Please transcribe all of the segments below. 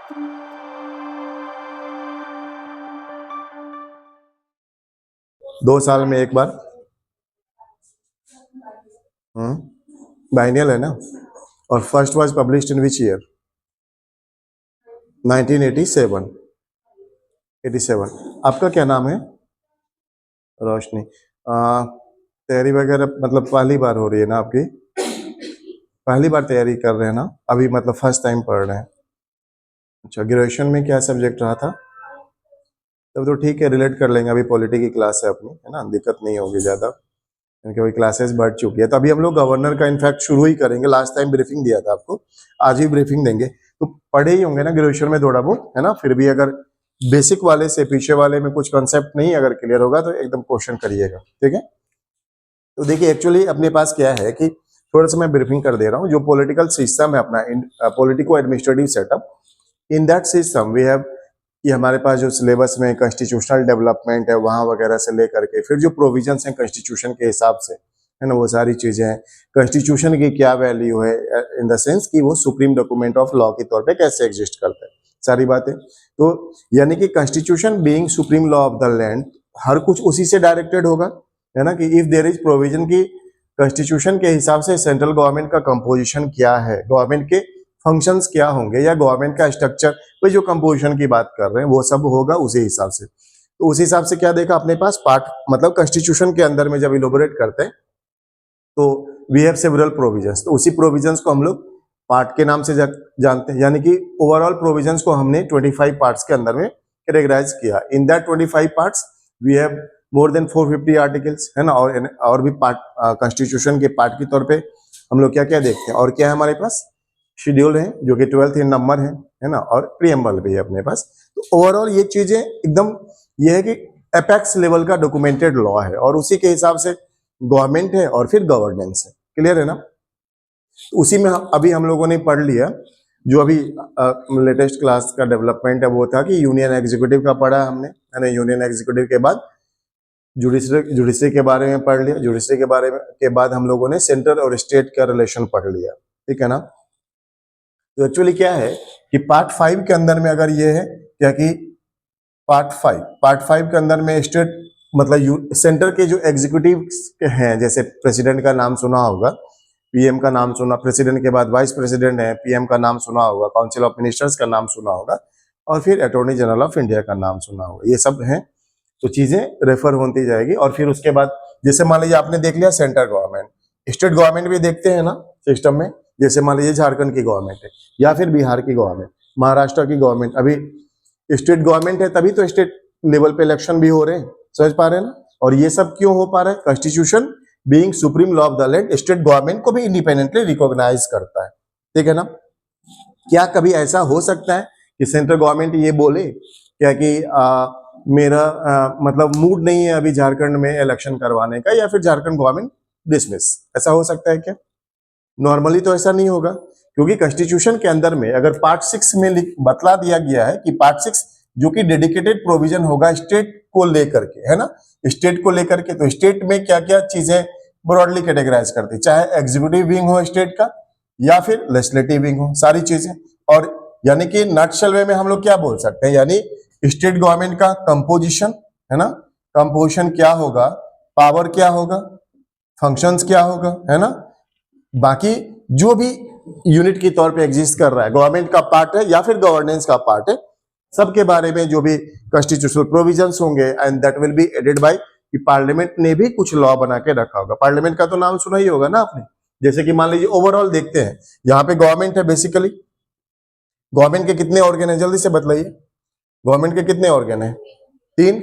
दो साल में एक बार। बाइनियल है ना। और first was published in which year? 1987। 87। आपका क्या नाम है? रोशनी। तैयारी वगैरह मतलब पहली बार हो रही है ना आपकी? पहली बार तैयारी कर रहे हैं ना अभी, मतलब फर्स्ट टाइम पढ़ रहे हैं? अच्छा, ग्रेजुएशन में क्या सब्जेक्ट रहा था? तब तो ठीक है, रिलेट कर लेंगे। अभी पॉलिटी की क्लास है अपनी, है ना, दिक्कत नहीं होगी ज़्यादा क्योंकि वही क्लासेस बढ़ चुकी है। तो अभी हम लोग गवर्नर का इनफैक्ट शुरू ही करेंगे। लास्ट टाइम ब्रीफिंग दिया था आपको, आज भी ब्रीफिंग देंगे। तो पढ़े ही होंगे ना ग्रेजुएशन में थोड़ा बहुत, है ना? फिर भी अगर बेसिक वाले से पीछे वाले में कुछ कॉन्सेप्ट नहीं अगर क्लियर होगा तो एकदम क्वेश्चन करिएगा, ठीक है? तो देखिए एक्चुअली अपने पास क्या है कि थोड़ा सा मैं ब्रीफिंग कर दे रहा हूँ। जो पॉलिटिकल सिस्टम है अपना, politico administrative setup, in that system we have, ये हमारे पास जो सिलेबस में कॉन्स्टिट्यूशनल डेवलपमेंट है वहाँ वगैरह से लेकर के फिर जो प्रोविजंस हैं कॉन्स्टिट्यूशन के हिसाब से, है ना, वो सारी चीजें हैं। कॉन्स्टिट्यूशन की क्या वैल्यू है इन द सेंस कि वो सुप्रीम डॉक्यूमेंट ऑफ लॉ के तौर पे कैसे एग्जिस्ट करता है, सारी बातें। तो यानी कि constitution being supreme law of the land, हर कुछ उसी से डायरेक्टेड होगा, है ना, कि इफ देयर इज प्रोविजन की कॉन्स्टिट्यूशन के हिसाब से सेंट्रल गवर्नमेंट का कंपोजिशन क्या है, गवर्नमेंट के फंक्शंस क्या होंगे या गवर्नमेंट का स्ट्रक्चर, वही जो कंपोजिशन की बात कर रहे हैं वो सब होगा उसी हिसाब से। तो उस हिसाब से क्या देखा अपने पास पार्ट, मतलब कॉन्स्टिट्यूशन के अंदर में जब इलोबोरेट करते हैं तो वी हैव सेवरल प्रोविजंस। तो उसी प्रोविजंस को हम लोग पार्ट के नाम से जानते हैं, यानी कि ओवरऑल प्रोविजंस को हमने 25 पार्ट्स के अंदर में कैटेगराइज किया। In that 25 parts we have more than 450 articles, है ना। और भी पार्ट कॉन्स्टिट्यूशन के पार्ट के तौर पे हम लोग क्या क्या देखते हैं। और क्या है हमारे पास? शेड्यूल है जो कि 12th इन नंबर है ना, और प्रीएम्बल भी है अपने पास। तो ओवरऑल ये चीजें एकदम ये है कि एपेक्स लेवल का डॉक्यूमेंटेड लॉ है और उसी के हिसाब से गवर्नमेंट है और फिर गवर्नेंस है। क्लियर है ना? उसी में अभी हम लोगों ने पढ़ लिया जो अभी लेटेस्ट क्लास का डेवलपमेंट है वो था कि यूनियन एग्जीक्यूटिव का पढ़ा हमने, है ना। यूनियन एग्जीक्यूटिव के बाद जुडिशरी के बारे में पढ़ लिया। जुडिशरी के बारे में के बाद हम लोगों ने सेंट्रल और स्टेट का रिलेशन पढ़ लिया, ठीक है ना। तो एक्चुअली क्या है कि पार्ट 5 के अंदर में अगर ये है क्या कि पार्ट 5 के अंदर में स्टेट मतलब सेंटर के जो एग्जीक्यूटिव हैं, जैसे प्रेसिडेंट का नाम सुना होगा, पीएम का नाम सुना, प्रेसिडेंट के बाद वाइस प्रेसिडेंट है, पीएम का नाम सुना होगा, काउंसिल ऑफ मिनिस्टर्स का नाम सुना होगा और फिर अटॉर्नी जनरल ऑफ इंडिया का नाम सुना होगा। ये सब हैं, तो चीजें रेफर होती जाएगी। और फिर उसके बाद जैसे मान लीजिए आपने देख लिया सेंट्रल गवर्नमेंट, स्टेट गवर्नमेंट भी देखते हैं ना सिस्टम में। जैसे मान लीजिए झारखंड की गवर्नमेंट है या फिर बिहार की गवर्नमेंट, महाराष्ट्र की गवर्नमेंट। अभी स्टेट गवर्नमेंट है तभी तो स्टेट लेवल पे इलेक्शन भी हो रहे हैं, समझ पा रहे हैं ना। और ये सब क्यों हो पा रहा है? Constitution being supreme law of the land state government को भी इंडिपेंडेंटली रिकॉग्नाइज करता है, ठीक है ना। क्या कभी ऐसा हो सकता है कि सेंट्रल गवर्नमेंट ये बोले क्या कि मेरा मतलब मूड नहीं है अभी झारखंड में इलेक्शन करवाने का, या फिर झारखंड गवर्नमेंट डिसमिस, ऐसा हो सकता है क्या? नॉर्मली तो ऐसा नहीं होगा, क्योंकि कॉन्स्टिट्यूशन के अंदर में अगर पार्ट 6 में बतला दिया गया है कि पार्ट 6 जो कि डेडिकेटेड प्रोविजन होगा स्टेट को लेकर के, है ना, स्टेट को लेकर के। तो स्टेट में क्या क्या चीजें ब्रॉडली कैटेगराइज करती, चाहे एग्जीक्यूटिव विंग हो स्टेट का या फिर लेजिस्लेटिव विंग हो, सारी चीजें। और यानी कि नटशेल वे में हम लोग क्या बोल सकते हैं, यानी स्टेट गवर्नमेंट का कंपोजिशन, है ना, कंपोजिशन क्या होगा, पावर क्या होगा, फंक्शंस क्या होगा, है ना, बाकी जो भी यूनिट के तौर पे एग्जिस्ट कर रहा है, गवर्नमेंट का पार्ट है या फिर गवर्नेंस का पार्ट है, सबके बारे में जो भी कॉन्स्टिट्यूशनल प्रोविजंस होंगे and that will be added by कि पार्लियामेंट ने भी कुछ लॉ बना के रखा होगा। पार्लियामेंट का तो नाम सुना ही होगा ना आपने। जैसे कि मान लीजिए ओवरऑल देखते हैं, यहाँ पे गवर्नमेंट है, बेसिकली गवर्नमेंट के कितने ऑर्गन है, जल्दी से बतलाइए। गवर्नमेंट के कितने ऑर्गन है? 3,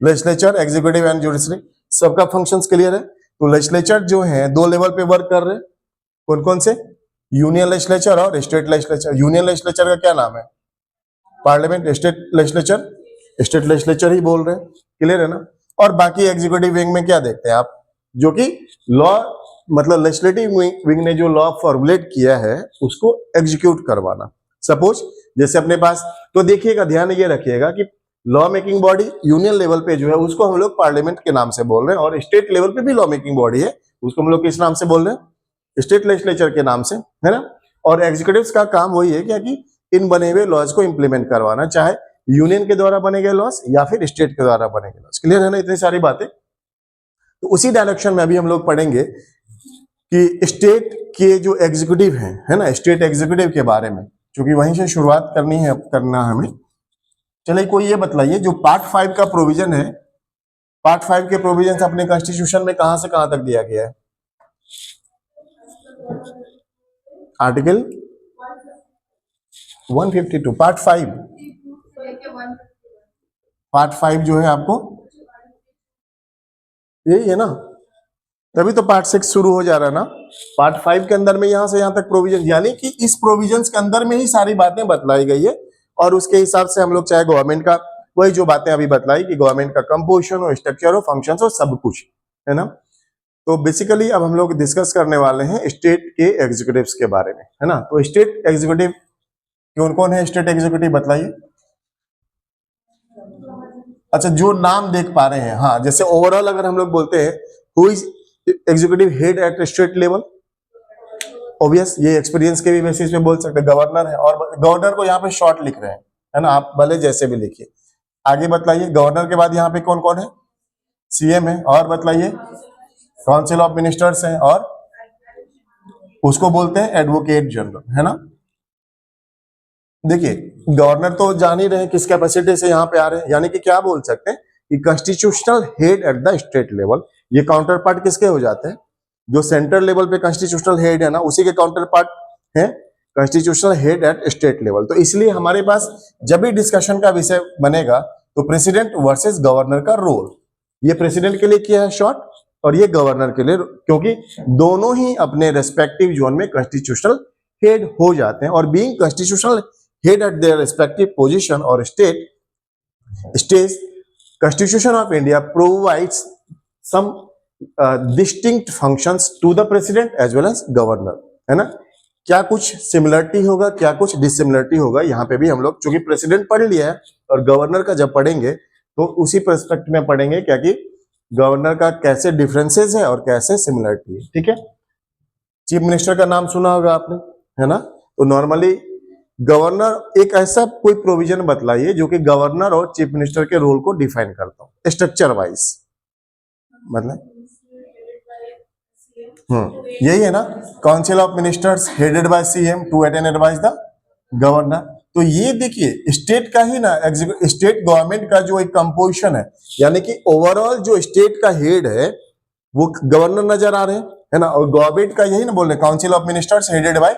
लेजिस्लेचर, एग्जीक्यूटिव एंड जुडिशरी। सबका फंक्शंस क्लियर है। तो लेजिस्लेचर जो है 2 लेवल पे वर्क कर रहे हैं, कौन कौन से? यूनियन लेजिस्लेचर और स्टेट लेजिस्लेचर। यूनियन लेजिस्लेचर का क्या नाम है? पार्लियामेंट। स्टेट लेजिस्लेचर ही बोल रहे हैं, क्लियर है ना। और बाकी एग्जीक्यूटिव विंग में क्या देखते हैं आप, जो कि लॉ मतलब लेजिस्लेटिव विंग ने जो लॉ फॉर्मुलेट किया है उसको एग्जीक्यूट करवाना। सपोज जैसे अपने पास, तो देखिएगा ध्यान ये रखिएगा कि law making body union level पे जो है उसको हम लोग पार्लियामेंट के नाम से बोल रहे हैं, और स्टेट लेवल पे भी लॉ मेकिंग बॉडी है उसको हम लोग किस नाम से बोल रहे हैं? स्टेट लेजिस्लेचर के नाम से, है ना। और एग्जीक्यूटिव्स का काम वही है क्या कि इन बने हुए लॉज को इंप्लीमेंट करवाना, चाहे यूनियन के द्वारा बने गए लॉज या फिर स्टेट के द्वारा बने गए लॉज। क्लियर है ना इतनी सारी बातें? तो उसी डायरेक्शन में अभी हम लोग पढ़ेंगे कि स्टेट के जो एग्जीक्यूटिव हैं, है ना, स्टेट एग्जीक्यूटिव के बारे में, क्योंकि वहीं से शुरुआत करना हमें। चलिए कोई ये बताइए, जो पार्ट 5 का प्रोविजन है, पार्ट 5 के प्रोविजन अपने कॉन्स्टिट्यूशन में कहां से कहां तक दिया गया है? आर्टिकल 152 पार्ट 5, पार्ट 5 जो है आपको यही है ना, तभी तो पार्ट 6 शुरू हो जा रहा है ना। पार्ट 5 के अंदर में यहां से यहां तक प्रोविजन, यानी कि इस प्रोविजंस के अंदर में ही सारी बातें बतलाई गई है, और उसके हिसाब से हम लोग चाहे गवर्नमेंट का, वही जो बातें अभी बतलाई कि गवर्नमेंट का कंपोजिशन हो, स्ट्रक्चर हो, फंक्शन हो, सब कुछ है ना। तो बेसिकली अब हम लोग डिस्कस करने वाले हैं स्टेट के एग्जीक्यूटिव्स के बारे में, है ना। तो स्टेट एग्जीक्यूटिव कौन कौन है? स्टेट एग्जीक्यूटिव बताइए। अच्छा, जो नाम देख पा रहे हैं, हाँ, जैसे ओवरऑल अगर हम लोग बोलते हैं who is executive head at state level, obvious ये एक्सपीरियंस के भी बेसिस पे बोल सकते हैं, गवर्नर है, और गवर्नर को यहाँ पे शॉर्ट लिख रहे हैं, है ना, आप भले जैसे भी लिखिए। आगे बतलाइए, गवर्नर के बाद यहाँ पे कौन कौन है? सीएम है, और बतलाइए काउंसिल ऑफ मिनिस्टर्स है, और उसको बोलते हैं एडवोकेट जनरल, है ना। देखिए गवर्नर तो जान ही रहे किस कैपेसिटी से यहाँ पे आ रहे हैं, यानी कि क्या बोल सकते हैं कि constitutional head at the state level. ये काउंटर पार्ट किसके हो जाते हैं? जो सेंट्रल लेवल पे कॉन्स्टिट्यूशनल हेड है ना, उसी के काउंटर पार्ट है constitutional head at state level. तो इसलिए हमारे पास जब भी डिस्कशन का विषय बनेगा तो प्रेसिडेंट वर्सेस गवर्नर का रोल, ये प्रेसिडेंट के लिए किया है शॉर्ट, और ये गवर्नर के लिए, क्योंकि दोनों ही अपने रेस्पेक्टिव जोन में कॉन्स्टिट्यूशनल हेड हो जाते हैं, और being constitutional head at their respective position or states, Constitution of India provides some distinct functions to the president as well as governor, है ना। क्या कुछ सिमिलरिटी होगा, क्या कुछ डिसिमिलरिटी होगा, यहाँ पे भी हम लोग चूंकि प्रेसिडेंट पढ़ लिया है, और गवर्नर का जब पढ़ेंगे तो उसी पर्सपेक्ट में पढ़ेंगे, क्या कि गवर्नर का कैसे डिफरेंसेस है और कैसे सिमिलरिटी है, ठीक है। चीफ मिनिस्टर का नाम सुना होगा आपने, है ना। तो नॉर्मली गवर्नर, एक ऐसा कोई प्रोविजन बतलाइए जो कि गवर्नर और चीफ मिनिस्टर के रोल को डिफाइन करता हो स्ट्रक्चर वाइज, मतलब यही है ना, council of ministers headed by CM to attend advise the governor. तो ये देखिए स्टेट का ही ना, स्टेट गवर्नमेंट का जो एक कंपोजिशन है, यानी कि ओवरऑल जो स्टेट का हेड है वो गवर्नर नजर आ रहे हैं, है ना, और गवर्नमेंट का यही ना बोल रहे council of ministers headed by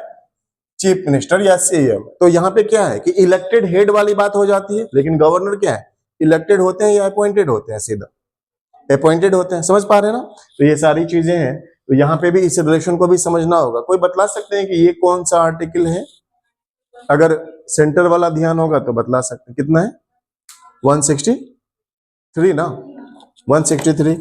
chief minister या सीएम। तो यहाँ पे क्या है कि इलेक्टेड हेड वाली बात हो जाती है, लेकिन गवर्नर क्या है, इलेक्टेड होते हैं या अपॉइंटेड होते हैं? सीधा अपॉइंटेड होते हैं, समझ पा रहे हैं ना। तो ये सारी चीजें हैं, तो यहाँ पे भी इस रिलेशन को भी समझना होगा। कोई बतला सकते हैं कि ये कौन सा आर्टिकल है? अगर सेंटर वाला ध्यान होगा तो बतला सकते हैं। कितना है? 163 ना, 163।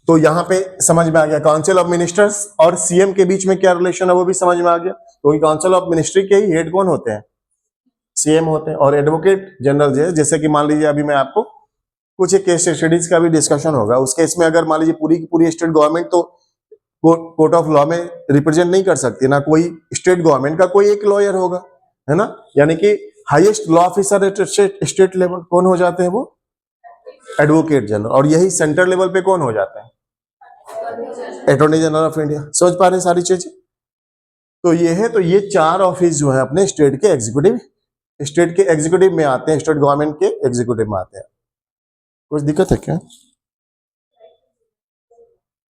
तो यहाँ पे समझ में आ गया काउंसिल ऑफ मिनिस्टर्स और सीएम के बीच में क्या रिलेशन है, वो भी समझ में आ गया। तो काउंसिल ऑफ मिनिस्ट्री के ही हेड कौन होते हैं? सीएम होते हैं, और एडवोकेट जनरल जो है, जैसे कि मान लीजिए अभी मैं आपको कुछ एक केस स्टडीज का भी डिस्कशन होगा, उस केस में अगर मान लीजिए पूरी की पूरी स्टेट गवर्नमेंट तो कोर्ट ऑफ लॉ में रिप्रेजेंट नहीं कर सकती ना, कोई स्टेट गवर्नमेंट का कोई एक लॉयर होगा, है ना, यानी कि highest law officer eight state level कौन हो जाते हैं? वो एडवोकेट जनरल। और यही सेंट्रल लेवल पे कौन हो जाते हैं? Attorney general of India. समझ पा रहे हैं सारी चीजें? तो ये है, तो ये 4 ऑफिस जो है अपने स्टेट के एग्जीक्यूटिव में आते हैं, स्टेट गवर्नमेंट के एग्जीक्यूटिव में आते हैं। कुछ दिक्कत है क्या?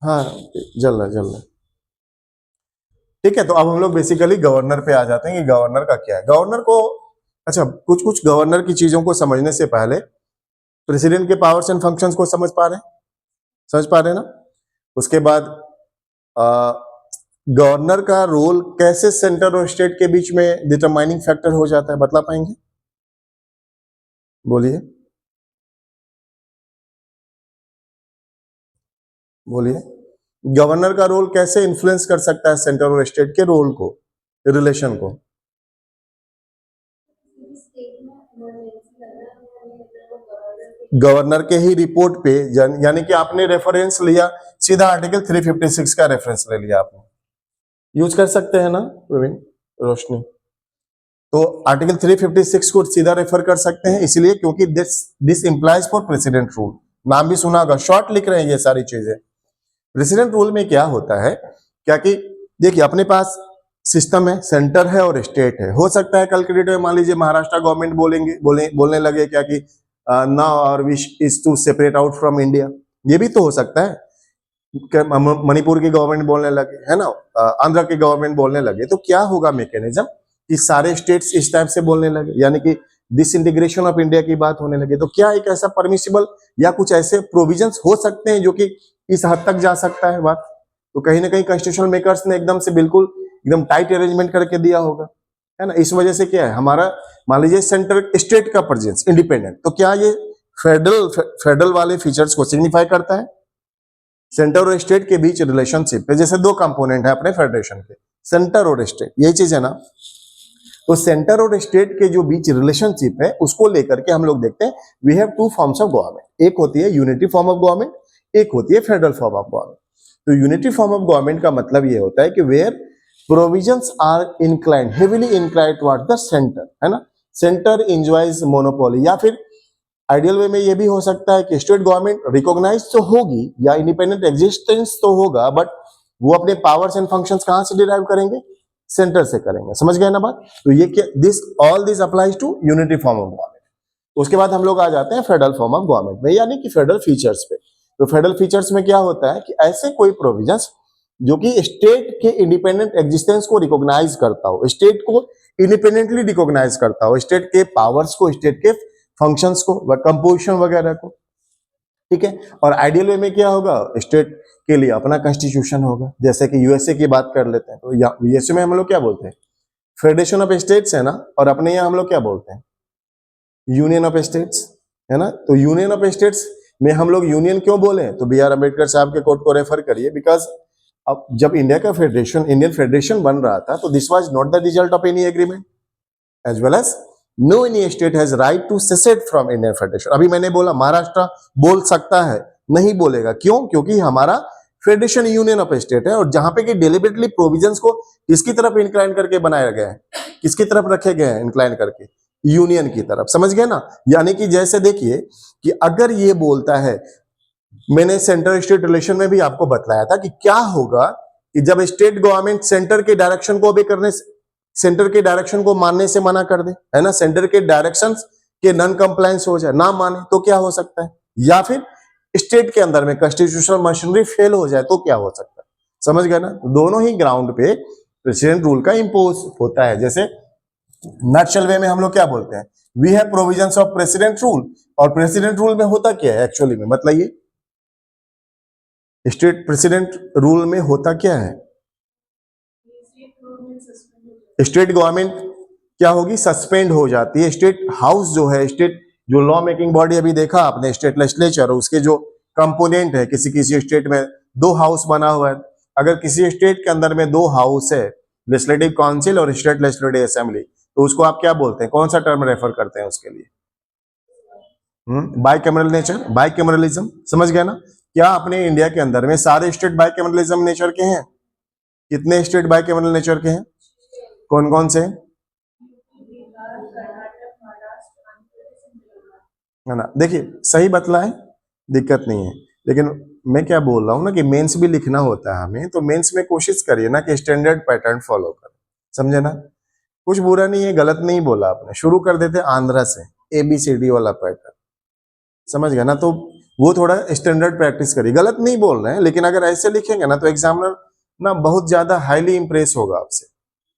हाँ, जल रहा। ठीक है, तो अब हम लोग बेसिकली गवर्नर पे आ जाते हैं कि गवर्नर का क्या है। गवर्नर को, अच्छा, कुछ गवर्नर की चीजों को समझने से पहले प्रेसिडेंट के पावर्स एंड फंक्शंस को समझ पा रहे हैं ना। उसके बाद गवर्नर का रोल कैसे सेंटर और स्टेट के बीच में डिटरमाइनिंग फैक्टर हो जाता है, बतला पाएंगे? बोलिए बोलिए। गवर्नर का रोल कैसे इन्फ्लुएंस कर सकता है सेंटर और स्टेट के रोल को, रिलेशन को? गवर्नर के ही रिपोर्ट पे, यानी कि आपने रेफरेंस लिया, सीधा आर्टिकल 356 का रेफरेंस ले लिया आपने, यूज कर सकते हैं ना प्रवीण, रोशनी? तो आर्टिकल 356 को सीधा रेफर कर सकते हैं, इसलिए क्योंकि this implies for president rule, नाम भी सुना होगा, शॉर्ट लिख रहे हैं ये सारी चीजें। प्रेसिडेंट रूल में क्या होता है, क्या कि देखिए अपने पास सिस्टम है, सेंटर है और स्टेट है। हो सकता है कल के डेट में मान लीजिए महाराष्ट्र गवर्नमेंट बोलने लगे क्या कि now our wish is to separate out from India, ये भी तो हो सकता है। मणिपुर की गवर्नमेंट बोलने लगे, है ना, आंध्र की गवर्नमेंट बोलने लगे, तो क्या होगा मैकेनिज्म कि सारे स्टेट्स इस टाइप से बोलने लगे, यानी कि डिसइंटीग्रेशन ऑफ इंडिया की बात होने लगे। तो क्या एक ऐसा परमिसिबल या कुछ ऐसे प्रोविजंस हो सकते हैं जो कि इस हद तक जा सकता है बात? तो कहीं ना कहीं कॉन्स्टिट्यूशनल मेकर्स ने एकदम से बिल्कुल एकदम टाइट अरेंजमेंट करके दिया होगा, है ना। इस वजह से क्या है, हमारा मान लीजिए सेंटर स्टेट का प्रेजेंस इंडिपेंडेंट, तो क्या ये फेडरल वाले फीचर्स को सिग्निफाई करता है? सेंटर और स्टेट के बीच रिलेशनशिप पे, जैसे दो कंपोनेंट है अपने फेडरेशन के, सेंटर और स्टेट, यही चीज है ना। तो सेंटर और स्टेट के जो बीच रिलेशनशिप है उसको लेकर के हम लोग देखते हैं we have two forms of government, एक होती है यूनिटी फॉर्म ऑफ गवर्नमेंट, एक होती है फेडरल फॉर्म ऑफ गवर्नमेंट। तो यूनिटी फॉर्म ऑफ गवर्नमेंट का मतलब ये होता है कि where provisions are inclined heavily inclined toward the centre, है ना, सेंटर एंजॉयज मोनोपोली, या फिर आइडियल वे में ये भी हो सकता है कि स्टेट गवर्नमेंट रिकॉग्नाइज तो होगी या इंडिपेंडेंट एग्जिस्टेंस तो होगा, बट वो अपने पावर्स एंड फंक्शंस कहां से डिराइव करेंगे? सेंटर से करेंगे। समझ गए ना बात? तो ये क्या, this all this applies to unity form of government. उसके बाद हम लोग आ जाते हैं फेडरल फॉर्म ऑफ गवर्नमेंट में, यानी कि फेडरल फीचर्स पे। तो फेडरल फीचर्स में क्या होता है कि ऐसे कोई प्रोविजंस जो कि स्टेट के इंडिपेंडेंट एग्जिस्टेंस को रिकॉग्नाइज करता हो, स्टेट को इंडिपेंडेंटली रिकॉग्नाइज करता हो, स्टेट के पावर्स को, स्टेट के फंक्शंस को, कंपोजिशन वगैरह को, ठीक है। और आइडियल वे में क्या होगा, स्टेट के लिए अपना कॉन्स्टिट्यूशन होगा। जैसे कि यूएसए की बात कर लेते हैं, तो यूएसए में हम लोग क्या बोलते हैं, फेडरेशन ऑफ स्टेट्स है ना, और अपने यहाँ हम लोग क्या बोलते हैं, यूनियन ऑफ स्टेट्स, है ना। तो यूनियन ऑफ स्टेट्स में हम लोग यूनियन क्यों बोले, तो बी आर अम्बेडकर साहब के कोट को रेफर करिए, बिकॉज अब जब इंडिया का फेडरेशन, इंडियन फेडरेशन बन रहा था, तो this was not the result of any agreement, as well as no any state has right to secede from Indian federation. अभी मैंने बोला महाराष्ट्र बोल सकता है, नहीं बोलेगा, क्यों? क्योंकि हमारा फेडरेशन यूनियन ऑफ स्टेट है, और जहां पे कि डेलिबरेटली प्रोविजंस को किसकी तरफ इंक्लाइन करके बनाया गया है, किसकी तरफ रखे गए हैं इंक्लाइन करके, यूनियन की तरफ। समझ गए ना? यानी कि जैसे देखिए कि अगर ये बोलता है, मैंने सेंटर स्टेट रिलेशन में भी आपको बतलाया था कि क्या होगा कि जब स्टेट गवर्नमेंट सेंटर के डायरेक्शन को भी करने, सेंटर के डायरेक्शन को मानने से मना कर दे, है ना, सेंटर के डायरेक्शंस के नॉन कंप्लायंस हो जाए, ना माने, तो क्या हो सकता है? या फिर स्टेट के अंदर में कॉन्स्टिट्यूशनल मशीनरी फेल हो जाए, तो क्या हो सकता है? समझ गए ना? दोनों ही ग्राउंड पे प्रेसिडेंट रूल का इंपोज होता है। जैसे नटशेल वे में हम लोग क्या बोलते हैं, we have provisions of president rule, और प्रेसिडेंट रूल में होता क्या है एक्चुअली में, मतलब ये स्टेट प्रेसिडेंट रूल में होता क्या है, स्टेट गवर्नमेंट क्या होगी, सस्पेंड हो जाती है। स्टेट हाउस जो है, स्टेट जो लॉ मेकिंग बॉडी, अभी देखा आपने स्टेट लेजिस्लेचर, उसके जो कंपोनेंट है, किसी किसी स्टेट में 2 हाउस बना हुआ है। अगर किसी स्टेट के अंदर में 2 हाउस है, लेजिस्लेटिव काउंसिल और स्टेट लेजिस्लेटिव असेंबली, तो उसको आप क्या बोलते हैं, कौन सा टर्म रेफर करते हैं उसके लिए? Bicameral nature, bicameralism. समझ गया ना? क्या अपने इंडिया के अंदर में सारे स्टेट बाइकैमरलिज्म नेचर के हैं? कितने स्टेट बाइकैमरल नेचर के हैं, कौन कौन से, है ना? देखिए सही बतला है, दिक्कत नहीं है, लेकिन मैं क्या बोल रहा हूं ना कि मेंस भी लिखना होता है हमें, तो मेंस में कोशिश करिए ना कि स्टैंडर्ड पैटर्न फॉलो करें। समझे ना? कुछ बुरा नहीं है, गलत नहीं बोला आपने, शुरू कर देते आंध्रा से, ABCD वाला पैटर्न। समझ गया ना? तो वो थोड़ा स्टैंडर्ड प्रैक्टिस करिए, गलत नहीं बोल रहे हैं, लेकिन अगर ऐसे लिखेंगे ना तो एग्जामिनर ना बहुत ज्यादा हाईली इंप्रेस होगा आपसे।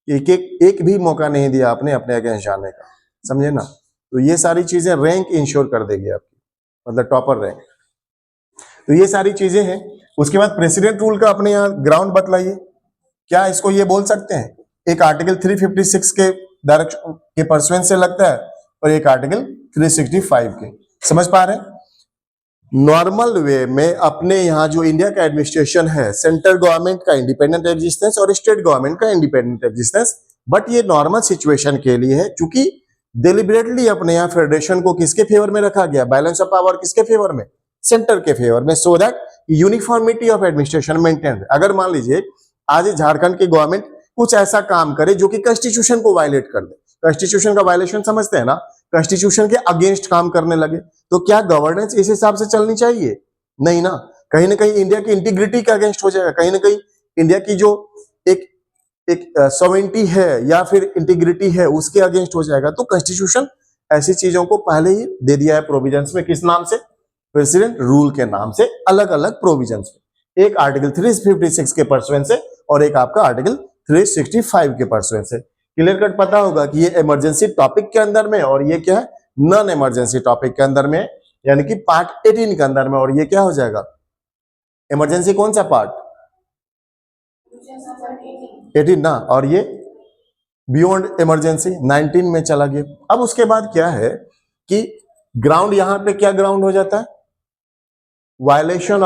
एक भी मौका नहीं दिया आपने अपने अगेंस्ट जाने का, समझे ना? तो ये सारी चीजें रैंक इंश्योर कर देगी आपकी, मतलब टॉपर रैंक। तो ये सारी चीजें हैं। उसके बाद प्रेसिडेंट रूल का अपने यहाँ ग्राउंड बतलाइए, क्या इसको ये बोल सकते हैं, एक आर्टिकल 356 के डायरेक्शन के परसुएंस से लगता है, और एक आर्टिकल 365 के। समझ पा रहे हैं? नॉर्मल वे में अपने यहाँ जो इंडिया का एडमिनिस्ट्रेशन है, सेंट्रल गवर्नमेंट का इंडिपेंडेंट एग्जिस्टेंस और स्टेट गवर्नमेंट का इंडिपेंडेंट एग्जिस्टेंस, बट ये नॉर्मल सिचुएशन के लिए है, क्योंकि डेलिबरेटली अपने यहाँ फेडरेशन को किसके फेवर में रखा गया, बैलेंस ऑफ पावर किसके फेवर में, सेंटर के फेवर में, so that uniformity of administration maintain. अगर मान लीजिए आज झारखंड की गवर्नमेंट कुछ ऐसा काम करे जो कि कॉन्स्टिट्यूशन को वायलेट कर दे, कॉन्स्टिट्यूशन का वायलेशन समझते हैं ना, कॉन्स्टिट्यूशन के अगेंस्ट काम करने लगे, तो क्या गवर्नेंस इस हिसाब से चलनी चाहिए? नहीं ना, कहीं ना कहीं इंडिया की इंटीग्रिटी के अगेंस्ट हो जाएगा, कहीं ना कहीं इंडिया की जो एक एक सॉवरेनिटी है या फिर इंटीग्रिटी है उसके अगेंस्ट हो जाएगा। तो कॉन्स्टिट्यूशन ऐसी चीजों को पहले ही दे दिया है प्रोविजंस में, किस नाम से? प्रेसिडेंट रूल के नाम से, अलग अलग प्रोविजंस में, एक आर्टिकल 356 के परसुएंस से और एक आपका आर्टिकल 365 के परसुएंस से। क्लियर कट पता होगा कि ये इमरजेंसी टॉपिक के अंदर में और ये क्या है, नॉन इमरजेंसी टॉपिक के अंदर में, यानी कि पार्ट 18 के अंदर में। और ये क्या हो जाएगा, इमरजेंसी कौन सा पार्ट? 18 ना, और ये बियॉन्ड इमरजेंसी 19 में चला गया। अब उसके बाद क्या है कि ग्राउंड, यहां पे क्या ग्राउंड हो जाता है? Violation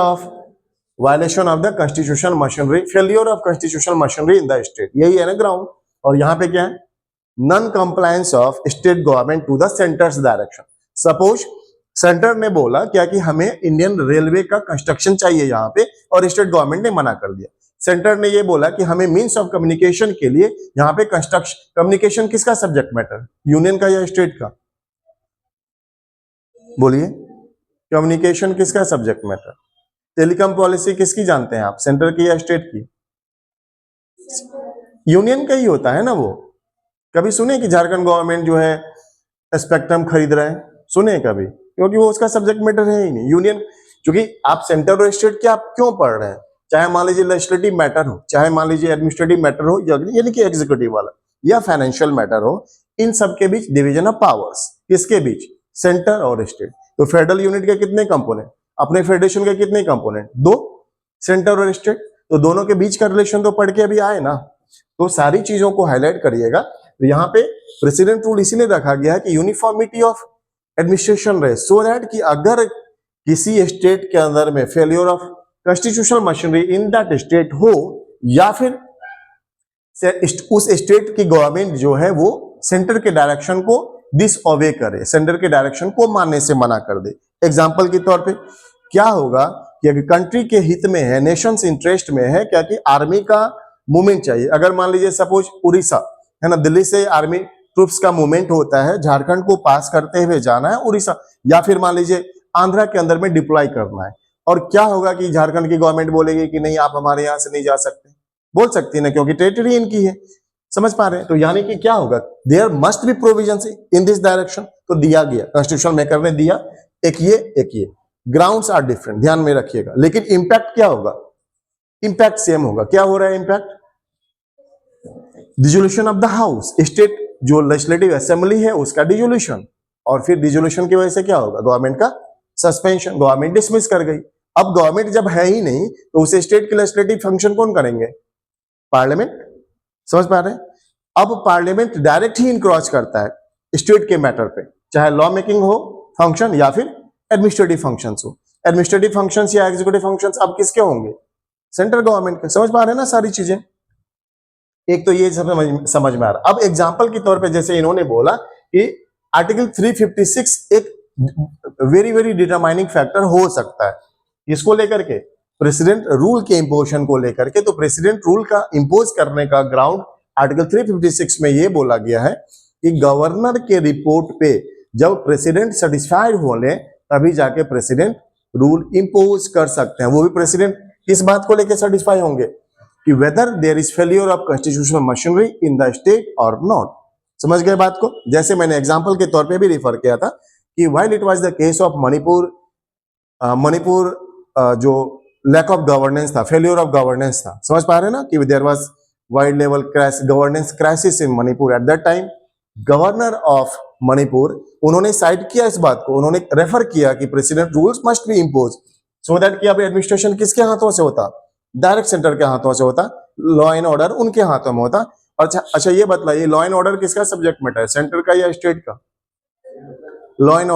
of the constitution machinery, failure of constitutional machinery in the state, यही है ना ग्राउंड। और यहां पे क्या है? Non compliance of state government to the centre's direction. Suppose centre ने बोला क्या कि हमें इंडियन रेलवे का कंस्ट्रक्शन चाहिए यहाँ पे, और स्टेट गवर्नमेंट ने मना कर दिया। सेंटर ने ये बोला कि हमें मींस ऑफ कम्युनिकेशन के लिए यहाँ पे कंस्ट्रक्शन, कम्युनिकेशन किसका सब्जेक्ट मैटर, यूनियन का या स्टेट का? बोलिए, कम्युनिकेशन किसका सब्जेक्ट मैटर? टेलीकॉम पॉलिसी किसकी जानते हैं आप, सेंटर की या स्टेट की? यूनियन का ही होता है ना वो। कभी सुने कि झारखंड गवर्नमेंट जो है स्पेक्ट्रम खरीद रहा है? सुने कभी? क्योंकि वो उसका सब्जेक्ट मैटर है ही नहीं। यूनियन, क्योंकि आप सेंटर और स्टेट के आप क्यों पढ़ रहे हैं, चाहे मान लीजिए लेजिस्लेटिव मैटर हो, चाहे मान लीजिए एडमिनिस्ट्रेटिव मैटर हो, यानी कि एग्जीक्यूटिव वाला, या फाइनेंशियल मैटर हो, इन सब के बीच डिवीजन ऑफ पावर्स, किसके बीच? सेंटर और स्टेट। तो फेडरल यूनिट के कितने कंपोनेंट, अपने फेडरेशन के कितने कंपोनेंट? 2, सेंटर और स्टेट। तो दोनों के बीच का रिलेशन तो पढ़ के अभी आए ना। तो सारी चीजों को हाईलाइट करिएगा। तो यहाँ पे प्रेसिडेंट रूल इसीलिए रखा गया है कि यूनिफॉर्मिटी ऑफ एडमिनिस्ट्रेशन रहे, सो दैट कि अगर किसी स्टेट के अंदर में failure of constitutional machinery in that state हो, या फिर उस स्टेट की गवर्नमेंट जो है वो सेंटर के डायरेक्शन को डिसओबे करे, सेंटर के डायरेक्शन को मानने से मना कर दे। एग्जांपल के तौर पे क्या होगा कि अगर कंट्री के हित में है, नेशंस इंटरेस्ट में है क्या कि आर्मी का मूवमेंट चाहिए, अगर मान लीजिए सपोज उड़ीसा है ना, दिल्ली से आर्मी ट्रूप्स का मूवमेंट होता है, झारखंड को पास करते हुए जाना है उड़ीसा, या फिर मान लीजिए आंध्रा के अंदर में डिप्लॉय करना है, और क्या होगा कि झारखंड की गवर्नमेंट बोलेगी कि नहीं आप हमारे यहां से नहीं जा सकते, बोल सकती है ना, क्योंकि टेरिटरी इनकी है। समझ पा रहे हैं? तो यानी कि क्या होगा, there must be provision in this direction. तो दिया गया, कॉन्स्टिट्यूशन मेकर ने दिया, एक ये ग्राउंड्स आर डिफरेंट, ध्यान में रखिएगा। लेकिन इंपैक्ट क्या होगा? इंपैक्ट सेम होगा। क्या हो रहा है impact? Dissolution of the house, state जो लेजिस्लेटिव असेंबली है उसका डिसोल्यूशन, और फिर डिसोल्यूशन की वजह से क्या होगा? गवर्नमेंट का सस्पेंशन, गवर्नमेंट डिसमिस कर गई। अब गवर्नमेंट जब है ही नहीं तो उस स्टेट के लेजिस्लेटिव फंक्शन कौन करेंगे? पार्लियामेंट। समझ पा रहे हैं? अब पार्लियामेंट डायरेक्ट ही इंक्रोच करता है स्टेट के मैटर पे, चाहे लॉ मेकिंग हो फंक्शन या फिर एडमिनिस्ट्रेटिव फंक्शंस हो। एडमिनिस्ट्रेटिव फंक्शंस या एग्जीक्यूटिव फंक्शंस अब किसके होंगे? सेंट्रल गवर्नमेंट के। समझ पा रहे हैं ना सारी चीजें? एक तो ये समझ में आ रहा। अब एग्जांपल के तौर पे जैसे इन्होंने बोला कि आर्टिकल 356 एक वेरी वेरी डिटरमाइनिंग फैक्टर हो सकता है, इसको लेकर के प्रेसिडेंट रूल के इंपोजिशन को लेकर के। तो प्रेसिडेंट रूल का इंपोज करने का ग्राउंड आर्टिकल 356 में ये बोला गया है कि गवर्नर के रिपोर्ट पे जब प्रेसिडेंट सेटिस्फाइड हो ले तभी जाके प्रेसिडेंट रूल इंपोज कर सकते हैं। वो भी प्रेसिडेंट किस बात को लेकर सेटिस्फाई होंगे कि whether there is failure of constitutional machinery in the state और नॉट। समझ गए बात को? जैसे मैंने एग्जांपल के तौर पे भी रिफर किया था कि while it was the case of Manipur जो लैक ऑफ गवर्नेंस था, फेलियर ऑफ गवर्नेंस था। समझ पा रहे हैं ना कि there was wide level governance crisis in Manipur at that time. Governor of Manipur उन्होंने साइड किया इस बात को, उन्होंने रेफर किया कि president rules must be impose so that कि अब एडमिनिस्ट्रेशन किसके हाथों से होता? डायरेक्ट सेंटर के हाथों से होता, लॉ एंड ऑर्डर उनके हाथों में होता। अच्छा ये बतलाइए, लॉ एंड ऑर्डर किसका सब्जेक्ट मैटर है, सेंटर का या स्टेट का? लॉ एंड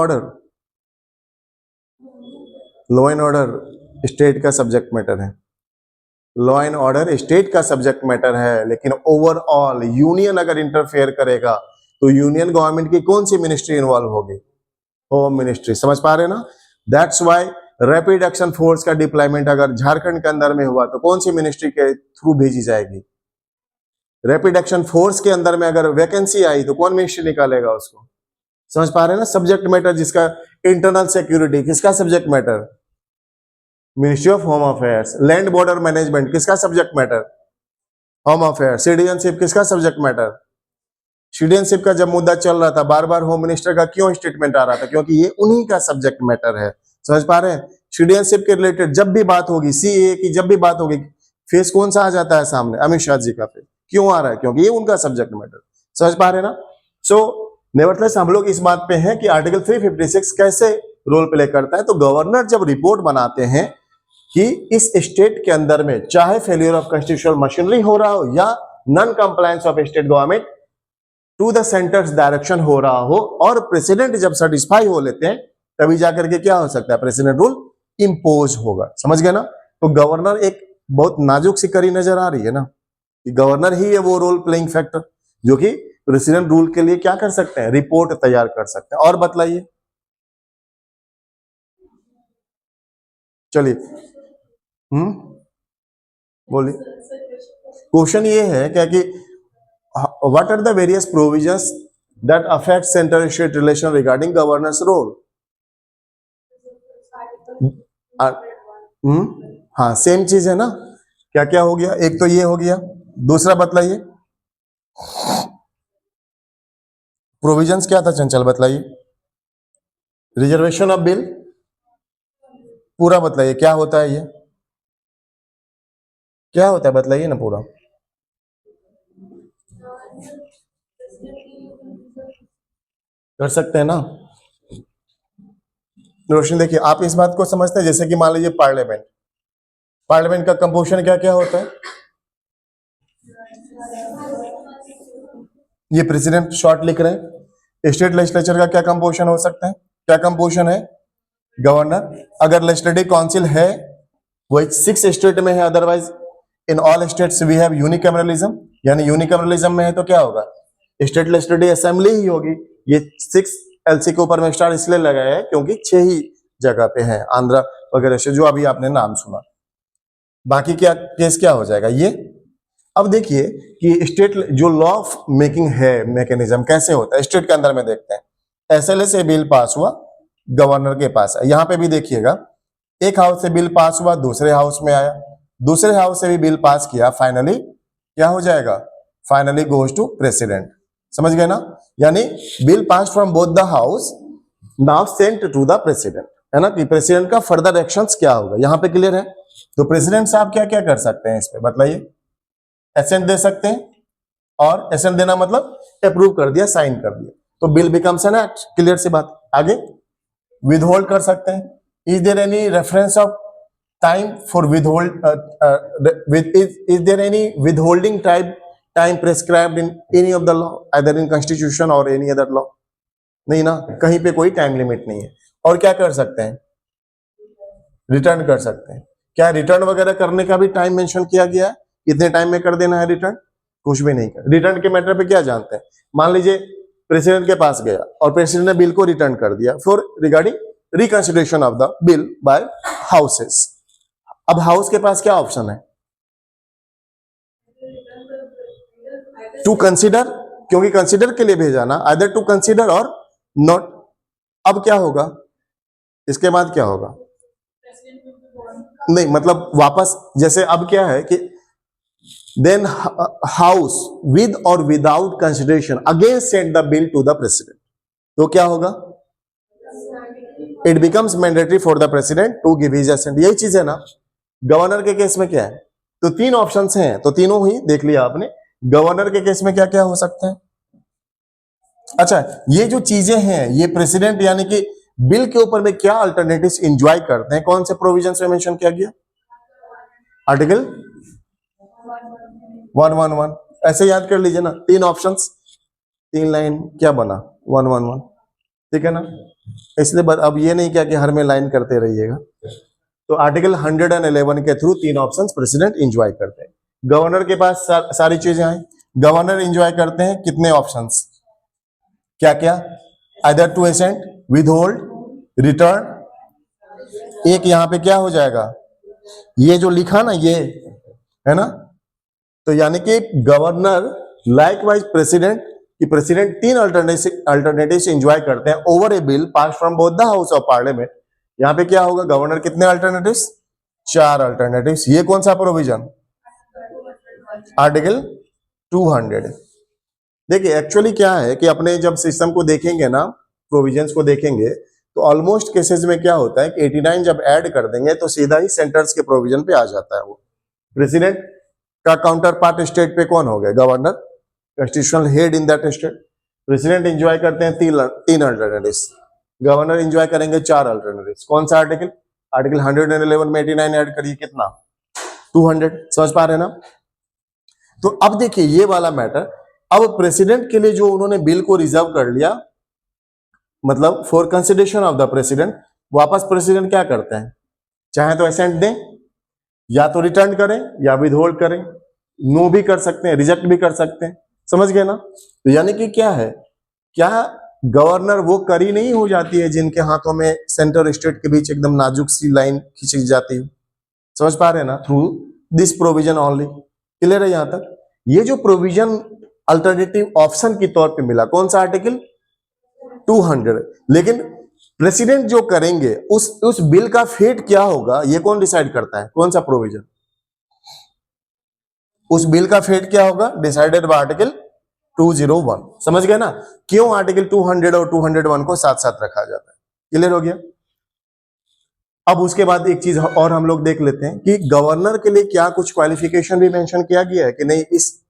ऑर्डर स्टेट का सब्जेक्ट मैटर है। लॉ एंड ऑर्डर स्टेट का सब्जेक्ट मैटर है, लेकिन ओवरऑल यूनियन अगर इंटरफेयर करेगा तो यूनियन गवर्नमेंट की कौन सी मिनिस्ट्री इन्वॉल्व होगी? Home ministry. समझ पा रहे हैं ना? That's why rapid action force का डिप्लॉयमेंट अगर झारखंड के अंदर में हुआ तो कौन सी मिनिस्ट्री के थ्रू भेजी जाएगी? रैपिड एक्शन फोर्स के अंदर में अगर वैकेंसी आई तो कौन मिनिस्ट्री निकालेगा उसको? समझ पा रहे हैं ना? सब्जेक्ट मैटर जिसका इंटरनल सिक्योरिटी किसका subject matter? Ministry of home affairs. Land border management किसका subject matter? Home affair. Citizenship किसका सब्जेक्ट मैटर? सिटीजनशिप का जब मुद्दा चल रहा था बार बार होम मिनिस्टर का क्यों स्टेटमेंट आ रहा था? क्योंकि ये उन्हीं का सब्जेक्ट मैटर है। समझ पा रहे हैं? सिटीजनशिप के रिलेटेड जब भी बात होगी, सीए की जब भी बात होगी, फेस कौन सा आ जाता है सामने? अमित शाह जी का फेस। क्यों आ रहा है? क्योंकि ये उनका सब्जेक्ट मैटर। समझ पा रहे हैं ना? सो नेवरथलेस हम लोग इस बात पे हैं कि आर्टिकल 356 कैसे रोल प्ले करता है। तो गवर्नर जब रिपोर्ट बनाते हैं कि इस स्टेट के अंदर में चाहे फेलियर ऑफ कॉन्स्टिट्यूशनल मशीनरी हो रहा हो या non compliance of state government to the centre's direction हो रहा हो, और प्रेसिडेंट जब सेटिस्फाई हो लेते हैं तभी जाकर के क्या हो सकता है? प्रेसिडेंट रूल इंपोज होगा। समझ गए ना? तो गवर्नर एक बहुत नाजुक सी कड़ी नजर आ रही है ना, कि गवर्नर ही है वो रोल प्लेइंग फैक्टर जो कि प्रेसिडेंट रूल के लिए क्या कर सकते हैं? रिपोर्ट तैयार कर सकते हैं। और बतलाइए, चलिए। बोलिए। क्वेश्चन ये है क्या कि what are the various provisions that affect centre state relation regarding governor's role? हाँ, सेम चीज है ना। क्या क्या हो गया? एक तो ये हो गया, दूसरा बतलाइए प्रोविजंस क्या था चंचल? बतलाइए। रिजर्वेशन ऑफ बिल पूरा बतलाइए, क्या होता है ये? क्या होता है बतलाइए ना पूरा। कर सकते हैं ना रोशनी? देखिए, आप इस बात को समझते हैं जैसे कि मान लीजिए पार्लियामेंट, पार्लियामेंट का कंपोजिशन क्या क्या होता है? ये प्रेसिडेंट शॉर्ट लिख रहे हैं। स्टेट लेजिस्लेचर का क्या कंपोजिशन हो सकता है? क्या कंपोजिशन है? गवर्नर। अगर लेजिस्लेटिव काउंसिल है वो 6 स्टेट में है, otherwise in all states we have unicameralism, यानी यूनिकैमरलिज्म में है तो क्या होगा? स्टेट लेजिस्लेटिव असेंबली ही होगी। ये 6 एलसी के ऊपर में स्टार इसलिए लगाया है क्योंकि 6 ही जगह पे है, आंध्र वगैरह से जो अभी आपने नाम सुना। बाकी क्या केस क्या हो जाएगा ये? अब देखिए कि स्टेट जो लॉ ऑफ मेकिंग है मैकेनिज्म कैसे होता है स्टेट के अंदर में, देखते हैं। एसएलए से बिल पास हुआ, गवर्नर के पास है। यहां पे भी देखिएगा, एक हाउस से बिल पास हुआ, दूसरे हाउस में आया, दूसरे हाउस से भी बिल पास किया, फाइनली क्या हो जाएगा? Finally goes to president. समझ गए ना? यानी bill pass from both the house now sent to the president, है ना? कि प्रेसिडेंट का फर्दर एक्शंस क्या होगा, यहां पे क्लियर है। तो प्रेसिडेंट साहब क्या क्या कर सकते हैं इस पे बतलाइए? एसेंट दे सकते हैं, और एसेंट देना मतलब अप्रूव कर दिया, साइन कर दिया, तो bill becomes an act. Clear सी बात। आगे विदहोल्ड कर सकते हैं। Is there any reference of time for withhold? Is there any withholding time prescribed in any of the law, either in constitution और एनी अदर लॉ? नहीं ना, कहीं पे कोई टाइम लिमिट नहीं है। और क्या कर सकते हैं? रिटर्न कर सकते हैं। क्या रिटर्न वगैरह करने का भी टाइम मेंशन किया गया है? कितने टाइम में कर देना है रिटर्न? कुछ भी नहीं कर। रिटर्न के मैटर पे क्या जानते हैं? मान लीजिए प्रेसिडेंट के पास गया और प्रेसिडेंट ने बिल को रिटर्न कर दिया for regarding reconsideration of the bill bye houses. अब हाउस के पास क्या ऑप्शन है? टू कंसिडर, क्योंकि कंसिडर के लिए भेजा ना, आइदर टू कंसिडर और नॉट। अब क्या होगा? इसके बाद क्या होगा? नहीं मतलब वापस, जैसे अब क्या है कि देन हाउस विद और without consideration again send the bill to the president, तो क्या होगा? It becomes mandatory for the president to give his assent. यही चीज है ना। गवर्नर के केस में क्या है? तो 3 ऑप्शंस हैं, तो तीनों ही देख लिया आपने। गवर्नर के केस में क्या क्या हो सकता है? अच्छा, ये जो चीजें हैं ये प्रेसिडेंट यानी कि बिल के ऊपर में क्या अल्टरनेटिव्स एंजॉय करते हैं, कौन से प्रोविजन में मेंशन किया गया? आर्टिकल 111, ऐसे याद कर लीजिए ना। 3 ऑप्शंस, 3 लाइन, क्या बना? 111। ठीक है ना? इसलिए अब ये नहीं क्या कि हर में लाइन करते रहिएगा। तो आर्टिकल 111 के थ्रू 3 ऑप्शंस प्रेसिडेंट एंजॉय करते हैं। गवर्नर के पास सारी चीजें आई। गवर्नर एंजॉय करते हैं कितने ऑप्शंस? क्या क्या? Either to assent, withhold, return. एक यहां पे क्या हो जाएगा? ये जो लिखा ना, ये है ना, तो यानी कि गवर्नर लाइकवाइज प्रेसिडेंट कि प्रेसिडेंट तीन अल्टरनेटिव्स एंजॉय करते हैं over A bill pass from both the house of parliament. यहां पे क्या होगा, गवर्नर कितने अल्टरनेटिव्स, चार अल्टरनेटिव्स। ये कौन सा प्रोविजन, आर्टिकल 200। देखिए एक्चुअली क्या है कि अपने जब सिस्टम को देखेंगे ना, प्रोविजंस को देखेंगे, तो ऑलमोस्ट केसेस में क्या होता है कि 89 जब ऐड कर देंगे तो सीधा ही सेंटर्स के प्रोविजन पे आ जाता है। वो प्रेसिडेंट का काउंटर पार्ट स्टेट पे कौन हो गया, governor, constitutional head in that state. President enjoy करते हैं तीन अल्टरनेटिव्स, गवर्नर एंजॉय करेंगे चार अल्टरनेटिव्स। कौन सा आर्टिकल, आर्टिकल 111 में 89 ऐड करिए कितना, 200। समझ पा रहे हैं ना। तो अब देखिए ये वाला मैटर, अब प्रेसिडेंट के लिए जो उन्होंने बिल को रिजर्व कर लिया, मतलब for consideration of the president, वापस प्रेसिडेंट क्या करते हैं, चाहे तो एसेंट दें, या तो रिटर्न करें, या विदहोल्ड करें, नो भी कर सकते हैं, रिजेक्ट भी कर सकते हैं। समझ गए ना। तो यानी कि क्या है, क्या गवर्नर वो करी नहीं हो जाती है जिनके हाथों में सेंटर स्टेट के बीच एकदम नाजुक सी लाइन खींची जाती है। समझ पा रहे हैं ना, through this provision only. Clear है यहां तक। ये जो प्रोविजन अल्टरनेटिव ऑप्शन के तौर पे मिला, कौन सा आर्टिकल 200। लेकिन प्रेसिडेंट जो करेंगे उस बिल का फेट क्या होगा, ये कौन डिसाइड करता है, कौन सा प्रोविजन, उस बिल का फेट क्या होगा, डिसाइडेड बाय आर्टिकल 201। समझ गए ना, क्यों आर्टिकल 200 और 201 को साथ साथ रखा जाता है। क्लियर हो गया। अब उसके बाद एक चीज और हम लोग देख लेते हैं कि गवर्नर के लिए क्या कुछ क्वालिफिकेशन भी मेंशन किया गया है कि नहीं, इस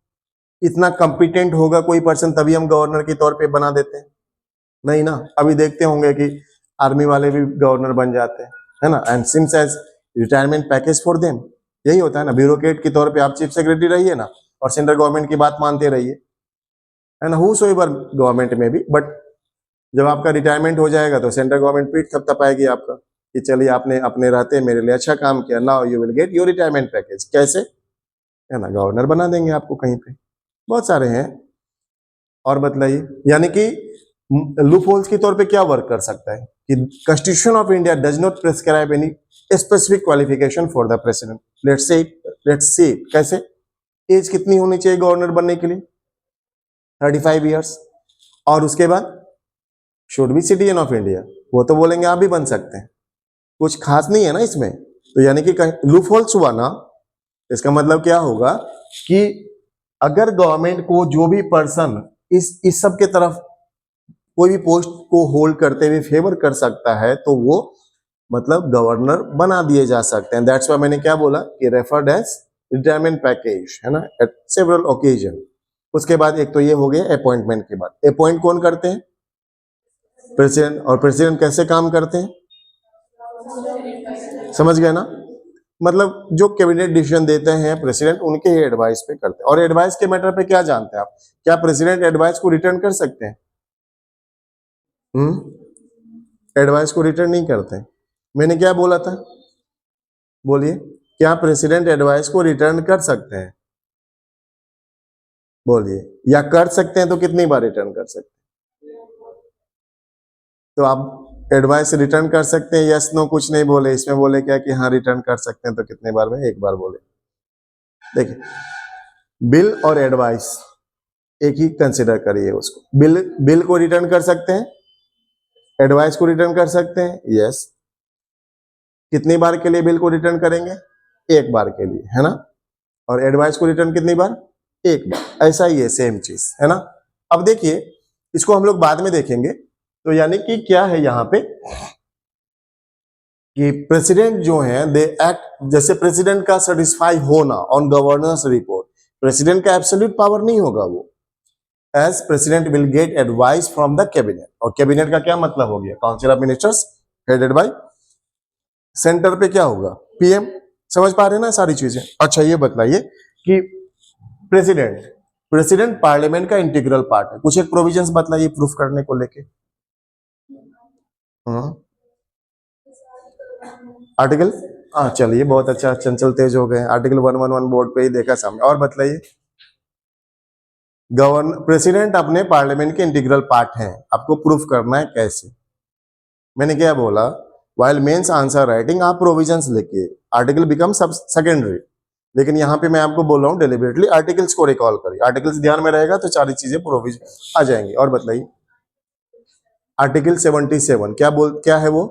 इतना कॉम्पिटेंट होगा कोई पर्सन तभी हम गवर्नर के तौर पे बना देते हैं, नहीं ना। अभी देखते होंगे कि आर्मी वाले भी गवर्नर बन जाते हैं, है ना, and seems as retirement package for them. यही होता है ना, ब्यूरोक्रेट के तौर पे आप चीफ सेक्रेटरी रहिए ना, और सेंट्रल गवर्नमेंट की बात मानते रहिए, है ना, हु सो एवर गवर्नमेंट में भी। बट जब आपका रिटायरमेंट हो जाएगा तो सेंट्रल गवर्नमेंट पीठ थपथपाएगी आपका कि चलिए आपने अपने रहते मेरे लिए अच्छा काम किया, now you will get your retirement package. कैसे, है ना, गवर्नर बना देंगे आपको कहीं पे। बहुत सारे हैं। और बतलाइए, यानी कि लूप होल्स के तौर पे क्या वर्क कर सकता है कि constitution of India does not prescribe any specific qualification for the president. Let's say कैसे, एज कितनी होनी चाहिए गवर्नर बनने के लिए, 35 ईयर्स, और उसके बाद should be citizen of India. वो तो बोलेंगे आप भी बन सकते हैं, कुछ खास नहीं है ना इसमें। तो यानी कि लूप होल्स हुआ ना, इसका मतलब क्या होगा कि अगर गवर्नमेंट को जो भी पर्सन इस सब के तरफ कोई भी पोस्ट को होल्ड करते हुए फेवर कर सकता है तो वो मतलब गवर्नर बना दिए जा सकते हैं। दैट्स व्हाई मैंने क्या बोला कि रेफर्ड एज रिटायरमेंट पैकेज, है ना, एट सेवरल ओकेजन। उसके बाद एक तो ये हो गया अपॉइंटमेंट के बाद। अपॉइंट कौन करते हैं, प्रेसिडेंट। और प्रेसिडेंट कैसे काम करते हैं, समझ गए ना, मतलब जो कैबिनेट डिसीजन देते हैं प्रेसिडेंट उनके ही एडवाइस पे करते हैं। और एडवाइस के मैटर पे क्या जानते हैं आप, क्या प्रेसिडेंट एडवाइस को रिटर्न कर सकते हैं, एडवाइस को रिटर्न नहीं करते। मैंने क्या बोला था, बोलिए, क्या प्रेसिडेंट एडवाइस को रिटर्न कर सकते हैं, बोलिए, या कर सकते हैं तो कितनी बार रिटर्न कर सकते हैं। तो आप एडवाइस रिटर्न कर सकते हैं, यस नो कुछ नहीं बोले इसमें, बोले क्या कि हाँ रिटर्न कर सकते हैं, तो कितने बार में, एक बार बोले। देखिए बिल और एडवाइस एक ही कंसिडर करिए उसको। बिल को रिटर्न कर सकते हैं, एडवाइस को रिटर्न कर सकते हैं, यस। कितनी बार के लिए बिल को रिटर्न करेंगे, एक बार के लिए, है ना। और एडवाइस को रिटर्न कितनी बार, एक बार। ऐसा ही है, सेम चीज, है ना। अब देखिए इसको हम लोग बाद में देखेंगे। तो यानी कि क्या है यहां पे कि प्रेसिडेंट जो है दे एक्ट, जैसे प्रेसिडेंट का सेटिस्फाई होना ऑन गवर्नर्स रिपोर्ट, प्रेसिडेंट का एब्सोल्यूट पावर नहीं होगा वो, as president will get advice from the cabinet. और कैबिनेट का क्या मतलब हो गया, council of ministers headed by centre पे क्या होगा, पीएम। समझ पा रहे हैं ना सारी चीजें। अच्छा ये बताइए कि प्रेसिडेंट पार्लियामेंट का इंटीग्रल पार्ट है, कुछ एक प्रोविजंस बताइए प्रूफ करने को लेके। आर्टिकल, हाँ चलिए बहुत अच्छा, चंचल तेज हो गए। आर्टिकल 111 बोर्ड पे ही देखा सामने। और बताइए, प्रेसिडेंट अपने पार्लियामेंट के इंटीग्रल पार्ट हैं, आपको प्रूफ करना है कैसे। मैंने क्या बोला, while मेंस आंसर राइटिंग आप प्रोविजंस लिखिए, आर्टिकल बिकम सब सेकेंडरी। लेकिन यहाँ पे मैं आपको बोल रहा हूँ डेलिबरेटली आर्टिकल्स को रिकॉल करिए, आर्टिकल्स ध्यान में रहेगा तो सारी चीजें प्रोविजन आ जाएंगी। और बताइए आर्टिकल 77 क्या है वो?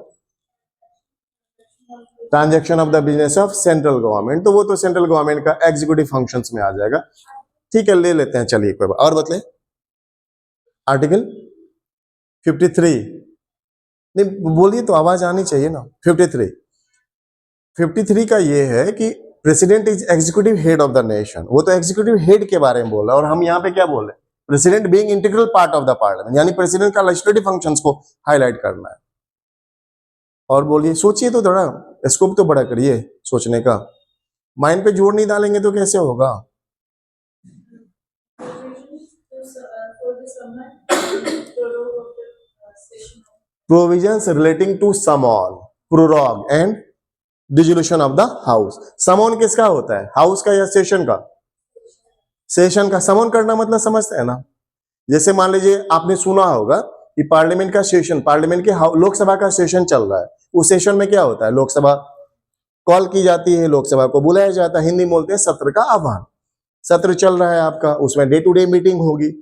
Transaction of the business of central government, तो वो तो सेंट्रल गवर्नमेंट का एग्जीक्यूटिव फंक्शंस में आ जाएगा। ठीक है, ले लेते हैं, चलिए कोई बात। और बतले आर्टिकल 53, नहीं बोलिए तो आवाज आनी चाहिए ना। 53 का ये है कि president is executive head of the nation, वो तो एग्जीक्यूटिव हेड के बारे में बोल रहा है, और हम यहाँ पे क्या बोल रहे हैं? President being integral part of the parliament, यानी प्रेसिडेंट का लेजिस्लेटिव फंक्शंस को हाईलाइट करना है। और बोलिए, सोचिए तो थोड़ा, स्कोप तो बड़ा करिए सोचने का, माइंड पे जोर नहीं डालेंगे तो कैसे होगा? Provisions relating to summon, prorogue and dissolution of the house। समन किसका होता है? हाउस का या सेशन का? सेशन का। समन करना मतलब समझते हैं ना? जैसे मान लीजिए आपने सुना होगा कि पार्लियामेंट का सेशन, पार्लियामेंट के लोकसभा का सेशन चल रहा है, उस सेशन में क्या होता है? लोकसभा कॉल की जाती है, लोकसभा को बुलाया जाता है, हिंदी में बोलते हैं सत्र का आह्वान। सत्र चल रहा है आपका, उसमें डे टू डे मीटिंग होगी,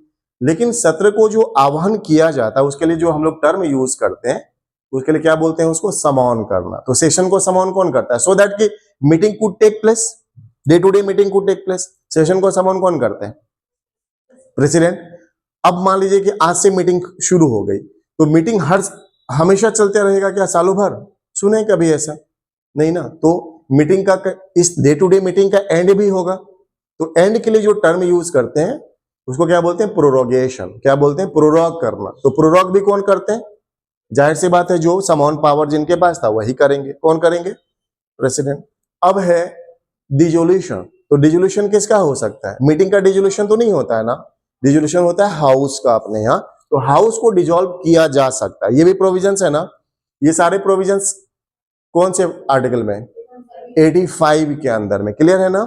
लेकिन सत्र को जो आह्वान किया जाता है उसके लिए जो हम लोग टर्म यूज करते हैं, उसके लिए क्या बोलते हैं? उसको समॉन करना। तो सेशन को समॉन कौन करता है? सो दैट कि meeting could take place, day to day meeting could take place. Session को समॉन कौन करते हैं? प्रेसिडेंट। अब मान लीजिए कि आज से मीटिंग शुरू हो गई, तो मीटिंग हमेशा चलते रहेगा क्या? सालों भर? सुने कभी ऐसा? नहीं ना। तो मीटिंग का इस डे टू डे मीटिंग का एंड भी होगा, तो एंड के लिए जो टर्म यूज करते हैं उसको क्या बोलते हैं? प्रोरोगेशन। क्या बोलते हैं? प्रोरोग करना। तो प्रोरोग भी कौन करते हैं? जाहिर सी बात है, जो समॉन पावर जिनके पास था वही करेंगे। कौन करेंगे? प्रेसिडेंट। अब है डिजोल्यूशन। तो डिजोल्यूशन किसका हो सकता है? मीटिंग का डिजोल्यूशन तो नहीं होता है ना, डिजोल्यूशन होता है हाउस का अपने यहाँ। तो हाउस को डिजोल्व किया जा सकता है, ये भी प्रोविजंस है ना। ये सारे प्रोविजंस कौन से आर्टिकल में? 85 के अंदर में। क्लियर है ना?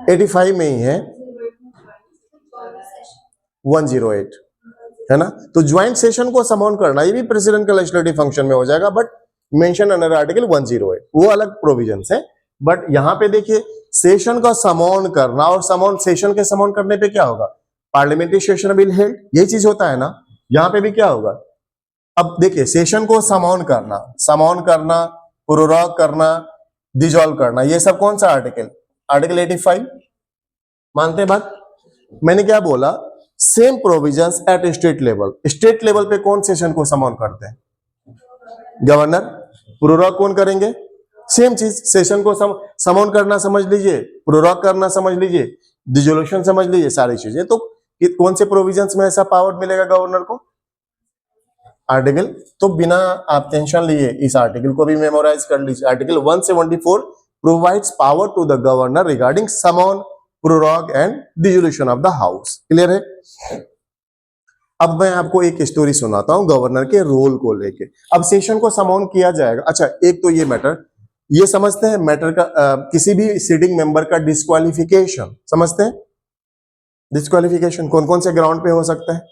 85 में ही है, 108 है ना। तो ज्वाइंट सेशन को समॉन करना ये भी प्रेसिडेंट का लेजिस्लेटिव फंक्शन में हो जाएगा, बट मेंशन अंडर आर्टिकल 108, वो अलग प्रोविजंस है। बट यहां पे देखिए, सेशन का समॉन करना, और समॉन सेशन के समॉन करने पे क्या होगा? पार्लियामेंट्री सेशन विल हेल्ड, यही चीज होता है ना। यहां पे भी क्या होगा? अब देखिए, सेशन को समॉन करना, प्रोरोग करना, डिजॉल्व करना, ये सब कौन सा आर्टिकल? आर्टिकल 85। मानते हैं बात? मैंने क्या बोला? Same provisions at state level. State level पे कौन सेशन को समॉन करते हैं? गवर्नर। प्रोरोग कौन करेंगे? सेम चीज, सेशन को समॉन करना समझ लीजिए, प्रोरोग करना समझ लीजिए, डिसोल्यूशन समझ लीजिए, सारी चीजें। तो कौन से प्रोविजंस में ऐसा पावर मिलेगा गवर्नर को? आर्टिकल, तो बिना आप टेंशन लिए इस आर्टिकल को भी मेमोराइज कर लीजिए। Article 174 provides power to the governor regarding summon, prorogue and dissolution of the house. Clear है? अब मैं आपको एक स्टोरी सुनाता हूं गवर्नर के रोल को लेके। अब सेशन को समॉन किया जाएगा। अच्छा, एक तो ये मैटर, ये समझते हैं मैटर का, किसी भी सिटिंग मेंबर का डिस्क्वालिफिकेशन समझते हैं? डिस्क्वालिफिकेशन कौन कौन से ग्राउंड पे हो सकता है?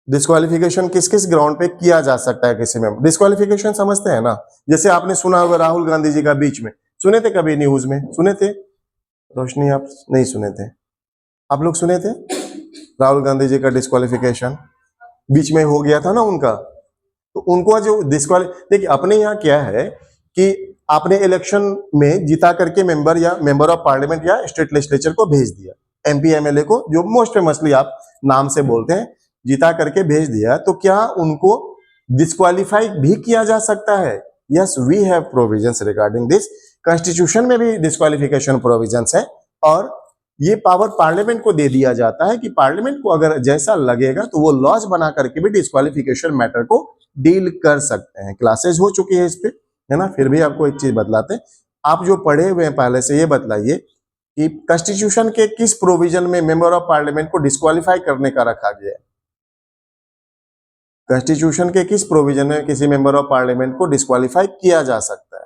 डिस्क्वालिफिकेशन किस किस ग्राउंड पे किया जा सकता है किसी में? डिस्क्वालिफिकेशन समझते हैं ना? जैसे आपने सुना होगा राहुल गांधी जी का बीच में, सुने थे कभी न्यूज में? सुने थे? रोशनी आप नहीं सुने थे? आप लोग सुने थे राहुल गांधी जी का डिस्क्वालिफिकेशन बीच में हो गया था ना उनका? तो उनको जो देखिए, अपने यहाँ क्या है कि आपने इलेक्शन में जिता करके मेंबर या मेंबर ऑफ पार्लियामेंट या स्टेट लेजिस्लेचर को भेज दिया, एमपी एमएलए को, जो मोस्ट फेमसली आप नाम से बोलते हैं, जिता करके भेज दिया, तो क्या उनको डिस्क्वालीफाई भी किया जा सकता है? Yes, we have provisions regarding this. Constitution में भी डिस्क्वालिफिकेशन प्रोविजंस है, और ये पावर पार्लियामेंट को दे दिया जाता है कि पार्लियामेंट को अगर जैसा लगेगा तो वो लॉज बना करके भी डिस्क्वालिफिकेशन मैटर को डील कर सकते हैं। क्लासेस हो चुकी है इस पे, है ना। फिर भी आपको एक चीज बतलाते हैं, आप जो पढ़े हुए हैं पहले से, ये बतलाइए कि कॉन्स्टिट्यूशन के किस प्रोविजन में मेंबर ऑफ पार्लियामेंट को डिस्क्वालीफाई करने का रखा गया है? कॉन्स्टिट्यूशन के किस प्रोविजन में किसी मेंबर ऑफ पार्लियामेंट को डिस्क्वालीफाई किया जा सकता है?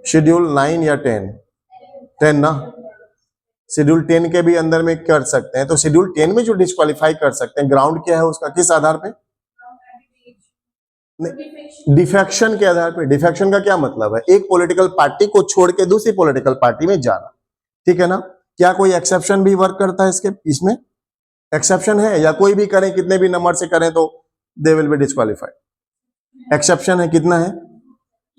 शेड्यूल 9 या 10? 10 ना। शेड्यूल 10 के भी अंदर में कर सकते हैं। तो शेड्यूल 10 में जो डिस्क्वालीफाई कर सकते हैं, ग्राउंड क्या है उसका, किस आधार पे? डिफेक्शन के आधार पे। डिफेक्शन का क्या मतलब है? एक पॉलिटिकल पार्टी को छोड़ के दूसरी पॉलिटिकल पार्टी में जाना, ठीक है ना? क्या कोई एक्सेप्शन भी वर्क करता है इसके, इसमें एक्सेप्शन है? या कोई भी करें, कितने भी नंबर से करें तो they will be disqualified. Exception है, कितना है?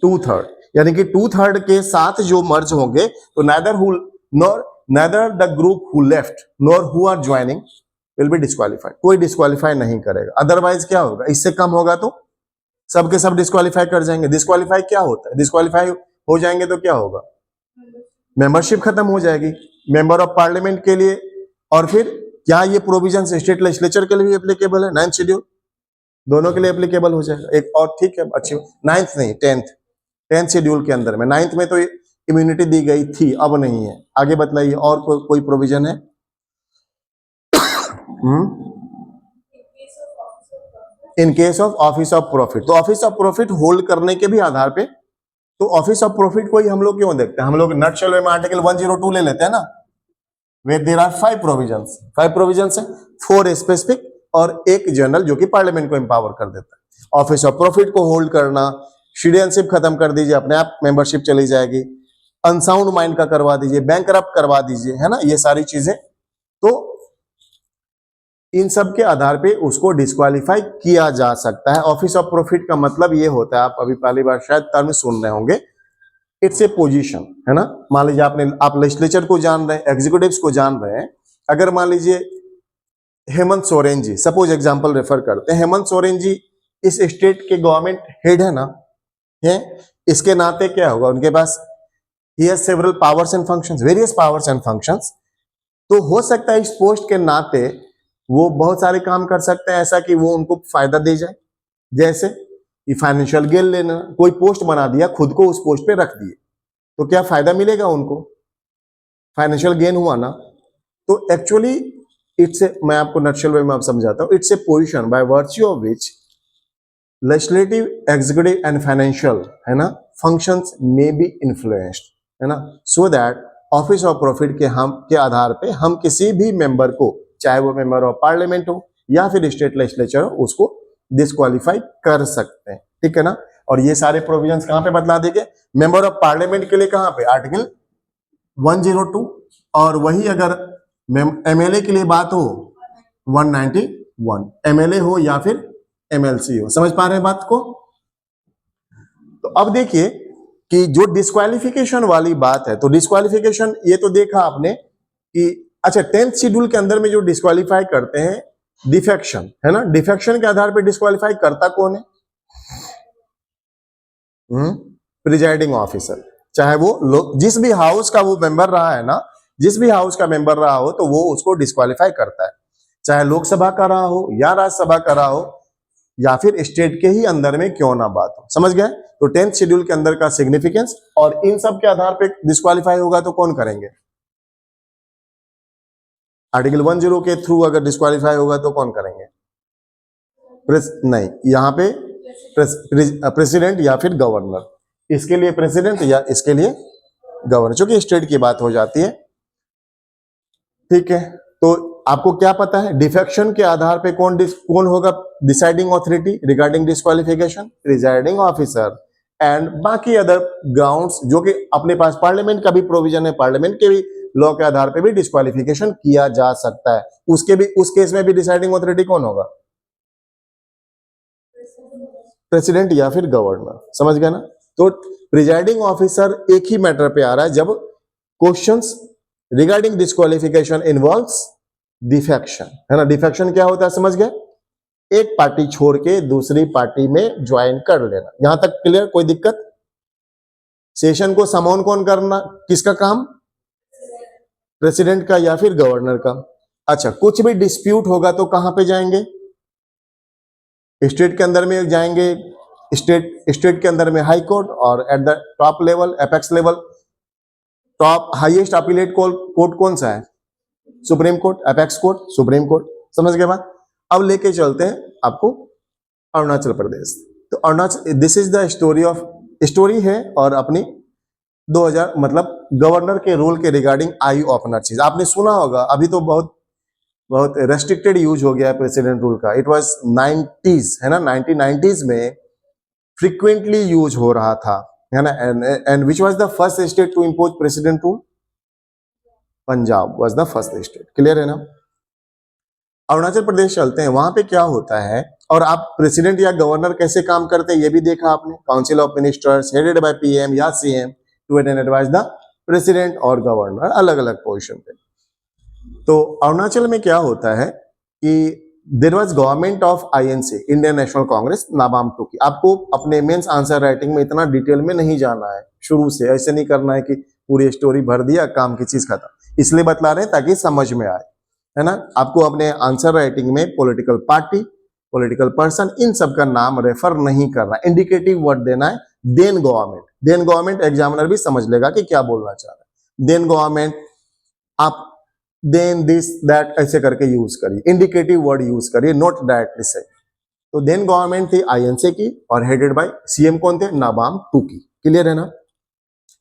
2/3, यानी कि 2/3 के साथ जो मर्ज होंगे तो neither the group who left nor who are joining will be disqualified। कोई डिस्क्वालीफाई नहीं करेगा। अदरवाइज क्या होगा? इससे कम होगा तो सब के सब डिस्क्वालीफाई कर जाएंगे। डिस्क्वालीफाई क्या होता है? डिस्क्वालीफाई हो जाएंगे तो क्या होगा? मेंबरशिप खत्म हो जाएगी मेंबर ऑफ पार्लियामेंट के लिए। और फिर क्या ये प्रोविजन स्टेट लेजिस्लेचर के लिए भी एप्लीकेबल है? 9th शेड्यूल दोनों के लिए एप्लीकेबल हो जाएगा। एक और, ठीक है, अच्छी, 9th नहीं, 10th शेड्यूल के अंदर में। 9th में तो इम्यूनिटी दी गई थी, अब नहीं है। आगे बतलाइए, और कोई प्रोविजन है? इन case of office of profit, तो ऑफिस ऑफ प्रॉफिट होल्ड करने के भी आधार पे, तो ऑफिस ऑफ प्रॉफिट को ही हम लोग क्यों देखते हैं? हम लोग नटशेल में आर्टिकल 102 ले लेते हैं ना, where there are 5 provisions, 5 provisions है, 4 स्पेसिफिक और एक जनरल जो कि पार्लियामेंट को एम्पावर कर देता है। ऑफिस ऑफ प्रॉफिट को होल्ड करना, सिटीजनशिप खत्म कर दीजिए, अपने आप मेंबरशिप चली जाएगी। अनसाउंड माइंड का करवा दीजिए, बैंकरप्ट करवा दीजिए, है ना, ये सारी चीजें। तो इन सब के आधार पे उसको डिस्क्वालीफाई किया जा सकता है। ऑफिस ऑफ प्रॉफिट का मतलब ये होता है, आप अभी पहली बार शायद टर्म सुन रहे होंगे, इट्स ए पोजीशन, है ना। मान लीजिए आप लेजिस्लेचर को जान रहे हैं, एग्जीक्यूटिव्स को जान रहे हैं। अगर मान लीजिए Hemant Soren ji, suppose example refer करते हैं, हेमंत सोरेन जी इस स्टेट के गवर्नमेंट हेड है ना, है, इसके नाते क्या होगा? उनके पास ही has several powers and functions, various powers and functions. तो हो सकता है इस पोस्ट के नाते वो बहुत सारे काम कर सकते हैं, ऐसा कि वो उनको फायदा दे जाए। जैसे फाइनेंशियल गेन लेना, कोई पोस्ट बना दिया, खुद को उस पोस्ट पे रख दिए, तो क्या फायदा मिलेगा उनको? फाइनेंशियल गेन हुआ ना। तो एक्चुअली इट्स ए, मैं आपको नटशेल में आप समझाता हूं, it's a position by virtue of which legislative, executive and financial, है ना, फंक्शंस मे बी इन्फ्लुएंस्ड, है ना, so that office of profit के आधार पे हम किसी भी मेंबर को, चाहे वो मेंबर ऑफ पार्लियामेंट हो या फिर स्टेट लेजिस्लेचर हो, उसको डिस्क्वालीफाई कर सकते हैं, ठीक है ना। और ये सारे प्रोविजंस कहां पे बतला देंगे? मेंबर ऑफ पार्लियामेंट के लिए कहां पे? आर्टिकल 102। और वही अगर एमएलए के लिए बात हो, 191, एमएलए हो या फिर एमएलसी हो। समझ पा रहे हैं बात को? तो अब देखिए कि जो डिस्क्वालिफिकेशन वाली बात है, तो डिस्क्वालिफिकेशन ये तो देखा आपने कि अच्छा 10th शेड्यूल के अंदर में जो डिस्क्वालीफाई करते हैं, डिफेक्शन, है ना, डिफेक्शन के आधार पर डिस्क्वालीफाई करता कौन है? Presiding officer. चाहे वो जिस भी हाउस का वो मेंबर रहा है ना, जिस भी हाउस का मेंबर रहा हो, तो वो उसको डिस्क्वालीफाई करता है, चाहे लोकसभा का रहा हो या राज्यसभा का रहा हो या फिर स्टेट के ही अंदर में क्यों ना बात हो। समझ गए? तो 10th शेड्यूल के अंदर का सिग्निफिकेंस, और इन सब के आधार पे डिस्क्वालीफाई होगा तो कौन करेंगे? आर्टिकल 10 के थ्रू अगर डिस्क्वालीफाई होगा तो कौन करेंगे? नहीं, यहाँ पे प्रेसिडेंट या फिर गवर्नर। इसके लिए प्रेसिडेंट या इसके लिए गवर्नर, क्योंकि स्टेट की बात हो जाती है, ठीक है। तो आपको क्या पता है, डिफेक्शन के आधार पे कौन होगा deciding authority regarding disqualification? Presiding officer. And बाकी अदर ग्राउंड्स जो कि अपने पास पार्लियामेंट का भी प्रोविजन है, पार्लियामेंट के भी लॉ के आधार पे भी डिस्क्वालिफिकेशन किया जा सकता है। उस केस में भी डिसाइडिंग अथॉरिटी कौन होगा? प्रेसिडेंट या फिर गवर्नर। समझ गया ना? तो प्रिजाइडिंग ऑफिसर एक ही मैटर पे आ रहा है जब questions regarding disqualification involves defection, है ना। डिफेक्शन क्या होता है समझ गए? एक पार्टी छोड़ के दूसरी पार्टी में ज्वाइन कर लेना। यहां तक क्लियर? कोई दिक्कत? सेशन को समन कौन करना, किसका काम? प्रेसिडेंट का या फिर गवर्नर का। अच्छा, कुछ भी डिस्प्यूट होगा तो कहां पे जाएंगे? स्टेट के अंदर में जाएंगे, स्टेट के अंदर में हाई कोर्ट, और at the top level, apex level, top highest appellate court कौन सा है? Supreme court, apex court, supreme court. समझ गए बात? अब लेके चलते हैं आपको अरुणाचल प्रदेश। तो Arunachal, this is the story है, और अपनी 2000 मतलब गवर्नर के रोल के रिगार्डिंग आई ओपनर चीज आपने सुना होगा, अभी तो बहुत बहुत रेस्ट्रिक्टेड यूज हो गया है प्रेसिडेंट रूल का। इट वाज 90s है ना, 1990s में फ्रीक्वेंटली यूज हो रहा था, है ना। And which was the first state to impose president rule? Punjab was the first state. Clear है ना। अरुणाचल प्रदेश चलते हैं, वहां पे क्या होता है और आप प्रेसिडेंट या गवर्नर कैसे काम करते हैं ये भी देखा आपने। Council of ministers headed by PM या CM to and advise the president और गवर्नर, अलग अलग पोजीशन पे। तो अरुणाचल में क्या होता है कि there was government of INC, Indian National Congress, Nabam Tuki. आपको अपने मेंस आंसर राइटिंग में इतना डिटेल में नहीं जाना है शुरू से, ऐसे नहीं करना है कि पूरी स्टोरी भर दिया काम की चीज खत्म। इसलिए बतला रहे हैं ताकि समझ में आए, है ना। आपको अपने आंसर राइटिंग में पॉलिटिकल पार्टी, पॉलिटिकल पर्सन, इन सब का नाम रेफर नहीं करना, इंडिकेटिव वर्ड देना है। Then government, then government examiner भी समझ लेगा कि क्या बोलना चाह रहा है। देन गवर्नमेंट, आप देन दिस दैट ऐसे करके यूज करिए, इंडिकेटिव वर्ड यूज करिए, नॉट डायरेक्टली से। तो देन गवर्नमेंट थी आईएनसी की और हेडेड बाय सीएम कौन थे? नाबाम टूकी। क्लियर है ना।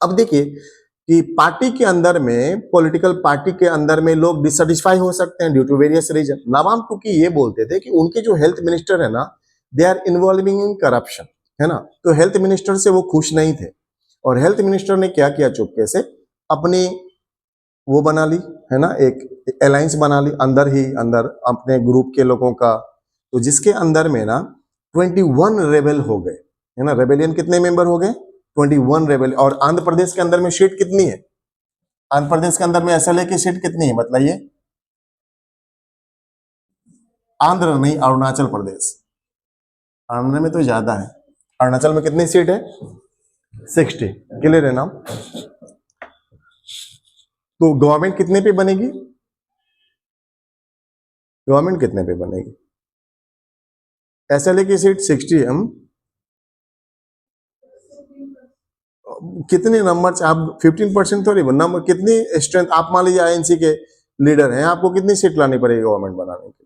अब देखिए कि पार्टी के अंदर में, पॉलिटिकल पार्टी के अंदर में लोग डिससेटिस्फाई हो सकते हैं due to various reason. Nabam Tuki ये बोलते थे कि उनके जो हेल्थ मिनिस्टर है ना, they are involving in corruption, है ना। तो हेल्थ मिनिस्टर से वो खुश नहीं थे और हेल्थ मिनिस्टर ने क्या किया, चुपके से अपनी वो बना ली, है ना, एक अलायंस बना ली अंदर ही अंदर अपने ग्रुप के लोगों का। तो जिसके अंदर में ना 21 रेबेल हो गए, है ना। रेबेलियन कितने मेंबर हो गए? 21 रेबेल। और आंध्र प्रदेश के अंदर में सीट कितनी है? आंध्र प्रदेश के अंदर में एसएलए की सीट कितनी है बताइए? आंध्र नहीं, अरुणाचल प्रदेश। आंध्र में तो ज्यादा है, अरुणाचल में कितनी सीट है? 60। क्लियर है ना। तो गवर्नमेंट कितने पे बनेगी? गवर्नमेंट कितने पे बनेगी? एसएलए की सीट 60 है। कितने नंबर? आप 15% थोड़ी नंबर, कितनी स्ट्रेंथ? आप मान लीजिए आईएनसी के लीडर हैं, आपको कितनी सीट लानी पड़ेगी गवर्नमेंट बनाने के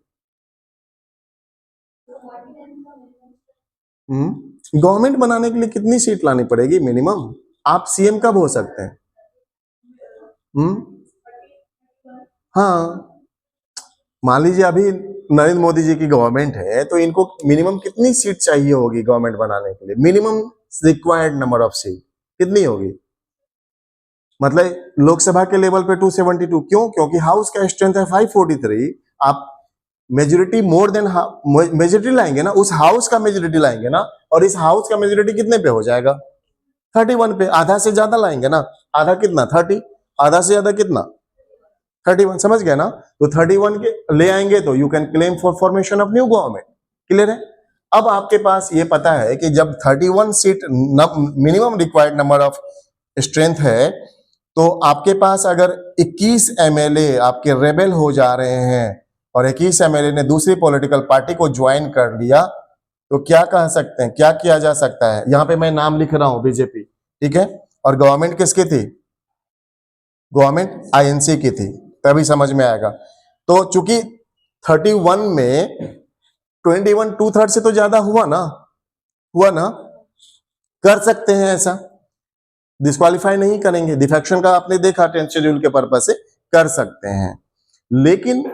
लिए? गवर्नमेंट बनाने के लिए कितनी सीट लानी पड़ेगी मिनिमम? आप सीएम कब हो सकते हैं? हम्म हाँ, मान लीजिए अभी नरेंद्र मोदी जी की गवर्नमेंट है, तो इनको मिनिमम कितनी सीट चाहिए होगी गवर्नमेंट बनाने के लिए? Minimum required number of seat कितनी होगी? मतलब लोकसभा के लेवल पे 272। क्यों? क्योंकि हाउस का स्ट्रेंथ है 543। आप मेजोरिटी मोर देन मेजोरिटी लाएंगे ना, उस हाउस का मेजोरिटी लाएंगे ना, और इस हाउस का मेजोरिटी कितने पे हो जाएगा? 31 पे। आधा से ज्यादा लाएंगे ना। आधा कितना? 30। आधा से ज्यादा कितना? 31। समझ गया ना। तो 31 के ले आएंगे तो you can claim for formation of new government. Clear है। अब आपके पास ये पता है कि जब 31 seat minimum required number of strength है, तो आपके पास अगर 21 एमएलए आपके रेबेल हो जा रहे हैं और 21 एमएलए ने दूसरी पॉलिटिकल पार्टी को ज्वाइन कर लिया, तो क्या कह सकते हैं, क्या किया जा सकता है? यहां पे मैं नाम लिख रहा हूं, बीजेपी, ठीक है। और गवर्नमेंट किसकी थी? गवर्नमेंट आईएनसी की थी। तभी समझ में आएगा। तो चूंकि 31 में 21 2/3 से तो ज्यादा हुआ ना, हुआ ना। कर सकते हैं ऐसा, डिस्क्वालीफाई नहीं करेंगे। डिफेक्शन का आपने देखा 10th शेड्यूल के पर्पज से कर सकते हैं। लेकिन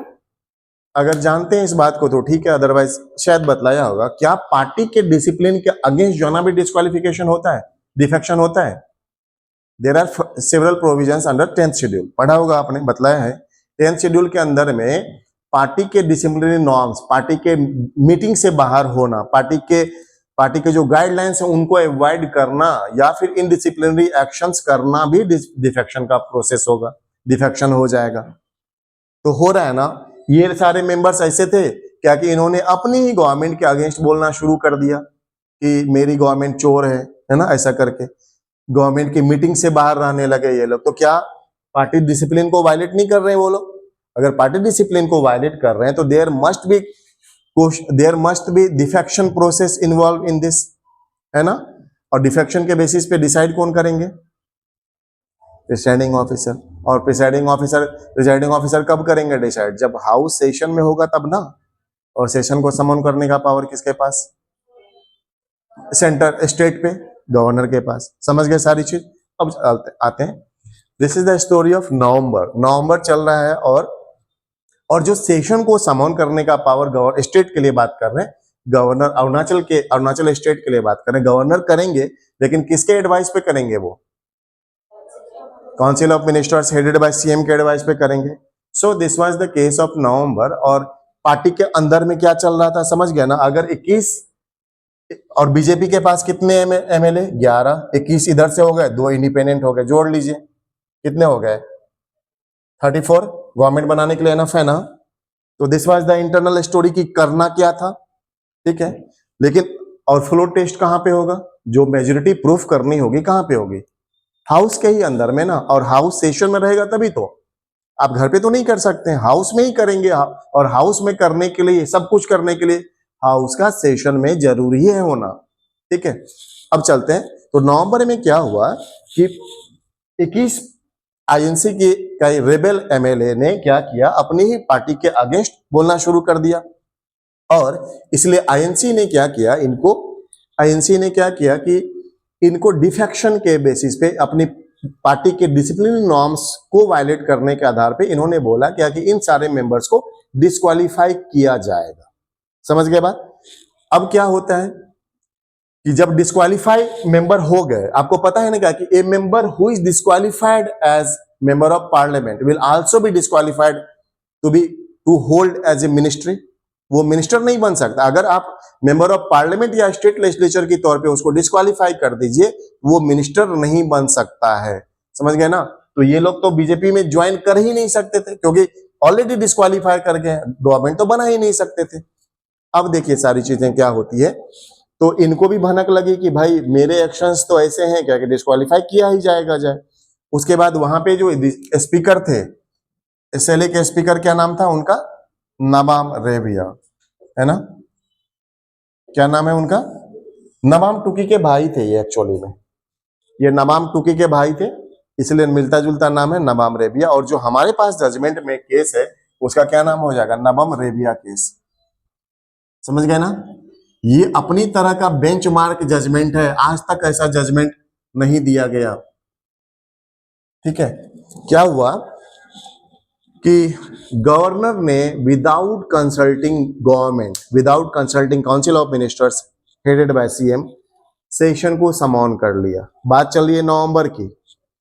अगर जानते हैं इस बात को तो ठीक है, अदरवाइज शायद बतलाया होगा। क्या पार्टी के डिसिप्लिन के अगेंस्ट जो ना भी डिस्क्वालिफिकेशन होता है, डिफेक्शन होता है? There are several provisions under 10th schedule, पढ़ा होगा आपने, बतलाया है। 10th शेड्यूल के अंदर में पार्टी के डिसिप्लिनरी नॉर्म्स, पार्टी के मीटिंग से बाहर होना, पार्टी के जो गाइडलाइंस है उनको अवॉइड करना, या फिर इनडिसिप्लिनरी एक्शंस करना भी डिफेक्शन का प्रोसेस होगा, डिफेक्शन हो जाएगा। तो हो रहा है ना। ये सारे मेंबर्स ऐसे थे क्या कि इन्होंने अपनी ही गवर्नमेंट के अगेंस्ट बोलना शुरू कर दिया कि मेरी गवर्नमेंट चोर है ना, ऐसा करके गवर्नमेंट की मीटिंग से बाहर रहने लगे ये लोग। तो क्या पार्टी डिसिप्लिन को वायलेट नहीं कर रहे हैं वो लोग? अगर पार्टी डिसिप्लिन को वायलेट कर रहे हैं तो there must be defection process involve in this, है ना। और डिफेक्शन के बेसिस पे डिसाइड कौन करेंगे? Presiding officer. और प्रिसाइडिंग ऑफिसर कब करेंगे डिसाइड? जब हाउस सेशन में होगा तब ना। और सेशन को समन करने का पावर किसके पास? सेंटर, स्टेट पे, गवर्नर के पास। समझ गए सारी चीज। अब आते हैं, this is the story of November. November चल रहा है और जो सेशन को समन करने का पावर गवर्नर स्टेट के लिए बात कर रहे हैं, गवर्नर अरुणाचल स्टेट के लिए बात कर रहे हैं, गवर्नर करेंगे, लेकिन किसके एडवाइस पे करेंगे? वो council of ministers headed by CM के एडवाइस पे करेंगे। So this was the case of November. और पार्टी के अंदर में क्या चल रहा था समझ गया ना? अगर 21 और बीजेपी के पास कितने एमएलए? 11, 21 इधर से हो गए, 2 इंडिपेंडेंट हो गए, जोड़ लीजिए कितने हो गए? 34 गवर्नमेंट बनाने के लिए एनफ है ना? तो this was the internal story की करना क्या था, ठीक है। लेकिन और फ्लोर टेस्ट कहां पे होगा? जो मेजोरिटी प्रूफ करनी होगी कहां पे होगी? हाउस के ही अंदर में ना। और हाउस सेशन में रहेगा तभी तो, आप घर पे तो नहीं कर सकते, हाउस में ही करेंगे। और हाउस में करने के लिए, सब कुछ करने के लिए हाउस का सेशन में जरूरी है होना, ठीक है। अब चलते हैं, तो नवंबर में क्या हुआ कि 21 आईएनसी के कई रेबेल एमएलए ने क्या किया, अपनी ही पार्टी के अगेंस्ट बोलना शुरू कर दिया। और इसलिए आईएनसी ने क्या किया कि इनको डिफेक्शन के बेसिस पे, अपनी पार्टी के डिसिप्लिन नॉर्म्स को वायलेट करने के आधार पे इन्होंने बोला क्या कि इन सारे मेंबर्स को डिस्क्वालीफाई किया जाएगा। समझ गए बात? अब क्या होता है कि जब डिस्क्वालीफाई मेंबर हो गए, आपको पता है ना क्या कि a member who is disqualified as member of parliament will also be disqualified to hold as a ministry. वो मिनिस्टर नहीं बन सकता। अगर आप मेंबर ऑफ पार्लियामेंट या स्टेट लेजिस्लेचर के तौर पे उसको डिस्क्वालीफाई कर दीजिए, वो मिनिस्टर नहीं बन सकता है। समझ गए ना? तो ये लोग तो बीजेपी में ज्वाइन कर ही नहीं सकते थे, क्योंकि ऑलरेडी डिस्क्वालीफाई कर गए, गवर्नमेंट तो बना ही नहीं सकते थे। अब देखिए सारी चीजें क्या होती है, तो इनको भी भनक लगी कि भाई मेरे एक्शंस तो ऐसे हैं क्या कि डिस्क्वालीफाई किया ही जाए। उसके बाद वहां पे जो स्पीकर थे, एसएलए के स्पीकर, क्या नाम था उनका? नबाम रेबिया, है ना? क्या नाम है उनका? नबाम टुकी के भाई थे ये, एक्चुअली में ये नबाम टुकी के भाई थे, इसलिए मिलता जुलता नाम है नबाम रेबिया। और जो हमारे पास जजमेंट में केस है उसका क्या नाम हो जाएगा? नबम रेबिया केस। समझ गए ना? ये अपनी तरह का बेंचमार्क जजमेंट है, आज तक ऐसा जजमेंट नहीं दिया गया, ठीक है। क्या हुआ कि गवर्नर ने without consulting council of ministers headed by CM session को समॉन कर लिया। बात चल रही है नवंबर की,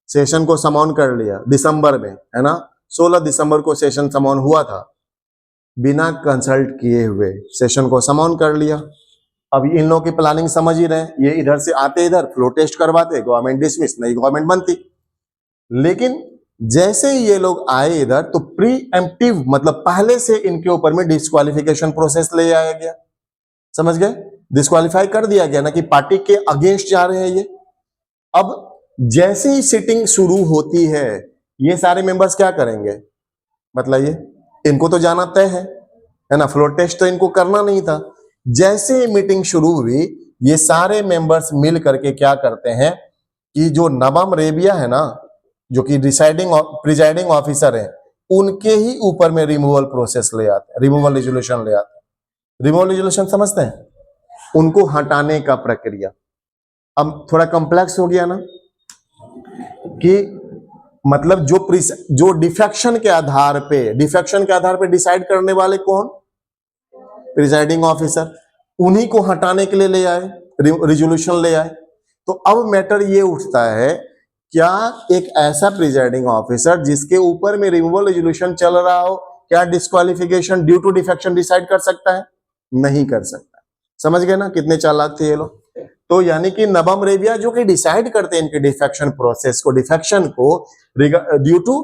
सेशन को समॉन कर लिया दिसंबर में, है ना? 16 दिसंबर को सेशन समॉन हुआ था, बिना कंसल्ट किए हुए सेशन को समॉन कर लिया। अब इन लोगों की प्लानिंग समझ ही रहे, ये इधर से आते, इधर फ्लो टेस्ट करवाते, गवर्नमेंट डिसमिस, नई गवर्नमेंट बनती। लेकिन जैसे ही ये लोग आए इधर, तो प्री एम्प्टिव मतलब पहले से इनके ऊपर में डिस्क्वालिफिकेशन प्रोसेस ले आया गया। समझ गए? डिस्क्वालीफाई कर दिया गया ना, कि पार्टी के अगेंस्ट जा रहे हैं ये। अब जैसे ही सिटिंग शुरू होती है, ये सारे मेंबर्स क्या करेंगे? मतलब ये इनको तो जाना तय है ना, फ्लोर टेस्ट तो इनको करना नहीं था। जैसे ही मीटिंग शुरू हुई, ये सारे मेंबर्स मिल करके क्या करते हैं कि जो नबम रेबिया है ना, जो कि प्रिजाइडिंग ऑफिसर है, उनके ही ऊपर में रिमूवल प्रोसेस ले आते हैं, रिमूवल रेजोल्यूशन ले आते हैं। रिमूवल रेजोल्यूशन समझते हैं? उनको हटाने का प्रक्रिया। अब थोड़ा कॉम्प्लेक्स हो गया ना, कि मतलब जो डिफेक्शन के आधार पे डिसाइड करने वाले कौन? Presiding officer. उन्हीं को हटाने के लिए ले आए, रिजोल्यूशन ले आए। तो अब मैटर ये उठता है, क्या एक ऐसा प्रिजाइडिंग ऑफिसर जिसके ऊपर में रिमूवल रेजोल्यूशन चल रहा हो, क्या disqualification due to defection decide कर सकता है? नहीं कर सकता। समझ गए ना कितने चालाक थे ये लोग? तो यानी कि नबम रेबिया जो कि डिसाइड करते हैं इनके डिफेक्शन प्रोसेस को, डिफेक्शन को due to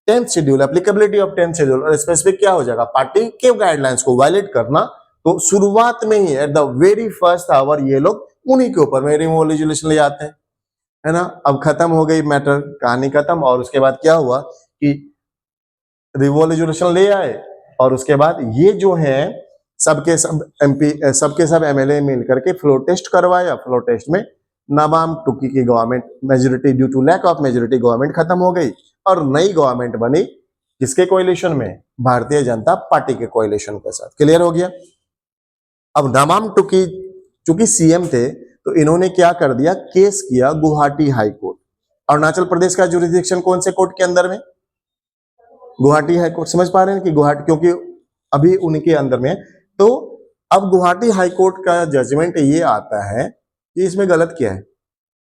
10th schedule, applicability of 10th schedule, और स्पेसिफिक क्या हो जाएगा? पार्टी के गाइडलाइंस को वायलेट करना। तो शुरुआत में ही at the very first hour ये लोग उन्हीं के ऊपर में रिमूवल रेजोल्यूशन ले आते हैं, है ना? अब खत्म हो गई मैटर, कहानी खत्म। और उसके बाद क्या हुआ कि रिमूवल रेजोल्यूशन ले आए, और उसके बाद ये जो है सबके सब एमएलए मिल करके फ्लोर टेस्ट करवाया। फ्लोर टेस्ट में नबाम टुकी की government majority, due to lack of majority, government खत्म हो गई और नई गवर्नमेंट बनी। किसके कोalition में? भारतीय जनता पार्टी के कोalition के साथ। क्लियर हो गया? अब नबाम टुकी चूंकि सीएम थे, तो इन्होंने क्या कर दिया, केस किया गुवाहाटी हाई कोर्ट। अरुणाचल प्रदेश का जुरिडिक्शन कौन से कोर्ट के अंदर में? Guwahati high court. समझ पा रहे हैं कि गुवाहाटी, क्योंकि अभी उनके अंदर में है। तो अब गुवाहाटी हाई कोर्ट का जजमेंट ये आता है कि इसमें गलत क्या है,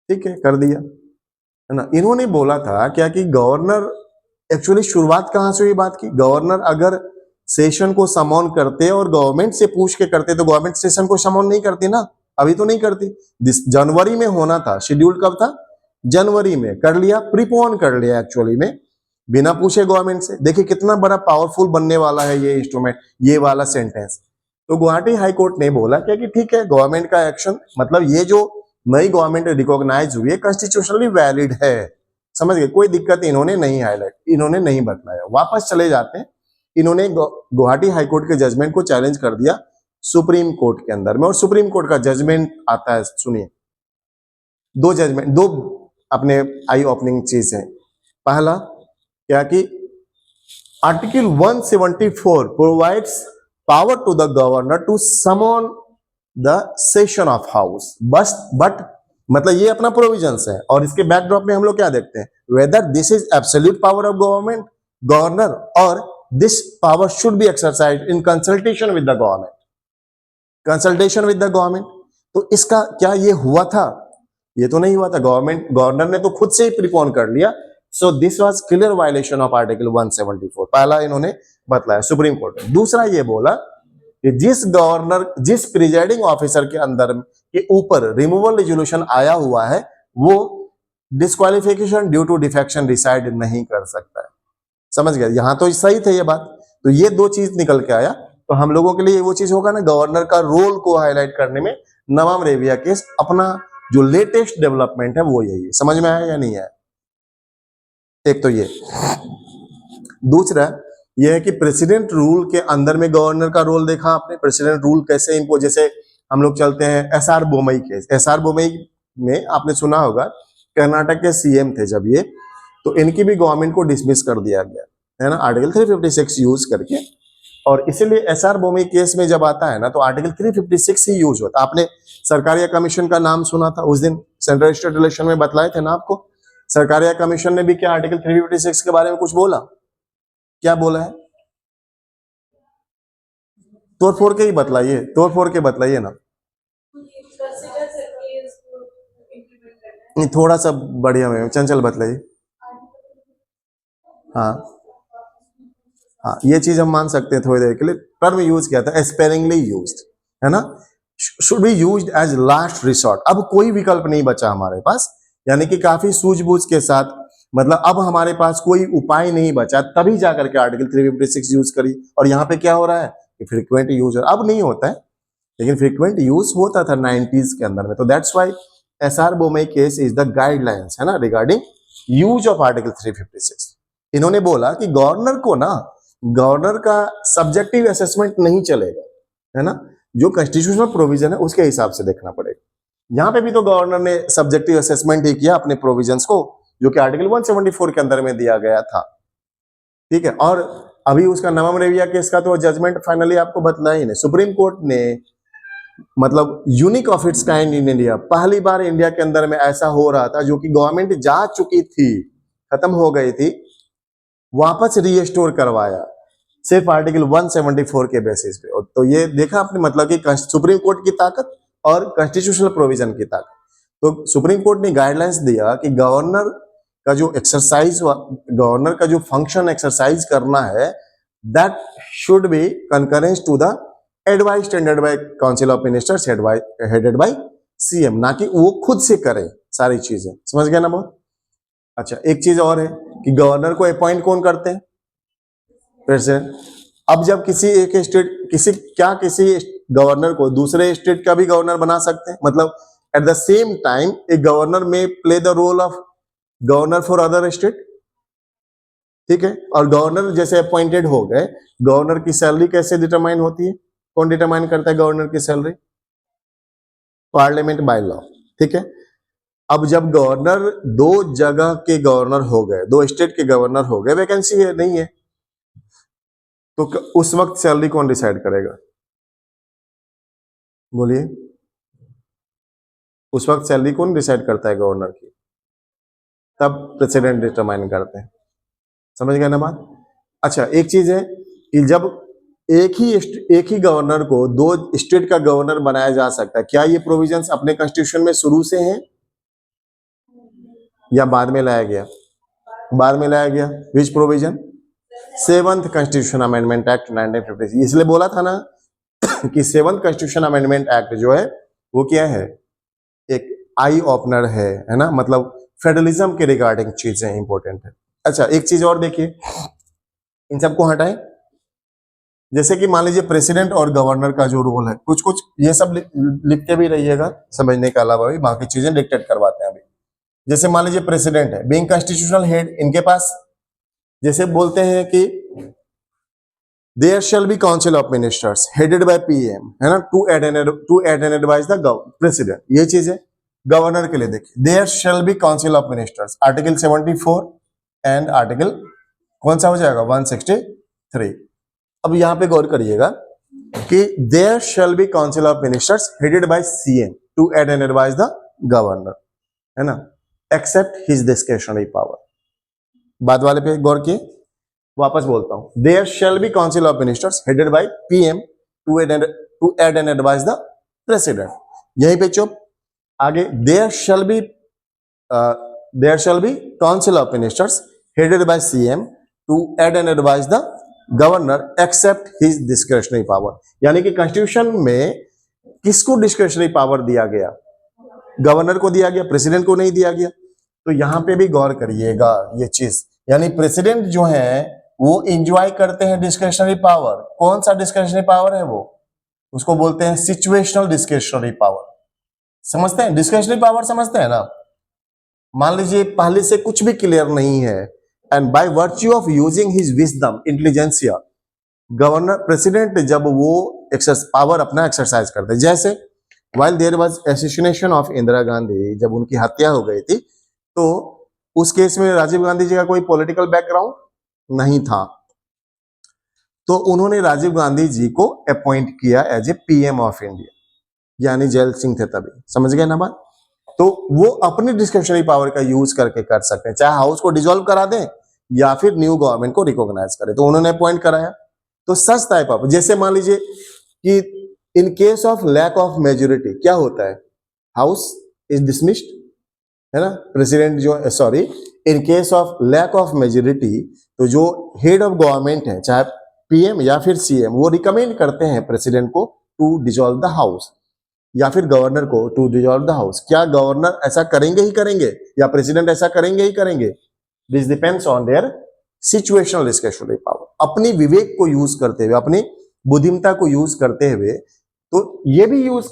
ठीक है, कर दिया, है ना। इन्होंने बोला था क्या कि गवर्नर, एक्चुअली शुरुआत कहां से हुई बात की, गवर्नर अगर सेशन को समॉन करते और गवर्नमेंट से पूछ के करते तो गवर्नमेंट सेशन को समॉन नहीं करती ना, अभी तो नहीं करती। जनवरी में होना था, शेड्यूल कब था? जनवरी में। कर लिया, प्रीपोन कर लिया एक्चुअली में, बिना पूछे गवर्नमेंट से। देखिए कितना बड़ा पावरफुल बनने वाला है ये इंस्ट्रूमेंट, ये वाला सेंटेंस। तो गुवाहाटी हाई कोर्ट ने बोला क्या कि ठीक है, गवर्नमेंट का एक्शन, मतलब ये जो नई गवर्नमेंट रिकॉग्नाइज हुई है, कॉन्स्टिट्यूशनली वैलिड है। समझ गए, कोई दिक्कत इन्होंने नहीं हाईलाइट, इन्होंने नहीं बतलाया। वापस चले जाते हैं, इन्होंने गुवाहाटी हाई कोर्ट के जजमेंट को चैलेंज कर दिया सुप्रीम कोर्ट के अंदर में, और सुप्रीम कोर्ट का जजमेंट आता है, सुनिए। दो जजमेंट, दो अपने आई ओपनिंग चीज है। पहला क्या कि article 174 provides power to the governor to summon the session of house, बस बट मतलब ये अपना प्रोविजंस है। और इसके बैकड्रॉप में हम लोग क्या देखते हैं, whether this is absolute power of government governor और this power should be exercise in consultation with the government, consultation with the government. तो इसका क्या ये हुआ था? ये तो नहीं हुआ था, गवर्नर ने तो खुद से ही प्रीपोन कर लिया। So this was clear violation of article 174। पहला इन्होंने बतलाया सुप्रीम कोर्ट ने। दूसरा ये बोला कि जिस गवर्नर, जिस प्रिजाइडिंग ऑफिसर के अंदर के ऊपर रिमूवल रेजोल्यूशन आया हुआ है, वो disqualification due to defection decide नहीं कर सकता है। समझ गए, यहां तो सही थे ये बात। तो ये दो चीज निकल के आया। तो हम लोगों के लिए वो चीज होगा ना, गवर्नर का रोल को हाईलाइट करने में नमाम रेबिया केस अपना जो लेटेस्ट डेवलपमेंट है वो यही है। समझ में आया या नहीं आया? एक तो ये। दूसरा ये है कि प्रेसिडेंट रूल के अंदर में गवर्नर का रोल देखा आपने, प्रेसिडेंट रूल कैसे इम्पोज, जैसे हम लोग चलते हैं SR Bommai case. SR Bommai में आपने सुना होगा, कर्नाटक के सीएम थे जब ये, तो इनकी भी गवर्नमेंट को डिसमिस कर दिया गया है ना, आर्टिकल 356 यूज करके। और इसीलिए एसआर बोमई केस में जब आता है ना, तो आर्टिकल 356 ही यूज होता। आपने सरकारिया कमीशन का नाम सुना था उस दिन, सेंट्रल स्टेट रिलेशन में बतलाए थे ना आपको। सरकारिया कमीशन ने भी क्या आर्टिकल 356 के बारे में कुछ बोला? क्या बोला है? तोड़ फोड़ के ही बतलाइए, तोड़ फोड़ के बतलाइए ना। नहीं, थोड़ा सा बढ़िया में चंचल बतलाइए। हाँ हाँ, ये चीज हम मान सकते हैं थोड़ी देर के लिए। टर्म यूज किया था, स्पेरिंगली यूज्ड, है ना, should be used as last resort. अब कोई विकल्प नहीं बचा हमारे पास, यानी कि काफी सूझबूझ के साथ, मतलब अब हमारे पास कोई उपाय नहीं बचा, तभी जाकर के आर्टिकल 356 यूज करी। और यहाँ पे क्या हो रहा है कि फ्रीक्वेंट यूज अब नहीं होता है, लेकिन फ्रीक्वेंट यूज होता था 90s के अंदर में। तो that's why SR Bommai case is the guidelines, है ना, रिगार्डिंग यूज ऑफ आर्टिकल 356। इन्होंने बोला कि गवर्नर को ना, गवर्नर का सब्जेक्टिव असेसमेंट नहीं चलेगा, है ना, जो कॉन्स्टिट्यूशनल प्रोविजन है उसके हिसाब से देखना पड़ेगा। यहां पे भी तो गवर्नर ने सब्जेक्टिव असेसमेंट ही किया अपने प्रोविजंस को, जो कि आर्टिकल 174 के अंदर में दिया गया था, ठीक है। और अभी उसका नवम रेविया केस का तो जजमेंट फाइनली आपको बतला ही नहीं। सुप्रीम कोर्ट ने, मतलब unique of its kind in India, पहली बार इंडिया के अंदर में ऐसा हो रहा था, जो कि गवर्नमेंट जा चुकी थी, खत्म हो गई थी, वापस रीस्टोर करवाया सिर्फ आर्टिकल 174 के बेसिस पे। तो ये देखा आपने, मतलब कि सुप्रीम कोर्ट की ताकत और कॉन्स्टिट्यूशनल प्रोविजन की ताकत। तो सुप्रीम कोर्ट ने गाइडलाइंस दिया कि गवर्नर का जो एक्सरसाइज, गवर्नर का जो फंक्शन एक्सरसाइज करना है, that should be concurrence to the advice tendered by council of ministers headed by CM, ना कि वो खुद से करे सारी चीजें। समझ गया ना बहुत? अच्छा, एक चीज और है कि गवर्नर को अपॉइंट कौन करते हैं? प्रेसिडेंट। अब जब किसी एक स्टेट, किसी गवर्नर को दूसरे स्टेट का भी गवर्नर बना सकते हैं, मतलब एट द सेम टाइम एक गवर्नर में play the role of governor for other state, ठीक है। और गवर्नर जैसे अपॉइंटेड हो गए, गवर्नर की सैलरी कैसे डिटरमाइन होती है? कौन डिटरमाइन करता है गवर्नर की सैलरी? पार्लियामेंट बाय लॉ, ठीक है। अब जब गवर्नर दो जगह के गवर्नर हो गए, दो स्टेट के गवर्नर हो गए, वैकेंसी है नहीं है, तो उस वक्त सैलरी कौन डिसाइड करेगा? बोलिए, उस वक्त सैलरी कौन डिसाइड करता है गवर्नर की? तब प्रेसिडेंट डिटरमाइन करते हैं। समझ गए ना बात? अच्छा, एक चीज है कि जब एक ही गवर्नर को दो स्टेट का गवर्नर बनाया जा सकता है, क्या ये प्रोविजंस अपने कॉन्स्टिट्यूशन में शुरू से हैं या बाद में लाया गया? बाद में लाया गया। विच provision? 7th constitution amendment act 1956। इसलिए बोला था ना कि 7th कॉन्स्टिट्यूशन अमेंडमेंट एक्ट जो है वो क्या है, एक आई ओपनर है ना, मतलब फेडरलिज्म के रिगार्डिंग चीजें इंपॉर्टेंट है। अच्छा, एक चीज और देखिए, इन सबको हटाएं। जैसे कि मान लीजिए प्रेसिडेंट और गवर्नर का जो रोल है, कुछ कुछ ये सब लिख के भी रहिएगा समझने के अलावा भी बाकी चीजें डिक्टेट करवाते हैं अभी। जैसे मान लीजिए प्रेसिडेंट है, बीइंग कॉन्स्टिट्यूशनल हेड, इनके पास जैसे बोलते हैं कि there shall be council of ministers headed by PM, है ना, to aid and advise the president. ये चीज है। गवर्नर के लिए देखिए, there shall be council of ministers, article 74 and article कौन सा हो जाएगा 163। अब यहां पे गौर करिएगा कि there shall be council of ministers headed by CM to aid and advise the governor, है ना, एक्सेप्ट हिज डिस्क्रिशनरी पावर। बाद वाले पे गौर किए, वापस बोलता हूं, there shall be council of ministers headed by PM to aid and advise the president. यहीं पे चुप। आगे, there shall be council of ministers headed by CM to aid and advise the governor except his discretionary power. यानी कि constitution में किसको discretionary power दिया गया? गवर्नर को दिया गया, प्रेसिडेंट को नहीं दिया गया। तो यहां पे भी गौर करिएगा ये चीज, यानी प्रेसिडेंट जो है वो एंजॉय करते हैं डिस्क्रिशनरी पावर। कौन सा डिस्क्रिशनरी पावर है वो? उसको बोलते हैं सिचुएशनल डिस्क्रिशनरी पावर। समझते हैं डिस्क्रिशनरी पावर? समझते हैं ना? मान लीजिए पहले से कुछ भी क्लियर नहीं है, and by virtue of using his wisdom intelligentsia, governor president जब वो पावर अपना एक्सरसाइज करते हैं, जैसे while there was assassination of Indira Gandhi, जब उनकी हत्या हो गई थी, तो उस केस में राजीव गांधी जी का कोई पॉलिटिकल बैकग्राउंड नहीं था, तो उन्होंने राजीव गांधी जी को अपॉइंट किया as a PM of India, यानी जैल सिंह थे तभी। समझ गए ना बात? तो वो अपनी डिस्क्रिशनरी पावर का यूज करके कर सकते हैं, चाहे हाउस को डिसॉल्व करा दें या फिर न्यू गवर्नमेंट को रिकॉग्नाइज करें। तो उन्होंने अपॉइंट कराया। तो सच टाइप ऑफ, जैसे मान लीजिए कि in case of lack of majority क्या होता है, हाउस इज डिसमिस्ड, है ना, प्रेसिडेंट जो, sorry, in case of lack of majority, तो जो हेड ऑफ गवर्नमेंट है, चाहे पीएम या फिर सीएम, वो रिकमेंड करते हैं प्रेसिडेंट को टू डिसॉल्व द हाउस, या फिर गवर्नर को टू डिसॉल्व द हाउस। क्या गवर्नर ऐसा करेंगे ही करेंगे या प्रेसिडेंट ऐसा करेंगे ही करेंगे? This depends on their situational discretionary power. अपनी विवेक को यूज करते हुए, अपनी बुद्धिमत्ता को यूज करते हुए, तो ये भी यूज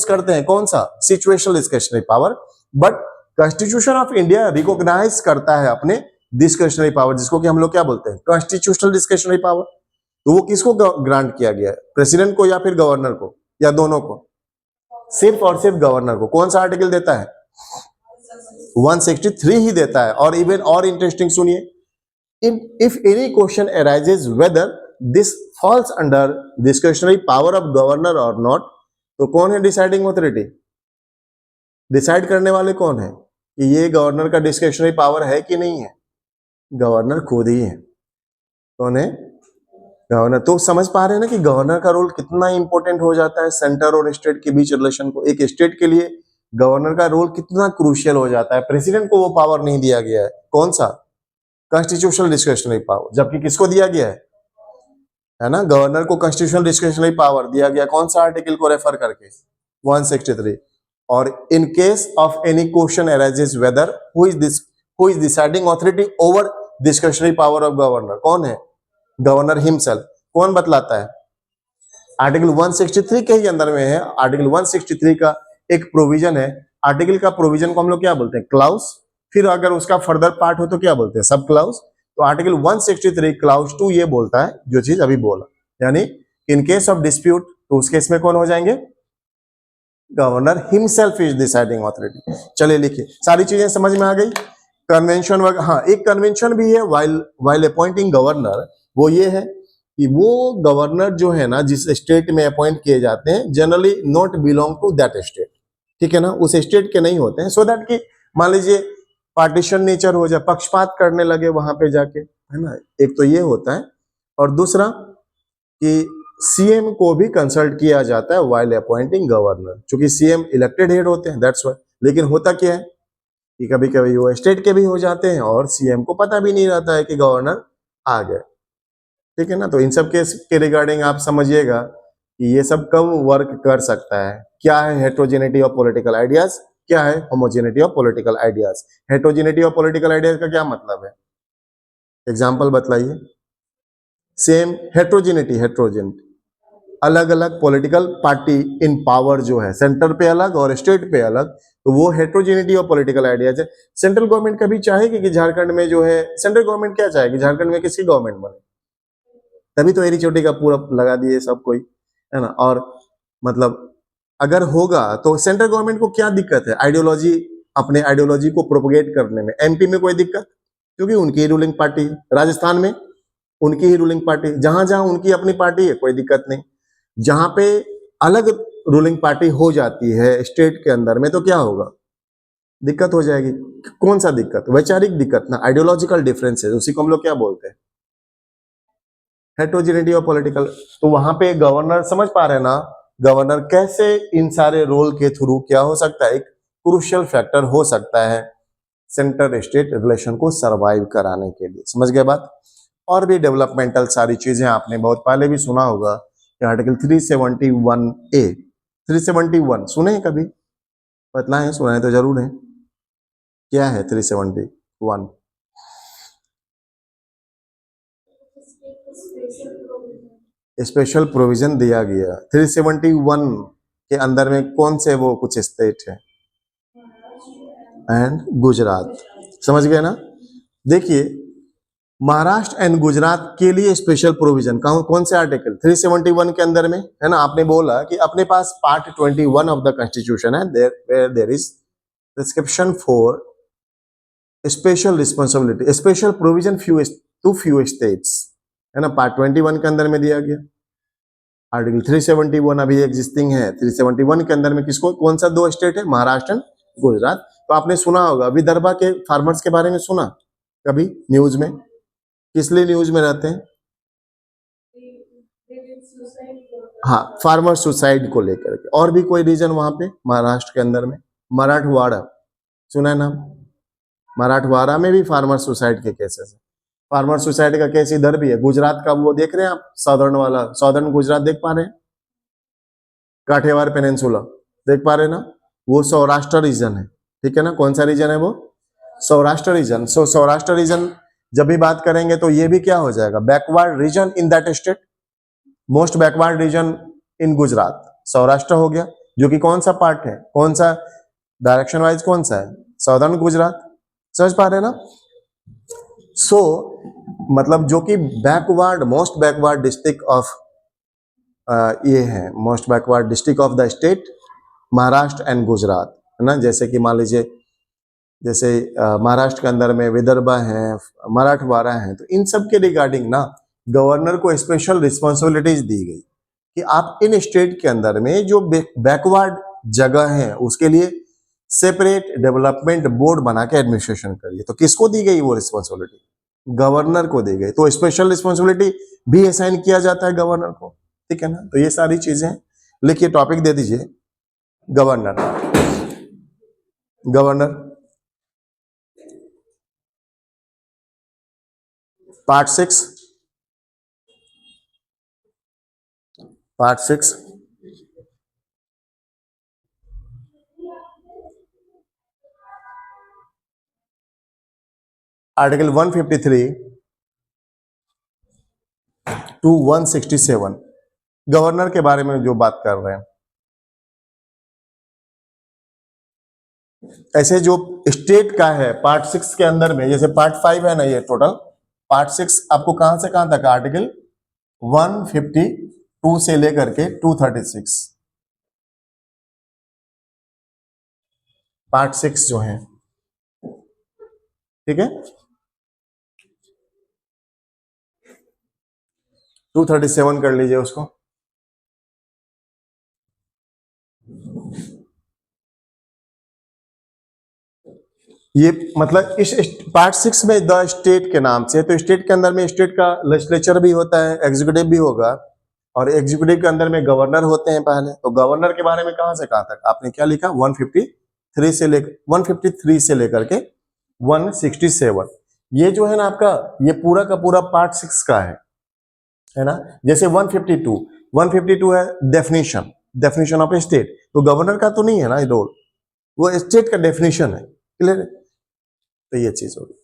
करते हैं कौन सा? Situational discretionary power. But constitution of India recognise करता है अपने डिस्क्रिशनरी पावर, जिसको कि हम लोग क्या बोलते हैं? Constitutional discretionary power. तो वो किसको ग्रांट किया गया है? प्रेसिडेंट को या फिर गवर्नर को, या दोनों को? सिर्फ और सिर्फ गवर्नर को। कौन सा आर्टिकल देता है? 163 ही देता है। और इवन और इंटरेस्टिंग सुनिए, if any question arises whether this falls under discretionary power of governor और नॉट, तो कौन है डिसाइडिंग अथॉरिटी? डिसाइड करने वाले कौन है कि ये गवर्नर का डिस्क्रिशनरी पावर है कि नहीं है? गवर्नर खुद ही है। कौन है? गवर्नर। तो समझ पा रहे हैं ना कि गवर्नर का रोल कितना इंपॉर्टेंट हो जाता है सेंटर और स्टेट के बीच रिलेशन को। एक स्टेट के लिए गवर्नर का रोल कितना क्रूशियल हो जाता है। प्रेसिडेंट को वो पावर नहीं दिया गया है, कौन सा? Constitutional discretionary power. जबकि किसको दिया गया है ना, गवर्नर को कॉन्स्टिट्यूशनल डिस्क्रिशनरी पावर दिया गया। कौन सा आर्टिकल को रेफर करके? 163। और in case of any question arises whether who is deciding authority over discretionary power of governor, कौन है? Governor himself. कौन बतलाता है? आर्टिकल 163 के ही अंदर में है। आर्टिकल 163 का एक प्रोविजन है। आर्टिकल का प्रोविजन को हम लोग क्या बोलते हैं? क्लाउज। फिर अगर उसका फर्दर पार्ट हो तो क्या बोलते हैं? सब क्लाउज। तो आर्टिकल 163 क्लाउज 2 ये बोलता है जो चीज अभी बोला, यानी इन केस ऑफ डिस्प्यूट, तो उस केस में कौन हो जाएंगे? Governor himself is deciding authority. चलिए लिखिए, सारी चीजें समझ में आ गई। कन्वेंशन वगैरह, हाँ एक कन्वेंशन भी है वाइल अपॉइंटिंग गवर्नर, वो ये है कि वो गवर्नर जो है ना, जिस स्टेट में अपॉइंट किए जाते हैं, generally not belong to that state, ठीक है ना, उस स्टेट के नहीं होते हैं। सो दैट कि मान लीजिए पार्टीशन नेचर हो जाए, पक्षपात करने लगे वहां पे जाके, है ना। एक तो ये होता है, और दूसरा कि सीएम को भी कंसल्ट किया जाता है व्हाइल अपॉइंटिंग गवर्नर, क्योंकि सीएम इलेक्टेड हेड होते हैं, दैट्स व्हाई। लेकिन होता क्या है कि कभी कभी वो स्टेट के भी हो जाते हैं और सीएम को पता भी नहीं रहता है कि गवर्नर आ गए, ठीक है ना। तो इन सब केस के रिगार्डिंग आप समझिएगा कि ये सब कब वर्क कर सकता है। क्या है हेट्रोजेनिटी ऑफ पॉलिटिकल आइडियाज, क्या है homogeneity of political ideas. Heterogeneity of political ideas का क्या मतलब है, एग्जाम्पल बतलाइए। सेम हेट्रोजेनिटी, हेट्रोजेनिटी अलग अलग पॉलिटिकल पार्टी इन पावर जो है, सेंटर पे अलग और स्टेट पे अलग, तो वो हेट्रोजेनिटी ऑफ पॉलिटिकल आइडियाज है। सेंट्रल गवर्नमेंट कभी चाहेगी कि झारखंड में जो है, सेंट्रल गवर्नमेंट क्या चाहेगी, झारखंड में किसकी गवर्नमेंट बने, तभी तो एरी चोटी का पूरा लगा दिए सब कोई, है ना। और मतलब अगर होगा तो सेंट्रल गवर्नमेंट को क्या दिक्कत है आइडियोलॉजी, अपने आइडियोलॉजी को प्रोपोगेट करने में। एमपी में कोई दिक्कत, क्योंकि उनकी रूलिंग पार्टी है। राजस्थान में उनकी ही रूलिंग पार्टी, जहां जहां उनकी अपनी पार्टी है कोई दिक्कत नहीं। जहां पे अलग रूलिंग पार्टी हो जाती है स्टेट के अंदर में, तो क्या होगा, दिक्कत हो जाएगी। कौन सा दिक्कत, वैचारिक दिक्कत ना, आइडियोलॉजिकल डिफरेंसेस, उसी को हम लोग क्या बोलते हैं, हेट्रोजेनिटी ऑफ पॉलिटिकल। तो वहां पे गवर्नर, समझ पा रहे हैं ना, गवर्नर कैसे इन सारे रोल के थ्रू क्या हो सकता है, एक क्रूशियल फैक्टर हो सकता है सेंटर स्टेट रिलेशन को सरवाइव कराने के लिए। समझ गए बात। और भी डेवलपमेंटल सारी चीजें आपने बहुत पहले भी सुना होगा, आर्टिकल 371A, 371 सुने हैं कभी, बतलाएं, सुना है तो जरूर है। क्या है 371? स्पेशल प्रोविजन दिया गया 371 के अंदर में, कौन से वो कुछ स्टेट है, एंड गुजरात, समझ गए ना। देखिए महाराष्ट्र एंड गुजरात के लिए स्पेशल प्रोविजन कौन से आर्टिकल 371 के अंदर में, है ना। आपने बोला कि अपने पास पार्ट 21 ऑफ द कॉन्स्टिट्यूशन है, there is prescription for special responsibility, special provision few states, है ना, पार्ट 21 के अंदर में दिया गया। आर्टिकल 371 अभी एग्जिस्टिंग है, 371 के अंदर में किसको, कौन सा दो स्टेट है, महाराष्ट्र गुजरात। तो आपने सुना होगा विदर्भा के फार्मर्स के बारे में, सुना कभी न्यूज में, किस लिए न्यूज में रहते हैं, हाँ फार्मर सुसाइड को लेकर के। और भी कोई रीजन वहां पे महाराष्ट्र के अंदर में, मराठवाड़ा, सुना है नाम, मराठवाड़ा में भी फार्मर सुसाइड के केसेस है। फार्मर सुसाइड का केस इधर भी है, गुजरात का वो देख रहे हैं आप, सदर्न वाला, सदर्न गुजरात देख पा रहे हैं, काठियावाड़ पेनिनसुला देख पा रहे हैं ना, वो सौराष्ट्र रीजन है, ठीक है ना। कौन सा रीजन है वो, सौराष्ट्र रीजन। सौराष्ट्र रीजन जब भी बात करेंगे तो ये भी क्या हो जाएगा, backward region in that state, most backward region in Gujarat, Saurashtra हो गया, जो कि कौन सा पार्ट है, कौन सा डायरेक्शन वाइज कौन सा है, सदर्न गुजरात, समझ पा रहे हैं ना। सो मतलब जो कि backward, most backward district of ये है, most backward district of the state Maharashtra and Gujarat, है ना। जैसे कि मान लीजिए, जैसे महाराष्ट्र के अंदर में विदर्भा है, मराठवाड़ा है, तो इन सब के रिगार्डिंग ना गवर्नर को स्पेशल रिस्पॉन्सिबिलिटीज दी गई कि आप इन स्टेट के अंदर में जो बैकवर्ड जगह है उसके लिए सेपरेट डेवलपमेंट बोर्ड बना के एडमिनिस्ट्रेशन करिए। तो किसको दी गई वो रिस्पॉन्सिबिलिटी, गवर्नर को दी गई। तो स्पेशल रिस्पॉन्सिबिलिटी भी असाइन किया जाता है गवर्नर को, ठीक है ना। तो ये सारी चीजें लिखिए, टॉपिक दे दीजिए, governor, governor part 6, part 6 article 153 to 167 governor के बारे में जो बात कर रहे हैं। ऐसे जो स्टेट का है पार्ट 6 के अंदर में, जैसे पार्ट 5 है ना, ये टोटल पार्ट 6 आपको कहां से कहां तक, आर्टिकल 152 से लेकर के 236 पार्ट 6 जो है, ठीक है। 237 कर लीजिए उसको। ये मतलब इस पार्ट 6 में द स्टेट के नाम से, तो स्टेट के अंदर में स्टेट का लेजिस्लेचर भी होता है, एग्जीक्यूटिव भी होगा, और एग्जीक्यूटिव के अंदर में गवर्नर होते हैं पहले। तो गवर्नर के बारे में कहां से कहां तक आपने क्या लिखा, 153 से लेकर के 167। ये जो है ना आपका, ये पूरा का पूरा पार्ट 6 का है ना। जैसे 152 है डेफिनेशन ऑफ स्टेट, तो गवर्नर का तो नहीं है ना ये रोल, वो स्टेट का डेफिनेशन है। क्लियर है? तो ये चीज होगी।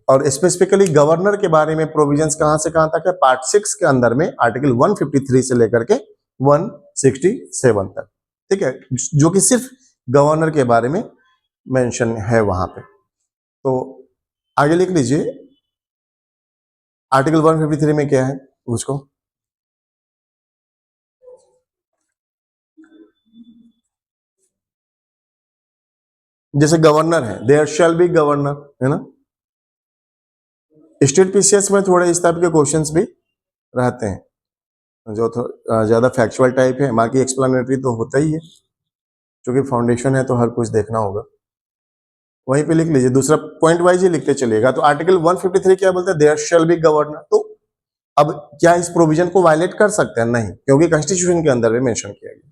और स्पेसिफिकली गवर्नर के बारे में प्रोविजंस कहां से कहां तक है, पार्ट 6 के अंदर में आर्टिकल 153 से लेकर के 167 तक, ठीक है, जो कि सिर्फ गवर्नर के बारे में मेंशन है वहां पे। तो आगे लिख लीजिए आर्टिकल 153 में क्या है उसको। जैसे गवर्नर है, देयर शैल बी गवर्नर, है ना। स्टेट पीसीएस में थोड़े इस टाइप के क्वेश्चंस भी रहते हैं जो ज्यादा फैक्चुअल टाइप है, बाकी एक्सप्लेनेटरी तो होता ही है, क्योंकि फाउंडेशन है तो हर कुछ देखना होगा। वहीं पे लिख लीजिए, दूसरा पॉइंट वाइज ही लिखते चलिएगा। तो आर्टिकल 153 क्या बोलते हैं, देयर शैल बी गवर्नर। तो अब क्या इस प्रोविजन को वायलेट कर सकते हैं? नहीं, क्योंकि कॉन्स्टिट्यूशन के अंदर में मेंशन किया गया।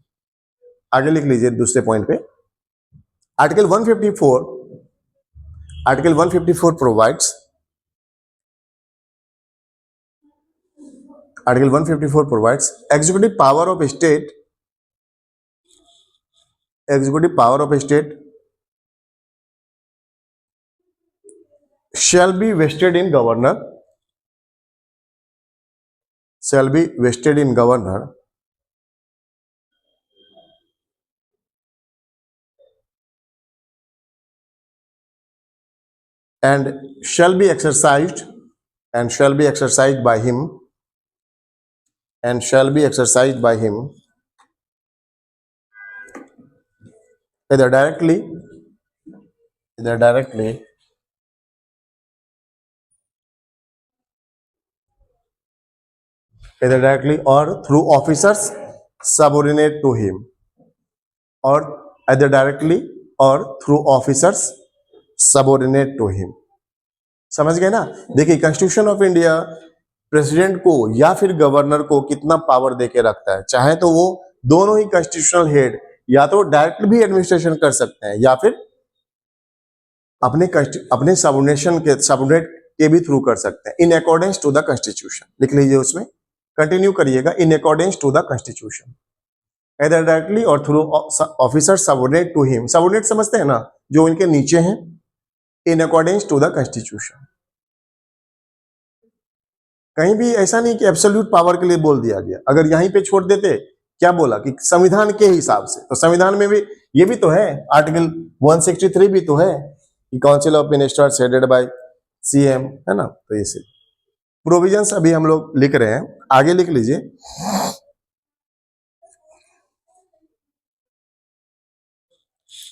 आगे लिख लीजिए दूसरे पॉइंट पे, article 154 provides, Article 154 provides executive power of state shall be vested in governor, and shall be exercised by him, either directly or through officers subordinate to him, or either directly or through officers subordinate to him। समझ गए ना? देखिए, constitution of India president को या फिर governor को कितना power देके रखता है। चाहे तो वो दोनों ही कॉन्स्टिट्यूशनल हेड या तो डायरेक्ट भी एडमिनिस्ट्रेशन कर सकते हैं, या फिर अपने सबऑर्डिनेट के भी थ्रू कर सकते हैं, in accordance to the constitution. लिख लीजिए, उसमें कंटिन्यू करिएगा, in accordance to the constitution, either directly or through officers subordinate to him। Subordinate समझते हैं ना, जो इनके नीचे हैं, in accordance to the constitution. कहीं भी ऐसा नहीं कि एब्सोल्यूट पावर के लिए बोल दिया गया। अगर यहीं पे छोड़ देते, क्या बोला कि संविधान के हिसाब से, तो संविधान में भी ये भी तो है, आर्टिकल 163 भी तो है कि council of ministers headed by CM, है ना। तो ये प्रोविजंस अभी हम लोग लिख रहे हैं, आगे लिख लीजिए,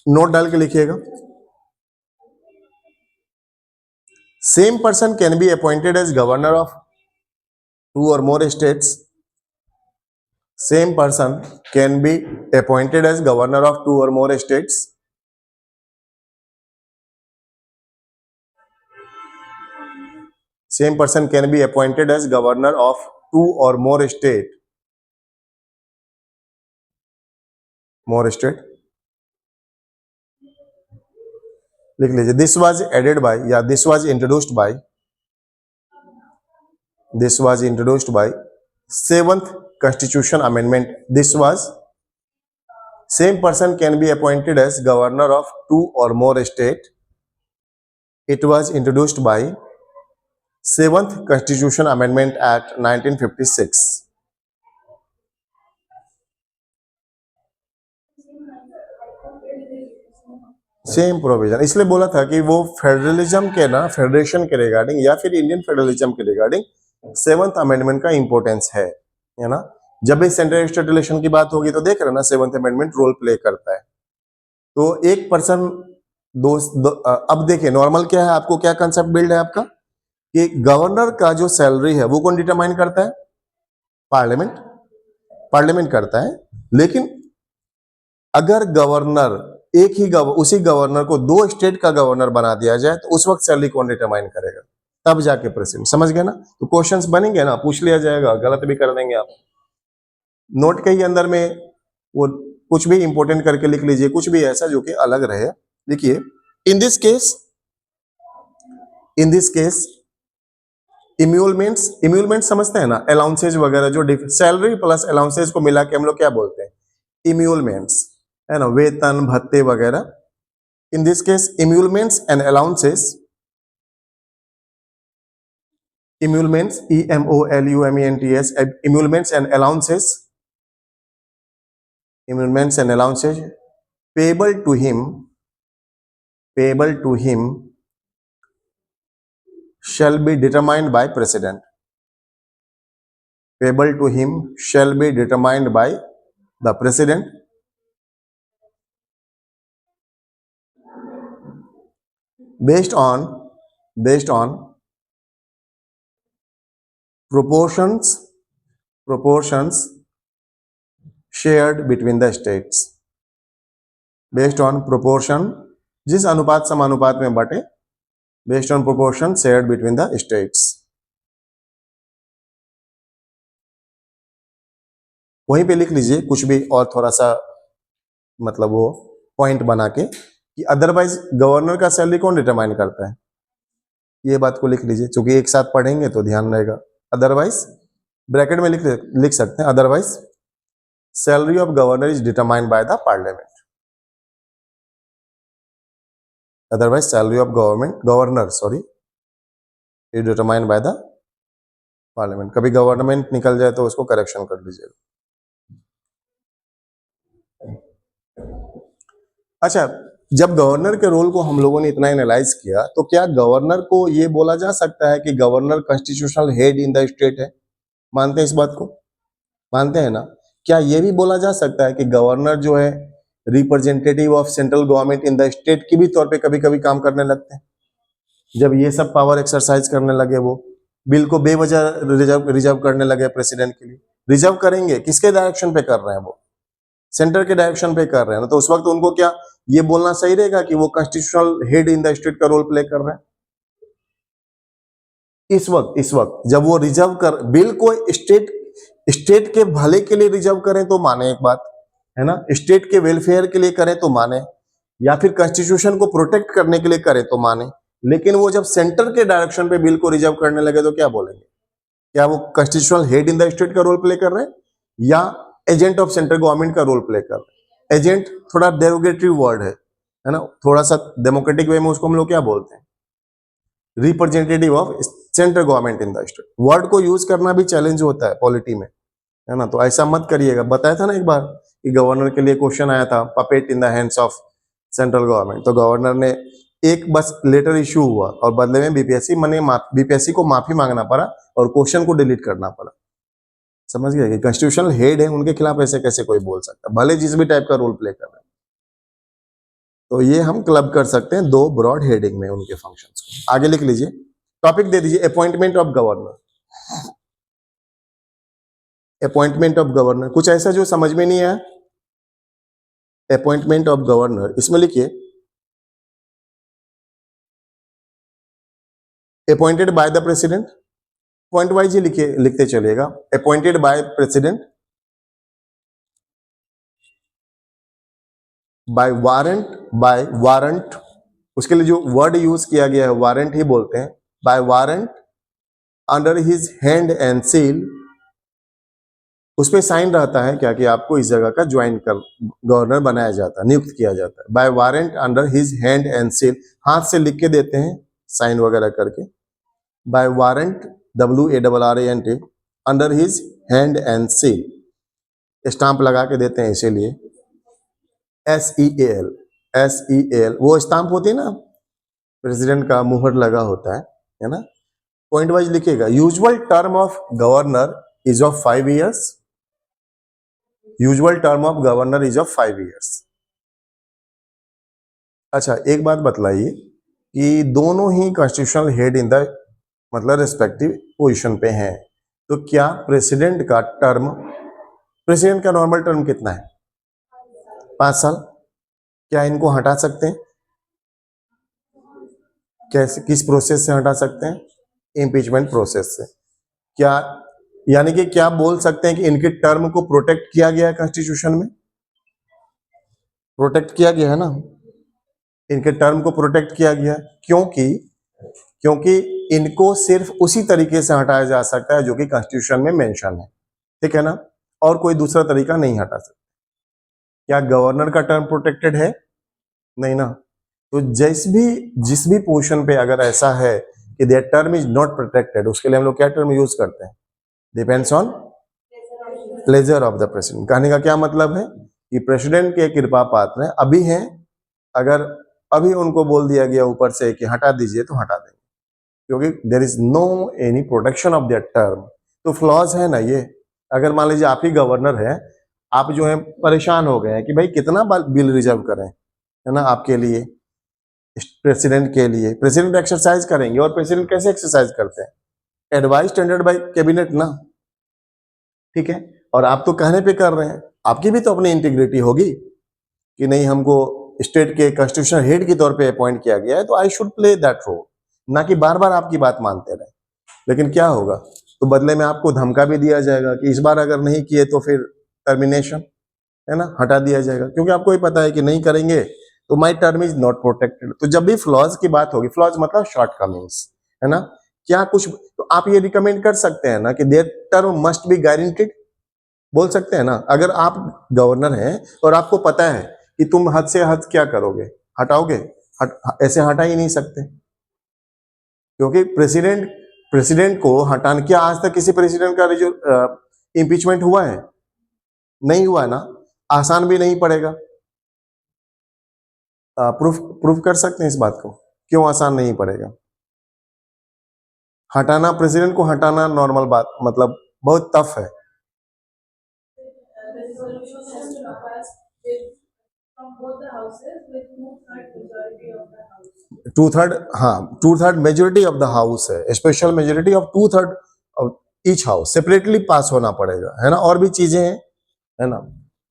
नोट डाल के लिखिएगा। Same person can be appointed as governor of 2 or more states। Same person can be appointed as governor of 2 or more states। Same person can be appointed as governor of 2 or more state। लिख लीजिए, this was added by या this was introduced by 7th Constitution Amendment। This was, same person can be appointed as governor of 2 or more state। It was introduced by 7th Constitution Amendment Act 1956। Same provision, इसलिए बोला था कि वो federalism के ना, federation के regarding या फिर इंडियन फेडरलिज्म के रिगार्डिंग 7th अमेंडमेंट का इंपॉर्टेंस है ना। जब भी सेंट्रल स्टेट रिलेशन की बात होगी तो देख रहे ना, 7th अमेंडमेंट रोल प्ले करता है। तो एक पर्सन अब देखिए, नॉर्मल क्या है, आपको क्या कंसेप्ट बिल्ड है आपका, कि गवर्नर का जो सैलरी है वो कौन डिटरमाइन करता है, पार्लियामेंट करता है। लेकिन अगर गवर्नर एक ही उसी गवर्नर को 2 स्टेट का गवर्नर बना दिया जाए तो उस वक्त सैलरी कौन डिटरमाइन करेगा? तब जाके प्रेसिडेंट। समझ गए ना? तो क्वेश्चंस बनेंगे ना, पूछ लिया जाएगा, गलत भी कर देंगे आप। नोट के ही अंदर में वो कुछ भी इंपॉर्टेंट करके लिख लीजिए, कुछ भी ऐसा जो कि अलग रहे। देखिए, इन दिस केस इम्यूलमेंट्स समझते हैं ना, अलाउंसेज वगैरह जो सैलरी प्लस अलाउंसेज को मिला के हम लोग क्या बोलते हैं? इम्यूलमेंट्स, है ना, वेतन भत्ते वगैरह। In this case emoluments and allowances, emoluments, EMOLUMENTS, emoluments and allowances payable to him shall be determined by president. Payable to him shall be determined by the president based on proportions shared between the states. Based on proportion, जिस अनुपात समानुपात में बटे, based on proportion shared between the states. वहीं पे लिख लीजिए कुछ भी और थोड़ा सा मतलब वो पॉइंट बना के कि अदरवाइज गवर्नर का सैलरी कौन डिटरमाइन करता है, ये बात को लिख लीजिए, क्योंकि एक साथ पढ़ेंगे तो ध्यान रहेगा। अदरवाइज ब्रैकेट में लिख सकते हैं, otherwise salary of governor is determined by the parliament. Otherwise salary of governor is determined by the parliament. कभी गवर्नमेंट निकल जाए तो उसको करेक्शन कर लीजिएगा। अच्छा, जब गवर्नर के रोल को हम लोगों ने इतना एनालाइज किया तो क्या गवर्नर को ये बोला जा सकता है कि governor constitutional head in the state है? मानते हैं इस बात को? मानते हैं ना? क्या ये भी बोला जा सकता है कि गवर्नर जो है representative of central government in the state की भी तौर पे कभी कभी काम करने लगते हैं? जब ये सब पावर एक्सरसाइज करने लगे, वो बिल को बेवजह रिजर्व करने लगे प्रेसिडेंट के लिए। रिजर्व करेंगे किसके डायरेक्शन पे कर रहे हैं? वो सेंटर के डायरेक्शन पे कर रहे हैं ना, तो उस वक्त उनको क्या ये बोलना सही रहेगा कि वो constitutional head in the state का रोल प्ले कर रहे हैं? इस वक्त जब वो रिजर्व कर बिल को स्टेट के भले के लिए रिजर्व करें तो माने एक बात, है ना, स्टेट के वेलफेयर के लिए करें तो माने, या फिर कॉन्स्टिट्यूशन को प्रोटेक्ट करने के लिए करें तो माने, लेकिन वो जब सेंटर के डायरेक्शन पे बिल को रिजर्व करने लगे तो क्या बोलेंगे? क्या वो constitutional head in the state का रोल प्ले कर रहे हैं या एजेंट ऑफ सेंट्रल गवर्नमेंट का रोल प्ले कर रहे हैं? एजेंट थोड़ा डेरोगेटरी वर्ड है ना, थोड़ा सा डेमोक्रेटिक वे में उसको हम लोग क्या बोलते हैं? Representative of central government in the state. Word को यूज करना भी चैलेंज होता है पॉलिटी में, है ना, तो ऐसा मत करिएगा। बताया था ना एक बार कि गवर्नर के लिए क्वेश्चन आया था, puppet in the hands of central government, तो गवर्नर ने एक बस लेटर इशू हुआ और बदले में बीपीएससी को माफी मांगना पड़ा और क्वेश्चन को डिलीट करना पड़ा। समझ गए कि कॉन्स्टिट्यूशनल हेड है, उनके खिलाफ ऐसे कैसे कोई बोल सकता है, भले जिस भी टाइप का रोल प्ले कर रहे हैं। तो ये हम क्लब कर सकते हैं 2 ब्रॉड हेडिंग में उनके फंक्शंस को। आगे लिख लीजिए, टॉपिक दे दीजिए appointment of governor. Appointment of governor कुछ ऐसा जो समझ में नहीं आया? अपॉइंटमेंट ऑफ गवर्नर इसमें लिखिए appointed by the president. Point wise ही लिखते चलिएगा। Appointed by president, by warrant, उसके लिए जो वर्ड यूज किया गया है वारंट ही बोलते हैं। By warrant under his hand and seal, उस पर साइन रहता है क्या कि आपको इस जगह का ज्वाइन कर गवर्नर बनाया जाता है, नियुक्त किया जाता है। By warrant under his hand and seal, हाथ से लिख के देते हैं साइन वगैरह करके। By warrant WARRANT under his hand and seal, stamp लगा के देते हैं, इसीलिए SEAL वो स्टाम्प होती है ना, प्रेसिडेंट का मुहर लगा होता है ना। पॉइंट वाइज लिखिएगा। Usual term of governor is of 5 years। Usual term of governor is of 5 years। अच्छा, एक बात बतलाइए कि दोनों ही कॉन्स्टिट्यूशनल हेड इन द मतलब रिस्पेक्टिव पोजीशन पे हैं, तो क्या प्रेसिडेंट का नॉर्मल टर्म कितना है? 5 साल। क्या इनको हटा सकते हैं? कैसे, किस प्रोसेस से हटा सकते हैं? इम्पीचमेंट प्रोसेस से। क्या यानी कि क्या बोल सकते हैं कि इनके टर्म को प्रोटेक्ट किया गया है कॉन्स्टिट्यूशन में? प्रोटेक्ट किया गया है ना, इनके टर्म को प्रोटेक्ट किया गया है। क्योंकि क्योंकि इनको सिर्फ उसी तरीके से हटाया जा सकता है जो कि कॉन्स्टिट्यूशन में मेंशन है, ठीक है ना, और कोई दूसरा तरीका नहीं हटा सकता। क्या गवर्नर का टर्म प्रोटेक्टेड है? नहीं ना। तो जिस भी पोर्शन पे अगर ऐसा है कि there term is not protected, उसके लिए हम लोग क्या टर्म यूज करते हैं? Depends on pleasure of the president. कहने का क्या मतलब है कि प्रेसिडेंट के कृपा पात्र हैं, अभी हैं, अगर अभी उनको बोल दिया गया ऊपर से कि हटा दीजिए तो हटा देंगे, क्योंकि there is no any protection of their term. तो फ्लॉज है ना ये। अगर मान लीजिए आप ही गवर्नर है, आप जो है परेशान हो गए हैं कि भाई कितना बिल रिजर्व करें, है ना, आपके लिए, प्रेसिडेंट के लिए। प्रेसिडेंट एक्सरसाइज करेंगे, और प्रेसिडेंट कैसे एक्सरसाइज करते हैं? एडवाइस टेंडर्ड बाय कैबिनेट ना, ठीक है। और आप तो कहने पे कर रहे हैं, आपकी भी तो अपनी इंटीग्रिटी होगी कि नहीं, हमको स्टेट के कॉन्स्टिट्यूशनल हेड के तौर पे अपॉइंट किया गया है, तो I should play that role, ना कि बार बार आपकी बात मानते रहे। लेकिन क्या होगा, तो बदले में आपको धमका भी दिया जाएगा कि इस बार अगर नहीं किए तो फिर टर्मिनेशन, है ना, हटा दिया जाएगा, क्योंकि आपको ही पता है कि नहीं करेंगे तो माई टर्म इज नॉट प्रोटेक्टेड। तो जब भी फ्लॉज की बात होगी, फ्लॉज मतलब शॉर्ट कमिंग्स, है ना, क्या कुछ, तो आप ये रिकमेंड कर सकते हैं ना कि there term must be guaranteed, बोल सकते हैं ना। अगर आप गवर्नर हैं और आपको पता है कि तुम हद से हद क्या करोगे, हटाओगे, ऐसे हटा ही नहीं सकते, क्योंकि प्रेसिडेंट प्रेसिडेंट को हटाना, क्या आज तक किसी प्रेसिडेंट का जो इम्पीचमेंट हुआ है? नहीं हुआ ना, आसान भी नहीं पड़ेगा। प्रूफ प्रूफ कर सकते हैं इस बात को, क्यों आसान नहीं पड़ेगा? हटाना, प्रेसिडेंट को हटाना नॉर्मल बात, मतलब बहुत टफ है। टू थर्ड, हाँ, two third majority of the house है, special majority of two third of each house, separately pass होना पड़ेगा, है ना, और भी चीजें हैं, है ना।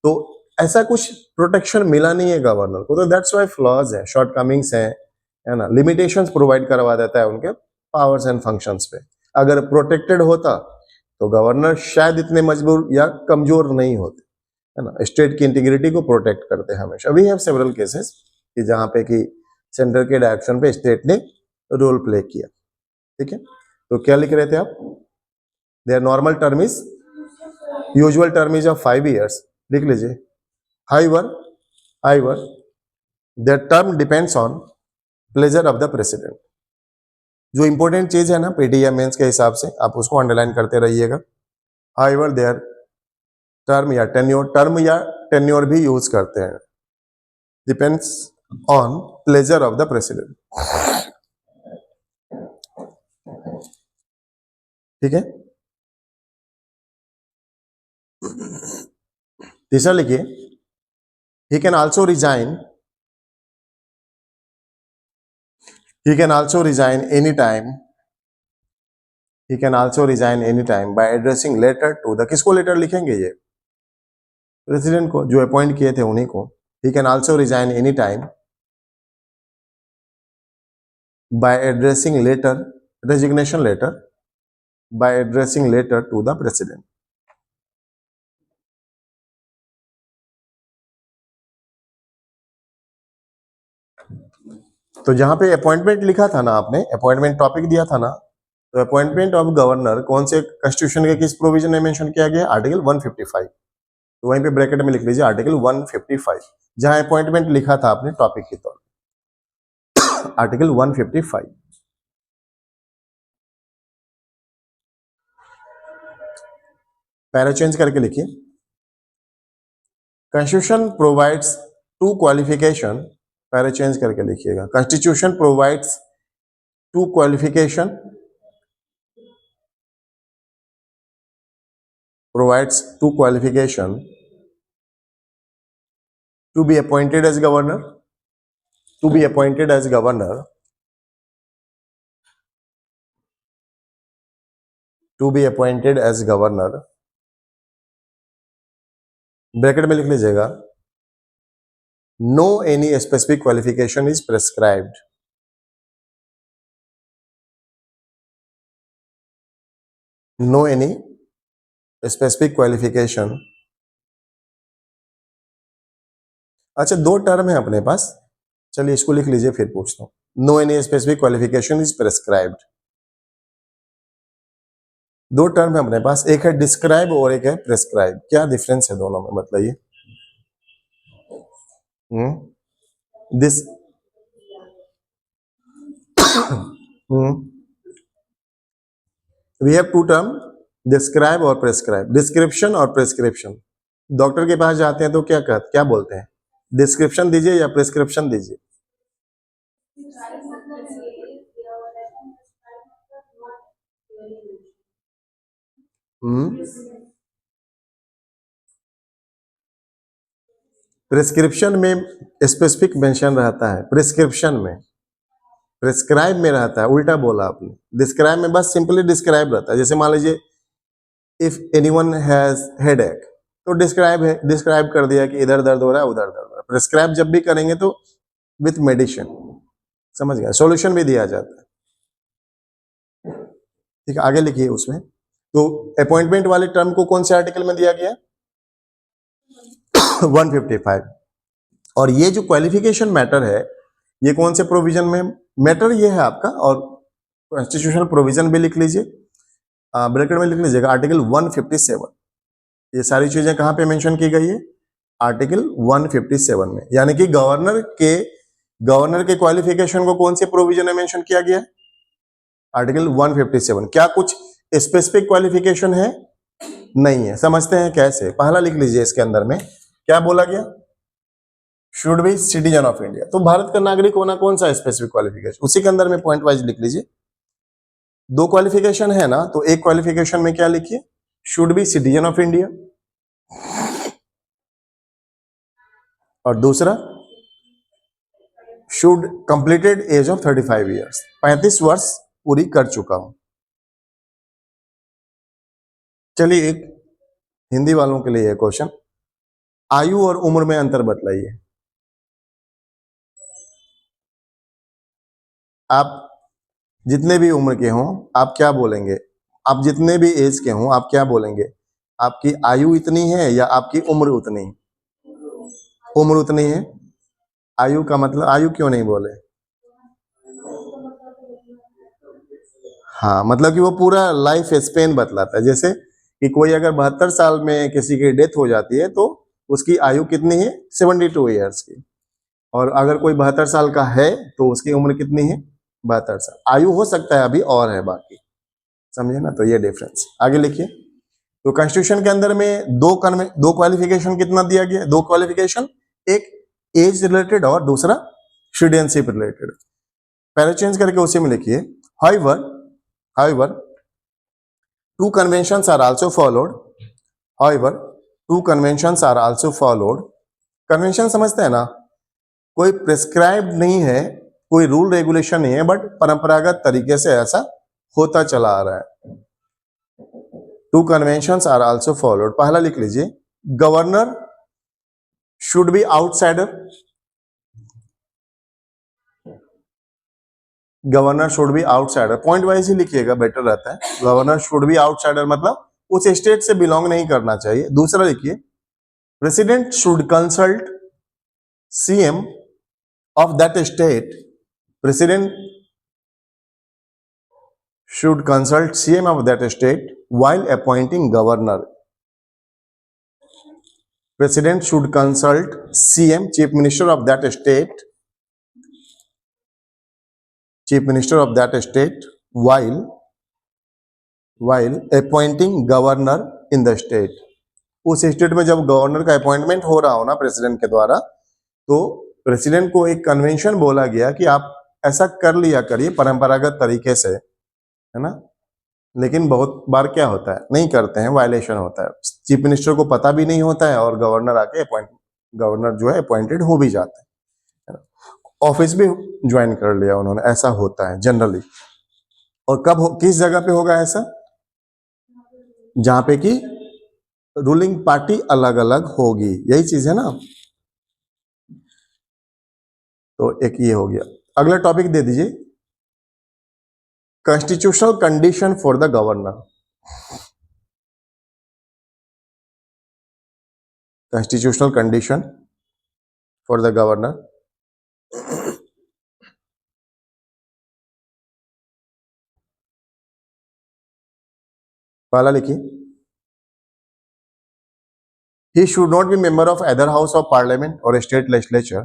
तो ऐसा कुछ प्रोटेक्शन मिला नहीं है गवर्नर को, तो दैट्स वाई फ्लॉज है, शॉर्ट कमिंग्स है ना, लिमिटेशंस प्रोवाइड करवा देता है उनके पावर्स एंड फंक्शंस पे। अगर प्रोटेक्टेड होता तो गवर्नर शायद इतने मजबूर या कमजोर नहीं होते, है ना। स्टेट की इंटीग्रिटी को प्रोटेक्ट करते हैं हमेशा। वी हैव सेवरल केसेस कि जहां पे कि सेंटर के डायरेक्शन पे स्टेट ने रोल प्ले किया, ठीक है। तो क्या लिख रहे थे आप? There normal term is, usual term is of 5 years, लिख लीजिए। However however there term depends on pleasure of the president. जो इंपॉर्टेंट चीज है ना पीटी या मेंस के हिसाब से, आप उसको अंडरलाइन करते रहिएगा। हाइवर देयर टर्म या टेन्योर, टर्म या टेन्योर भी यूज करते हैं, depends on pleasure of the president, ठीक है। तीसरा लिखिए, he can also resign, he can also resign anytime, he can also resign anytime by addressing letter to the, किसको लेटर लिखेंगे? ये प्रेसिडेंट को, जो अपॉइंट किए थे उन्हीं को। he can also resign anytime by addressing letter, resignation letter, by addressing letter to the president। तो जहां पे अपॉइंटमेंट लिखा था ना, आपने अपॉइंटमेंट टॉपिक दिया था ना, तो अपॉइंटमेंट ऑफ गवर्नर कौन से कॉन्स्टिट्यूशन के किस प्रोविजन में मेंशन किया गया? आर्टिकल 155। तो वहीं पे ब्रैकेट में लिख लीजिए आर्टिकल 155, जहां अपॉइंटमेंट लिखा था आपने टॉपिक के तौर, आर्टिकल 155। पैरा चेंज करके लिखिए, constitution provides two qualification, para change करके लिखिएगा, constitution provides two qualification, provides two qualification to be appointed as governor, to be appointed as governor, to be appointed as governor, bracket में लिख लीजिएगा, no any specific qualification is prescribed. No any specific qualification. अच्छा, दो term है अपने पास, चलिए इसको लिख लीजिए फिर पूछता हूं। No any specific qualification is prescribed. दो टर्म है अपने पास, एक है डिस्क्राइब और एक है प्रेस्क्राइब। क्या डिफरेंस है दोनों में बताइए? This we have two term, describe और प्रेस्क्राइब। डिस्क्रिप्शन और प्रेस्क्रिप्शन। डॉक्टर के पास जाते हैं तो क्या बोलते हैं? डिस्क्रिप्शन दीजिए या प्रेस्क्रिप्शन दीजिए? प्रिस्क्रिप्शन में स्पेसिफिक मेंशन रहता है, प्रिस्क्रिप्शन में, प्रिस्क्राइब में रहता है, उल्टा बोला आपने। डिस्क्राइब में बस सिंपली डिस्क्राइब रहता है। जैसे मान लीजिए इफ एनीवन हैज हेडेक, तो डिस्क्राइब है, डिस्क्राइब कर दिया कि इधर दर्द हो रहा है, उधर दर्द हो रहा है। प्रिस्क्राइब जब भी करेंगे तो विथ मेडिसिन, समझ गए, सॉल्यूशन भी दिया जाता है। ठीक है, आगे लिखिए उसमें। तो अपॉइंटमेंट वाले टर्म को कौन से आर्टिकल में दिया गया? 155। और ये जो क्वालिफिकेशन मैटर है, ये कौन से प्रोविजन में मैटर ये है आपका? और कॉन्स्टिट्यूशनल प्रोविजन भी लिख लीजिए, ब्रैकेट में लिख लीजिएगा आर्टिकल 157। ये सारी चीजें कहां पे मेंशन की गई है? आर्टिकल 157 में। यानी कि गवर्नर के क्वालिफिकेशन को कौन से प्रोविजन में मेंशन किया गया? आर्टिकल 157। क्या कुछ स्पेसिफिक क्वालिफिकेशन है? नहीं है। समझते हैं कैसे? पहला लिख लीजिए, इसके अंदर में क्या बोला गया? Should be citizen of India. तो भारत का नागरिक होना कौन सा स्पेसिफिक क्वालिफिकेशन? उसी के अंदर में पॉइंट वाइज लिख लीजिए। दो क्वालिफिकेशन है ना, तो एक क्वालिफिकेशन में क्या लिखिए? Should be citizen of India, और दूसरा should completed age of 35 years, 35 वर्ष पूरी कर चुका हूं। चलिए, एक हिंदी वालों के लिए क्वेश्चन, आयु और उम्र में अंतर बतलाइए। आप जितने भी उम्र के हों, आप क्या बोलेंगे? आप जितने भी एज के हों, आप क्या बोलेंगे? आपकी आयु इतनी है या आपकी उम्र उतनी? उम्र उतनी है। आयु का मतलब, आयु क्यों नहीं बोले? हाँ, मतलब कि वो पूरा लाइफ स्पेन बतलाता है। जैसे कि कोई अगर 72 साल में किसी की डेथ हो जाती है तो उसकी आयु कितनी है? 72 ईयर्स की। और अगर कोई 72 साल का है तो उसकी उम्र कितनी है? 72 साल। आयु हो सकता है अभी और है बाकी, समझे ना? तो ये डिफरेंस। आगे लिखिए। तो कॉन्स्टिट्यूशन के अंदर में दो क्वालिफिकेशन कितना दिया गया? दो क्वालिफिकेशन, एक एज रिलेटेड और दूसरा सिटीजनशिप रिलेटेड। पहले चेंज करके उसी में लिखिए, however two conventions are also followed, however two conventions are also followed। Convention समझते हैं ना? कोई प्रिस्क्राइब नहीं है, कोई रूल रेगुलेशन नहीं है, बट परंपरागत तरीके से ऐसा होता चला आ रहा है। Two conventions are also followed. पहला लिख लीजिए, governor should be outsider. Governor should be outsider, point wise ही लिखिएगा, बेटर रहता है। गवर्नर शुड बी आउटसाइडर मतलब उस स्टेट से बिलोंग नहीं करना चाहिए। दूसरा लिखिए, president should consult CM of that state. President should consult CM of that state while appointing governor। President should consult CM, Chief Minister of that state, Chief Minister of that state while appointing governor in the state। उस state में जब governor का appointment हो रहा हो ना president के द्वारा, तो प्रेसिडेंट को एक कन्वेंशन बोला गया कि आप ऐसा कर लिया करिए परंपरागत तरीके से, है ना? लेकिन बहुत बार क्या होता है, नहीं करते हैं, वायलेशन होता है। चीफ मिनिस्टर को पता भी नहीं होता है और गवर्नर जो है अपॉइंटेड हो भी जाता है, ऑफिस भी ज्वाइन कर लिया उन्होंने। ऐसा होता है जनरली। और किस जगह पे होगा ऐसा? जहां पे कि रूलिंग पार्टी अलग अलग होगी, यही चीज है ना। तो एक ये हो गया। अगला टॉपिक दे दीजिए, constitutional condition for the governor. Constitutional condition for the governor. पहला लिखिए, he should not be member of either house of parliament or state legislature.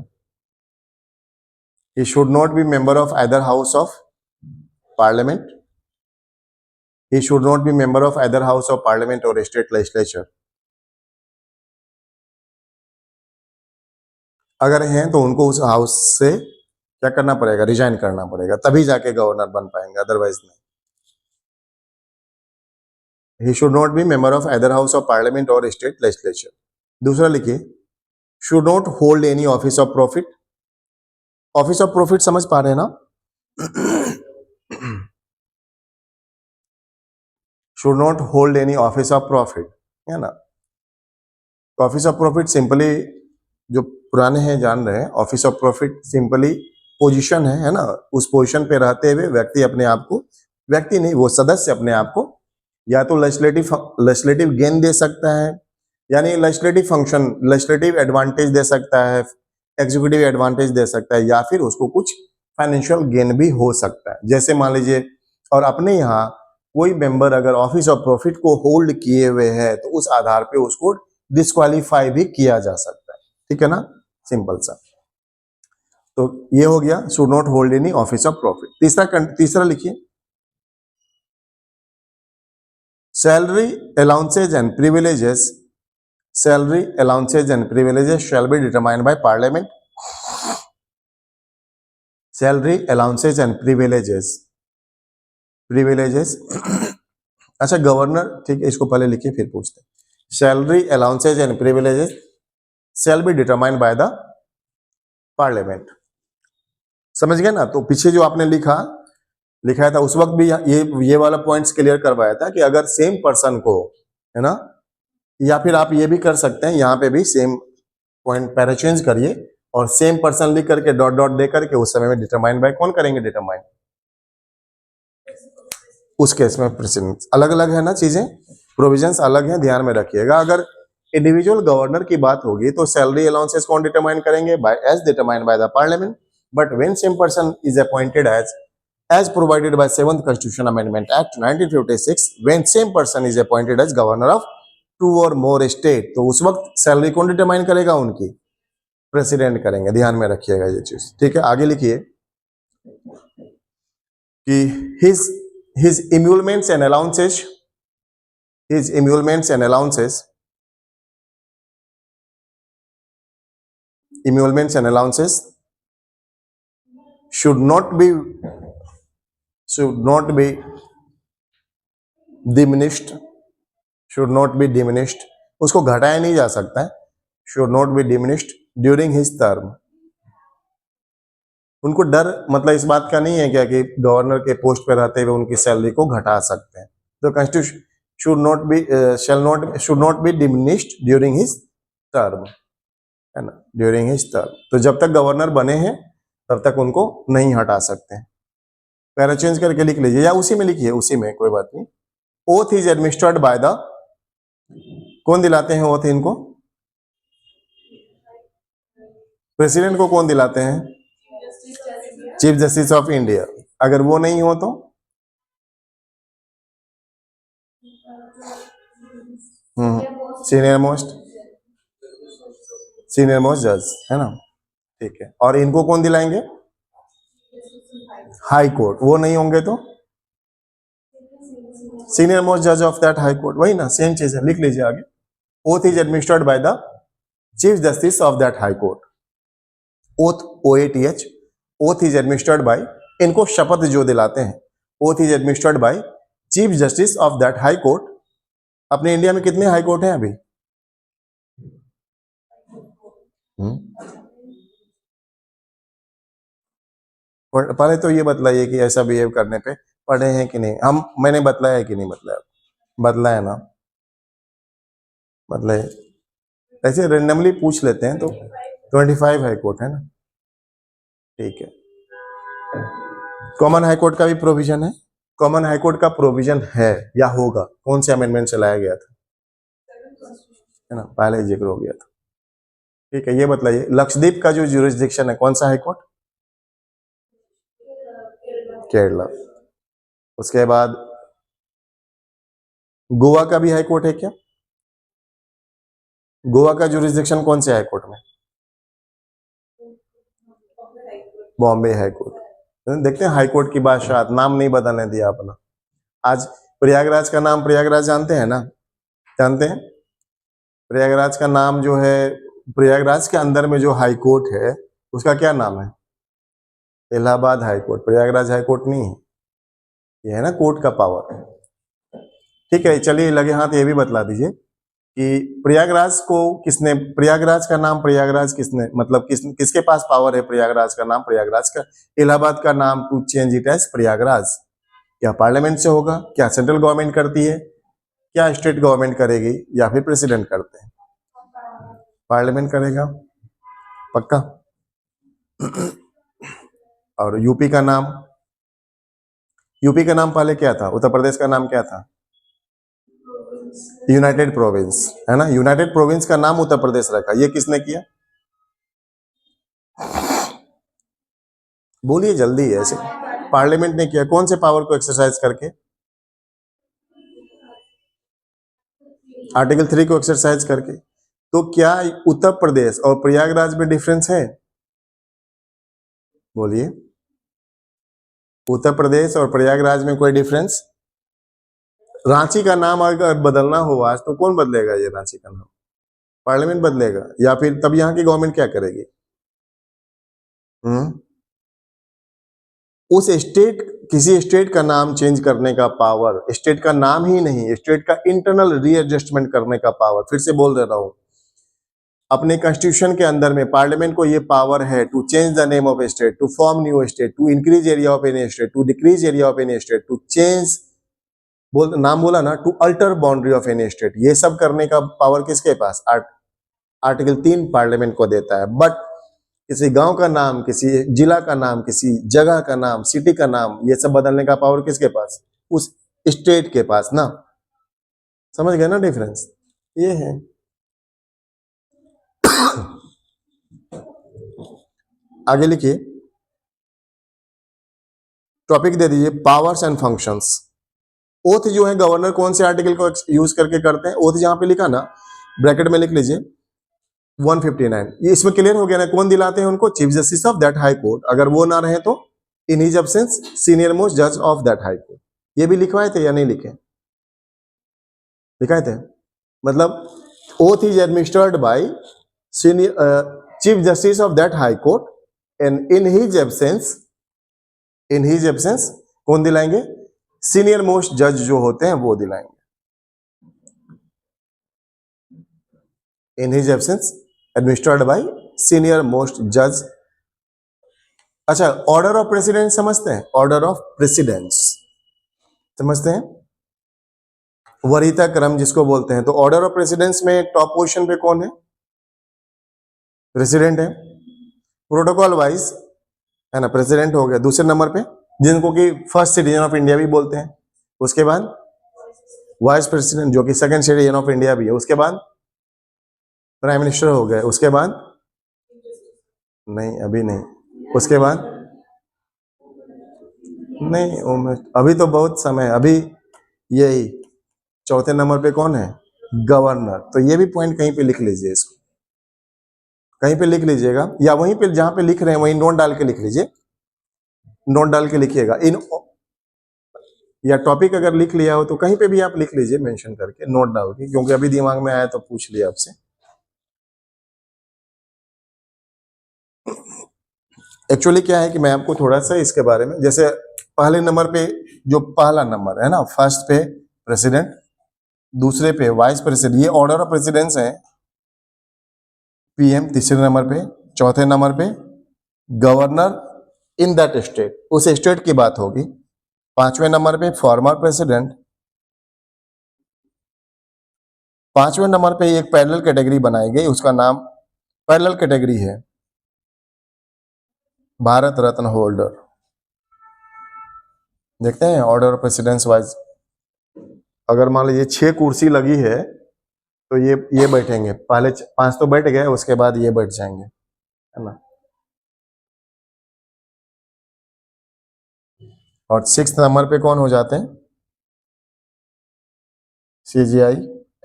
He should not be member of either house of parliament. He should not be member of either house of parliament or state legislature. अगर हैं तो उनको उस house से क्या करना पड़ेगा, resign करना पड़ेगा, तभी जाके गवर्नर बन पाएंगे, अदरवाइज नहीं। He should not be member of either house of parliament or state legislature. दूसरा लिखिए, should not hold any office of profit. Office of profit समझ पा रहे हैं ना? should not hold any office of profit, है ना? ऑफिस ऑफ प्रॉफिट सिंपली, जो पुराने हैं जान रहे हैं, office of profit simply position है ना? उस पोजीशन पे रहते हुए व्यक्ति अपने आप को, व्यक्ति नहीं वो सदस्य अपने आप को या तो लेजिस्लेटिव गेन दे सकता है, यानी लेजिस्लेटिव फंक्शन, लेजिस्लेटिव एडवांटेज दे सकता है, एग्जीक्यूटिव एडवांटेज दे सकता है, या फिर उसको कुछ फाइनेंशियल गेन भी हो सकता है। जैसे मान लीजिए, और अपने यहाँ कोई मेंबर अगर ऑफिस ऑफ प्रॉफिट को होल्ड किए हुए है तो उस आधार पे उसको डिस्क्वालीफाई भी किया जा सकता है, ठीक है ना? सिंपल सा। तो ये हो गया, should not hold any office of profit. तीसरा लिखिए, salary allowances and privileges, salary allowances and privileges shall be determined by parliament. Salary allowances and privileges, अच्छा गवर्नर, ठीक है, इसको पहले लिखिए फिर पूछते हैं। Salary allowances and privileges shall be determined by the parliament. समझ गए ना? तो पीछे जो आपने लिखा था उस वक्त भी ये वाला पॉइंट्स क्लियर करवाया था कि अगर सेम पर्सन को, है ना, या फिर आप ये भी कर सकते हैं, यहाँ पे भी सेम पॉइंट पैरा चेंज करिए और सेम पर्सन लिख करके डॉट डॉट दे करके उस समय में डिटरमाइन बाय कौन करेंगे? डिटरमाइन। उस केस में प्रेसिडेंट अलग अलग है ना, चीजें, प्रोविजंस अलग है, ध्यान में रखिएगा। अगर इंडिविजुअल गवर्नर की बात होगी तो सैलरी अलाउंसेस कौन डिटरमाइन करेंगे? By as determined by the parliament. But when same person is appointed as provided by 7th Constitution Amendment Act 1956, when same person is appointed as governor of 2 or more state, तो उस वक्त salary कौन determine करेगा? उनकी president करेंगे, ध्यान में रखिएगा ये चीज, ठीक है? आगे लिखिए कि his emoluments and allowances, his emoluments and allowances, emoluments and allowances should not be diminished, should not be diminished, उसको घटाया नहीं जा सकता है, should not be diminished during his term। उनको डर मतलब इस बात का नहीं है क्या कि गवर्नर के पोस्ट पे रहते हुए उनकी सैलरी को घटा सकते हैं। तो constitution should not be diminished during his term, है ना, during his term। तो जब तक गवर्नर बने हैं तब तक उनको नहीं हटा सकते हैं। पैरा चेंज करके लिख लीजिए या उसी में लिखिए, उसी में कोई बात नहीं। Oath is administered by the, कौन दिलाते हैं ओथ इनको? प्रेसिडेंट को कौन दिलाते हैं? Chief justice of India. अगर वो नहीं हो तो सीनियर मोस्ट जज, है ना, ठीक है। और इनको कौन दिलाएंगे? High court. वो नहीं होंगे तो सीनियर मोस्ट जज ऑफ दैट हाई कोर्ट, वही ना, सेम चीज है, लिख लीजिए आगे। Oath is administered by the chief justice of that high court. Oath, OATH, oath is administered by, इनको शपथ जो दिलाते हैं, oath is administered by chief justice of that high court. अपने इंडिया में कितने हाई कोर्ट हैं अभी? पहले तो ये बतलाइए कि ऐसा बिहेव करने पे पढ़े हैं कि नहीं। मैंने बतलाया है कि नहीं बतलाया? बतलाया ना, बतलाए। ऐसे रेंडमली पूछ लेते हैं तो 25 हाई कोर्ट है ना। ठीक है। कॉमन हाई कोर्ट का भी प्रोविजन है, कॉमन हाई कोर्ट का प्रोविजन है या होगा, कौन से अमेंडमेंट से लाया गया था, है ना, पहले ही जिक्र हो गया था। ठीक है, ये बताइए लक्षद्वीप का जो ज्यूरिसडिक्शन है कौन सा हाई कोर्ट, केरला। उसके बाद गोवा का भी हाई कोर्ट है क्या, गोवा का ज्यूरिसडिक्शन कौन से हाई कोर्ट में, बॉम्बे हाई कोर्ट। देखते हैं हाई कोर्ट की बादशाह, नाम नहीं बदलने दिया अपना। आज प्रयागराज का नाम, प्रयागराज जानते हैं ना, जानते हैं, प्रयागराज का नाम जो है, प्रयागराज के अंदर में जो हाई कोर्ट है उसका क्या नाम है, Allahabad high court. Prayagraj high court नहीं है, ये है ना कोर्ट का पावर। ठीक है, चलिए लगे हाथ ये भी बतला दीजिए कि प्रयागराज को किसने, प्रयागराज का नाम प्रयागराज किसने, मतलब किसके पास पावर है प्रयागराज का नाम, प्रयागराज का, इलाहाबाद का नाम to change it as Prayagraj, क्या पार्लियामेंट से होगा, क्या सेंट्रल गवर्नमेंट करती है, क्या स्टेट गवर्नमेंट करेगी, या फिर प्रेसिडेंट करते हैं, पार्लियामेंट करेगा पक्का। और यूपी का नाम, यूपी का नाम पहले क्या था, उत्तर प्रदेश का नाम क्या था, यूनाइटेड प्रोविंस, है ना, यूनाइटेड प्रोविंस का नाम उत्तर प्रदेश रखा, ये किसने किया, बोलिए जल्दी ऐसे, पार्लियामेंट ने किया, कौन से पावर को एक्सरसाइज करके, आर्टिकल 3 को एक्सरसाइज करके। तो क्या उत्तर प्रदेश और प्रयागराज में डिफरेंस है, बोलिए, उत्तर प्रदेश और प्रयागराज में कोई डिफरेंस, रांची का नाम अगर बदलना हो आज तो कौन बदलेगा, ये रांची का नाम पार्लियामेंट बदलेगा, या फिर तब यहाँ की गवर्नमेंट क्या करेगी, उस स्टेट, किसी स्टेट का नाम चेंज करने का पावर, स्टेट का नाम ही नहीं, स्टेट का इंटरनल रीएडजस्टमेंट करने का पावर, फिर से बोल दे रहा हूं, अपने कॉन्स्टिट्यूशन के अंदर में पार्लियामेंट को ये पावर है to change the name of a state, to form new state, to increase area of any state, to decrease area of any state, to change, बोल नाम बोला ना, to alter boundary of any state, ये सब करने का power किसके पास, article 3 parliament को देता है। बट किसी गांव का नाम, किसी जिला का नाम, किसी जगह का नाम, सिटी का नाम, ये सब बदलने का पावर किसके पास, उस स्टेट के पास ना, समझ गए ना डिफरेंस, ये है। आगे लिखिए, टॉपिक दे दीजिए पावर्स एंड फंक्शंस। ओथ जो है गवर्नर कौन से आर्टिकल को यूज करके करते हैं, ओथ जहां पे लिखा ना ब्रैकेट में लिख लीजिए 159, ये इसमें क्लियर हो गया ना, कौन दिलाते हैं उनको, chief justice of that high court, अगर वो ना रहे तो in his absence senior most जज ऑफ दैट हाई कोर्ट। ये भी लिखवाए थे या नहीं लिखे, लिखाए थे, मतलब oath is administered by senior chief justice of that high court and in his absence, in his absence कौन दिलाएंगे, सीनियर मोस्ट जज जो होते हैं वो दिलाएंगे, in his absence administered by senior most जज। अच्छा, ऑर्डर ऑफ प्रेसिडेंस समझते हैं, ऑर्डर ऑफ प्रेसिडेंस समझते हैं, वरीयता क्रम जिसको बोलते हैं। तो ऑर्डर ऑफ प्रेसिडेंस में टॉप पोजीशन पे कौन है, प्रेसिडेंट है, प्रोटोकॉल वाइज, है ना, प्रेसिडेंट हो गया, दूसरे नंबर पे जिनको कि फर्स्ट सिटीजन ऑफ इंडिया भी बोलते हैं, उसके बाद वाइस प्रेसिडेंट जो कि सेकंड सिटीजन ऑफ इंडिया भी है, उसके बाद प्राइम मिनिस्टर हो गए, उसके बाद नहीं अभी नहीं, उसके बाद नहीं, अभी तो बहुत समय, अभी यही चौथे नंबर पे कौन है, गवर्नर। तो ये भी पॉइंट कहीं पे लिख लीजिए, इसको कहीं पे लिख लीजिएगा, या वहीं पे जहां पे लिख रहे हैं वहीं नोट डाल के लिख लीजिए, नोट डाल के लिखिएगा इन, या टॉपिक अगर लिख लिया हो तो कहीं पे भी आप लिख लीजिए मेंशन करके, नोट डाल के, क्योंकि अभी दिमाग में आया तो पूछ लिया आपसे। एक्चुअली क्या है कि मैं आपको थोड़ा सा इसके बारे में, जैसे पहले नंबर पे जो पहला नंबर है ना, फर्स्ट पे प्रेसिडेंट, दूसरे पे वाइस प्रेसिडेंट, ये ऑर्डर ऑफ प्रेसिडेंस है, पीएम तीसरे नंबर पे, चौथे नंबर पे गवर्नर इन दैट स्टेट, उस स्टेट की बात होगी, पांचवें नंबर पे फॉर्मर प्रेसिडेंट, पांचवें नंबर पे एक पैरेलल कैटेगरी बनाई गई, उसका नाम पैरेलल कैटेगरी है, भारत रत्न होल्डर। देखते हैं ऑर्डर ऑफ प्रेसिडेंस वाइज। अगर मान लीजिए 6 कुर्सी लगी है तो ये बैठेंगे, पहले 5 तो बैठ गए, उसके बाद ये बैठ जाएंगे, है ना। और 6th नंबर पे कौन हो जाते हैं? CGI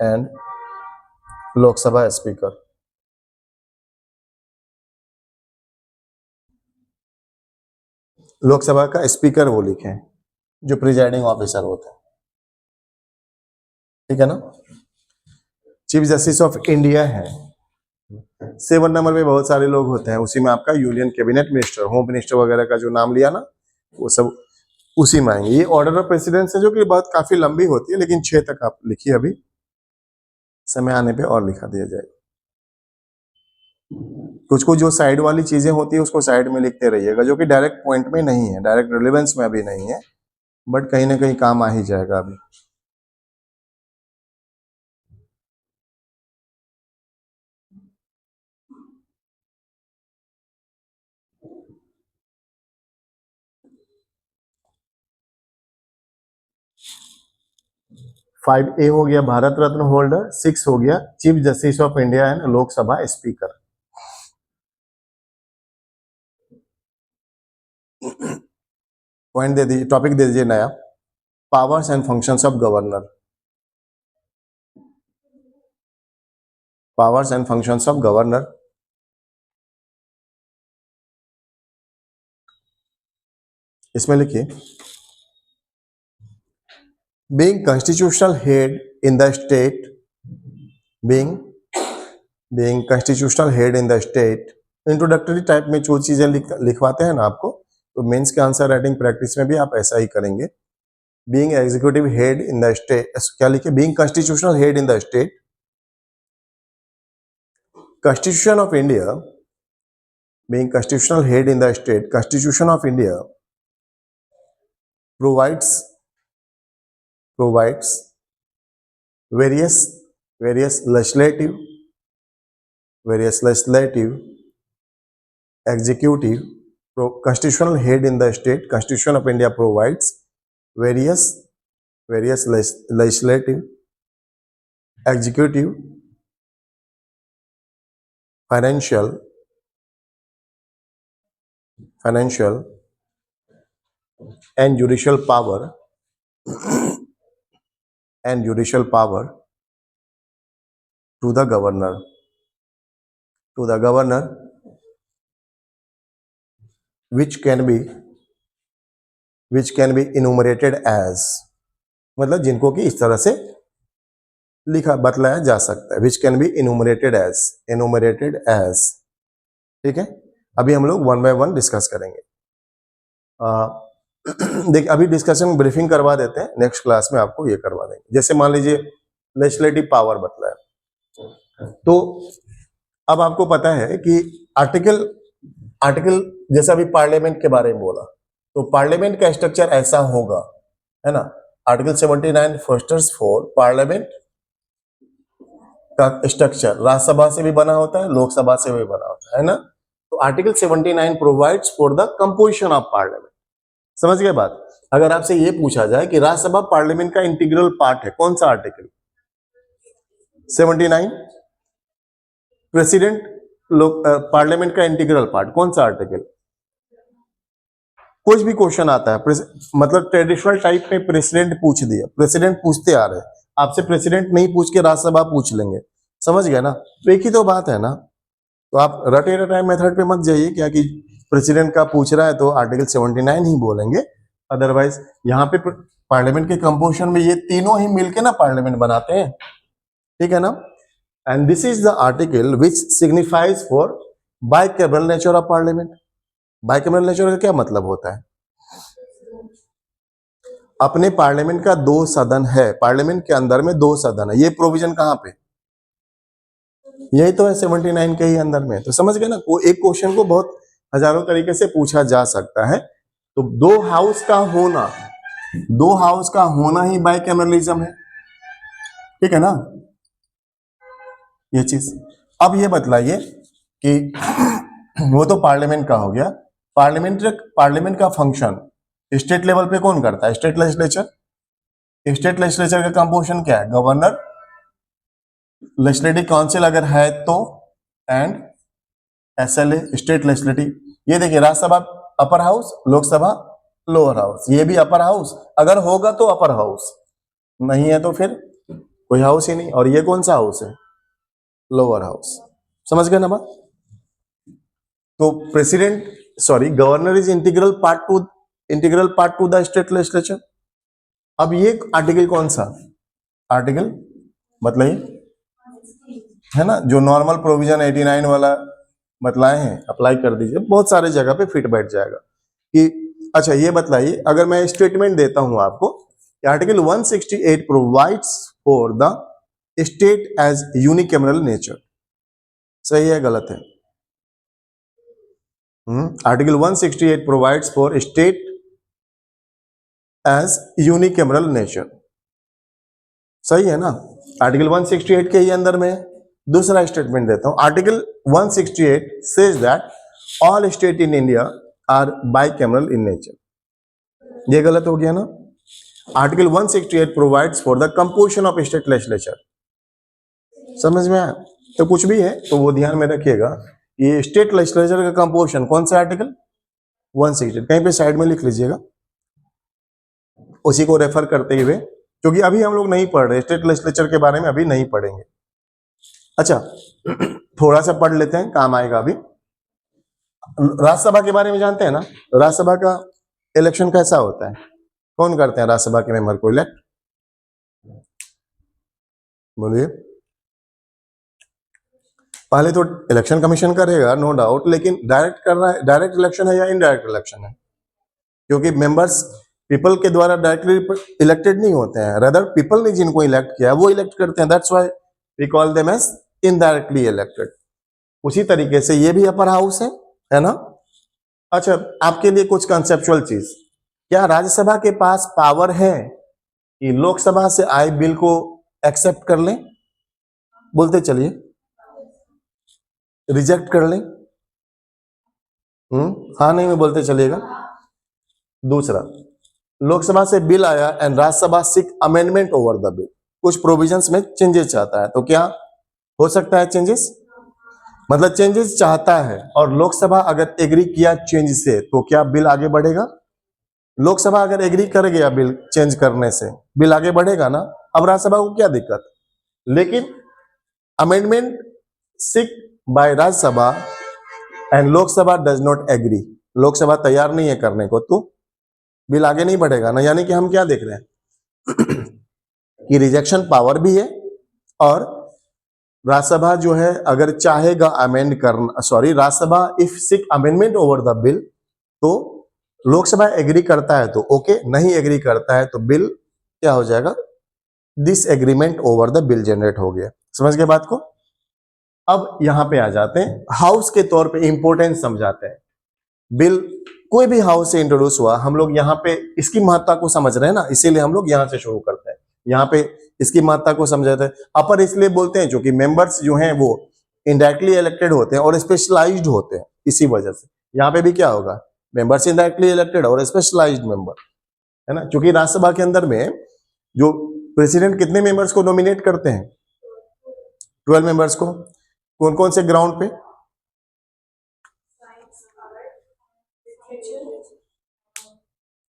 and Lok Sabha speaker. Lok Sabha का स्पीकर वो लिखे हैं, जो प्रिजाइडिंग ऑफिसर होते हैं, ठीक है ना। चीफ जस्टिस ऑफ इंडिया है। 7 नंबर पे बहुत सारे लोग होते हैं, उसी में आपका union cabinet minister, home minister वगैरह का जो नाम लिया ना, वो सब उसी में आएंगे। ये ऑर्डर ऑफ प्रेसिडेंस है, जो कि बहुत काफी लंबी होती है, लेकिन 6 तक आप लिखिए, अभी समय आने पे और लिखा दिया जाएगा। कुछ कुछ जो साइड वाली चीजें होती है उसको साइड में लिखते रहिएगा, जो कि डायरेक्ट पॉइंट में नहीं है, डायरेक्ट रिलेवेंस में अभी नहीं है, बट कहीं ना कहीं काम आ ही जाएगा अभी। फाइव ए हो गया भारत रत्न होल्डर, 6 हो गया chief justice of India and Lok Sabha speaker. Point दे दीजिए, टॉपिक दे दीजिए नया, powers and functions of governor. Powers and functions of governor. इसमें लिखिए, being constitutional head in the state, being constitutional head in the state. Introductory type में जो चीजें लिखवाते हैं ना आपको, तो मेंस के आंसर राइटिंग प्रैक्टिस में भी आप ऐसा ही करेंगे। Being executive head in the state, क्या लिखे, being constitutional head in the state, Constitution of India, being constitutional head in the state, Constitution of India provides various legislative, executive, constitutional head in the state. Constitution of India provides various legislative, executive, financial and judicial power to the governor, which can be enumerated as, मतलब जिनको कि इस तरह से लिखा बतलाया जा सकता है, which can be enumerated as, ठीक है। अभी हम लोग 1 by 1 डिस्कस करेंगे। देख, अभी डिस्कशन ब्रीफिंग करवा देते हैं, नेक्स्ट क्लास में आपको ये करवा देंगे। जैसे मान लीजिए लेजिस्लेटिव पावर बतलाया, तो अब आपको पता है कि आर्टिकल जैसा अभी पार्लियामेंट के बारे में बोला, तो पार्लियामेंट का स्ट्रक्चर ऐसा होगा, है ना। आर्टिकल 79 फर्स्टर्स फॉर पार्लियामेंट का स्ट्रक्चर राज्यसभा से भी बना होता है, लोकसभा से भी बना होता है ना। तो article 79 provides for the composition of parliament. समझ गए बात। अगर आपसे ये पूछा जाए कि राज्यसभा पार्लियामेंट का इंटीग्रल पार्ट है, कौन सा आर्टिकल? 79। प्रेसिडेंट पार्लियामेंट का इंटीग्रल पार्ट कौन सा आर्टिकल? कुछ भी क्वेश्चन आता है, मतलब ट्रेडिशनल टाइप में प्रेसिडेंट पूछ दिया, प्रेसिडेंट पूछते आ रहे हैं आपसे, प्रेसिडेंट नहीं पूछ के राज्यसभा पूछ लेंगे, समझ गए ना। तो एक ही तो बात है ना। तो आप रटे रटाए मेथड पे मत जाइए, क्या कि प्रेसिडेंट का पूछ रहा है तो आर्टिकल 79 ही बोलेंगे। अदरवाइज यहाँ पे पार्लियामेंट के कंपोजिशन में ये तीनों ही मिलके ना पार्लियामेंट बनाते हैं, ठीक है ना। And this is the article which signifies for bicameral nature of parliament. Bicameral nature का क्या मतलब होता है? अपने पार्लियामेंट का 2 सदन है, पार्लियामेंट के अंदर में 2 सदन है। ये प्रोविजन कहां पे? यही तो है 79 के ही अंदर में। तो समझ गए ना, एक क्वेश्चन को बहुत हजारों तरीके से पूछा जा सकता है। तो 2 हाउस का होना ही बाइकैमरलिज्म है, ठीक है ना, ये चीज। अब ये बतलाइए कि वो तो पार्लियामेंट का हो गया, पार्लियामेंट का फंक्शन स्टेट लेवल पे कौन करता है? State legislature. स्टेट लेजिस्लेचर का कंपोजिशन क्या है? गवर्नर, लेजिस्लेटिव काउंसिल अगर है तो, एंड एसएलए स्टेट लेजिस्लेटिव। ये देखिए, Rajya Sabha upper house, Lok Sabha lower house. ये भी अपर हाउस, अगर होगा तो अपर हाउस, नहीं है तो फिर कोई हाउस ही नहीं। और ये कौन सा हाउस है? Lower house. समझ गए ना बात? तो governor is integral part two the state legislature. अब ये आर्टिकल कौन सा आर्टिकल मतलब है ना, जो नॉर्मल प्रोविजन 89 वाला बतलाए हैं, अप्लाई कर दीजिए, बहुत सारे जगह पे फिट बैठ जाएगा कि अच्छा ये बतलाइए, अगर मैं स्टेटमेंट देता हूं आपको, article 168 provides for the state as unicameral nature, सही है गलत है? Article 168 provides for state as unicameral nature, सही है ना? आर्टिकल 168 के ही अंदर में दूसरा स्टेटमेंट देता हूं। Article 168 says that all state in India are bicameral in nature, ये गलत हो गया ना? Article 168 provides for the composition of state legislature. समझ में आया? तो कुछ भी है तो वो ध्यान में रखिएगा, ये स्टेट लेजिस्लेचर का कंपोजिशन कौन सा आर्टिकल? 168, कहीं पे साइड में लिख लीजिएगा, उसी को रेफर करते हुए, क्योंकि अभी हम लोग नहीं पढ़ रहे, स्टेट लेजिस्लेचर के बारे में अभी नहीं पढ़ेंगे। अच्छा थोड़ा सा पढ़ लेते हैं, काम आएगा अभी। राज्यसभा के बारे में जानते हैं ना? राज्यसभा का इलेक्शन कैसा होता है? कौन करते हैं राज्यसभा के मेंबर को इलेक्ट? बोलिए। पहले तो इलेक्शन कमीशन करेगा नो डाउट, लेकिन डायरेक्ट कर रहा है, डायरेक्ट इलेक्शन है या इनडायरेक्ट इलेक्शन है? क्योंकि मेंबर्स पीपल के द्वारा डायरेक्टली इलेक्टेड नहीं होते हैं, रदर पीपल ने जिनको इलेक्ट किया वो इलेक्ट करते हैं, that's why we call them as indirectly elected. उसी तरीके से ये भी अपर हाउस है ना? अच्छा आपके लिए कुछ कंसेप्चुअल चीज, क्या राज्यसभा के पास पावर है कि लोकसभा से आए बिल को एक्सेप्ट कर लें? बोलते चलिए, रिजेक्ट कर लें? हाँ नहीं में बोलते चलिएगा। दूसरा, लोकसभा से बिल आया and Rajya Sabha seek amendment over the bill, कुछ प्रोविजंस में चेंजेस चाहता है, तो क्या हो सकता है चेंजेस? मतलब चेंजेस चाहता है और लोकसभा अगर एग्री किया चेंज से, तो क्या बिल आगे बढ़ेगा? लोकसभा अगर एग्री कर गया बिल चेंज करने से, बिल आगे बढ़ेगा ना? अब राज्यसभा को क्या दिक्कत? लेकिन amendment seek by Rajya Sabha and Lok Sabha does not agree, Lok Sabha तैयार नहीं है करने को, तो बिल आगे नहीं बढ़ेगा ना। यानी कि हम क्या देख रहे हैं कि रिजेक्शन पावर भी है, और राज्यसभा जो है अगर चाहेगा अमेंड करना, Rajya Sabha if seek amendment over the bill, तो लोकसभा एग्री करता है तो ओके, नहीं एग्री करता है तो बिल क्या हो जाएगा? This agreement over the bill generate हो गया। समझ गए बात को? अब यहां पे आ जाते हैं, हाउस के तौर पे इंपोर्टेंस समझाते हैं। बिल कोई भी हाउस से इंट्रोड्यूस हुआ, हम लोग यहाँ पे इसकी महत्ता को समझ रहे हैं ना, इसीलिए हम लोग यहां से शुरू करते हैं, यहाँ पे इसकी महत्ता को समझाते हैं। अपर इसलिए बोलते हैं क्योंकि मेंबर्स जो हैं वो इनडायरेक्टली इलेक्टेड होते हैं और स्पेशलाइज्ड होते हैं, इसी वजह से यहाँ पे भी क्या होगा? मेंबर्स इनडायरेक्टली इलेक्टेड और स्पेशलाइज्ड मेंबर, है ना? क्योंकि राज्यसभा के अंदर में जो प्रेसिडेंट कितने मेंबर्स को नॉमिनेट करते हैं? 12 मेंबर्स को। कौन कौन से ग्राउंड पे?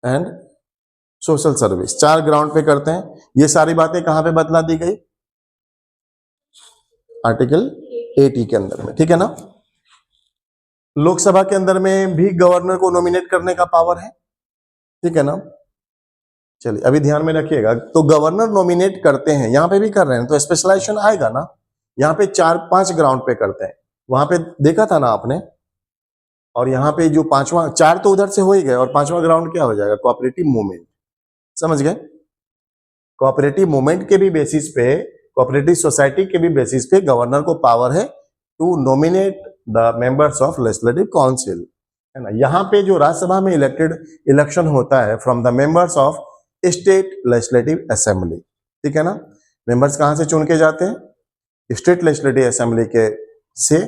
एंड सोशल सर्विस, 4 ग्राउंड पे करते हैं। ये सारी बातें कहां पे बतला दी गई? आर्टिकल 80 के अंदर में, ठीक है ना? लोकसभा के अंदर में भी गवर्नर को नॉमिनेट करने का पावर है, ठीक है ना? चलिए अभी ध्यान में रखिएगा, तो गवर्नर नॉमिनेट करते हैं, यहां पे भी कर रहे हैं, तो स्पेशलाइजेशन आएगा ना? यहाँ पे 4-5 ग्राउंड पे करते हैं, वहां पे देखा था ना आपने। और यहाँ पे जो 5वां, 4 तो उधर से हो ही गए, और 5वां ग्राउंड क्या हो जाएगा? Cooperative movement. समझ गए? कोऑपरेटिव मूवमेंट के भी बेसिस पे, कोऑपरेटिव सोसाइटी के भी बेसिस पे गवर्नर को पावर है to nominate the members of legislative council, है ना? यहाँ पे जो राज्यसभा में इलेक्शन होता है from the members of state legislative assembly, ठीक है ना? मेंबर्स कहां से चुन के जाते हैं? स्टेट लेजिस्लेटिव असेंबली के से,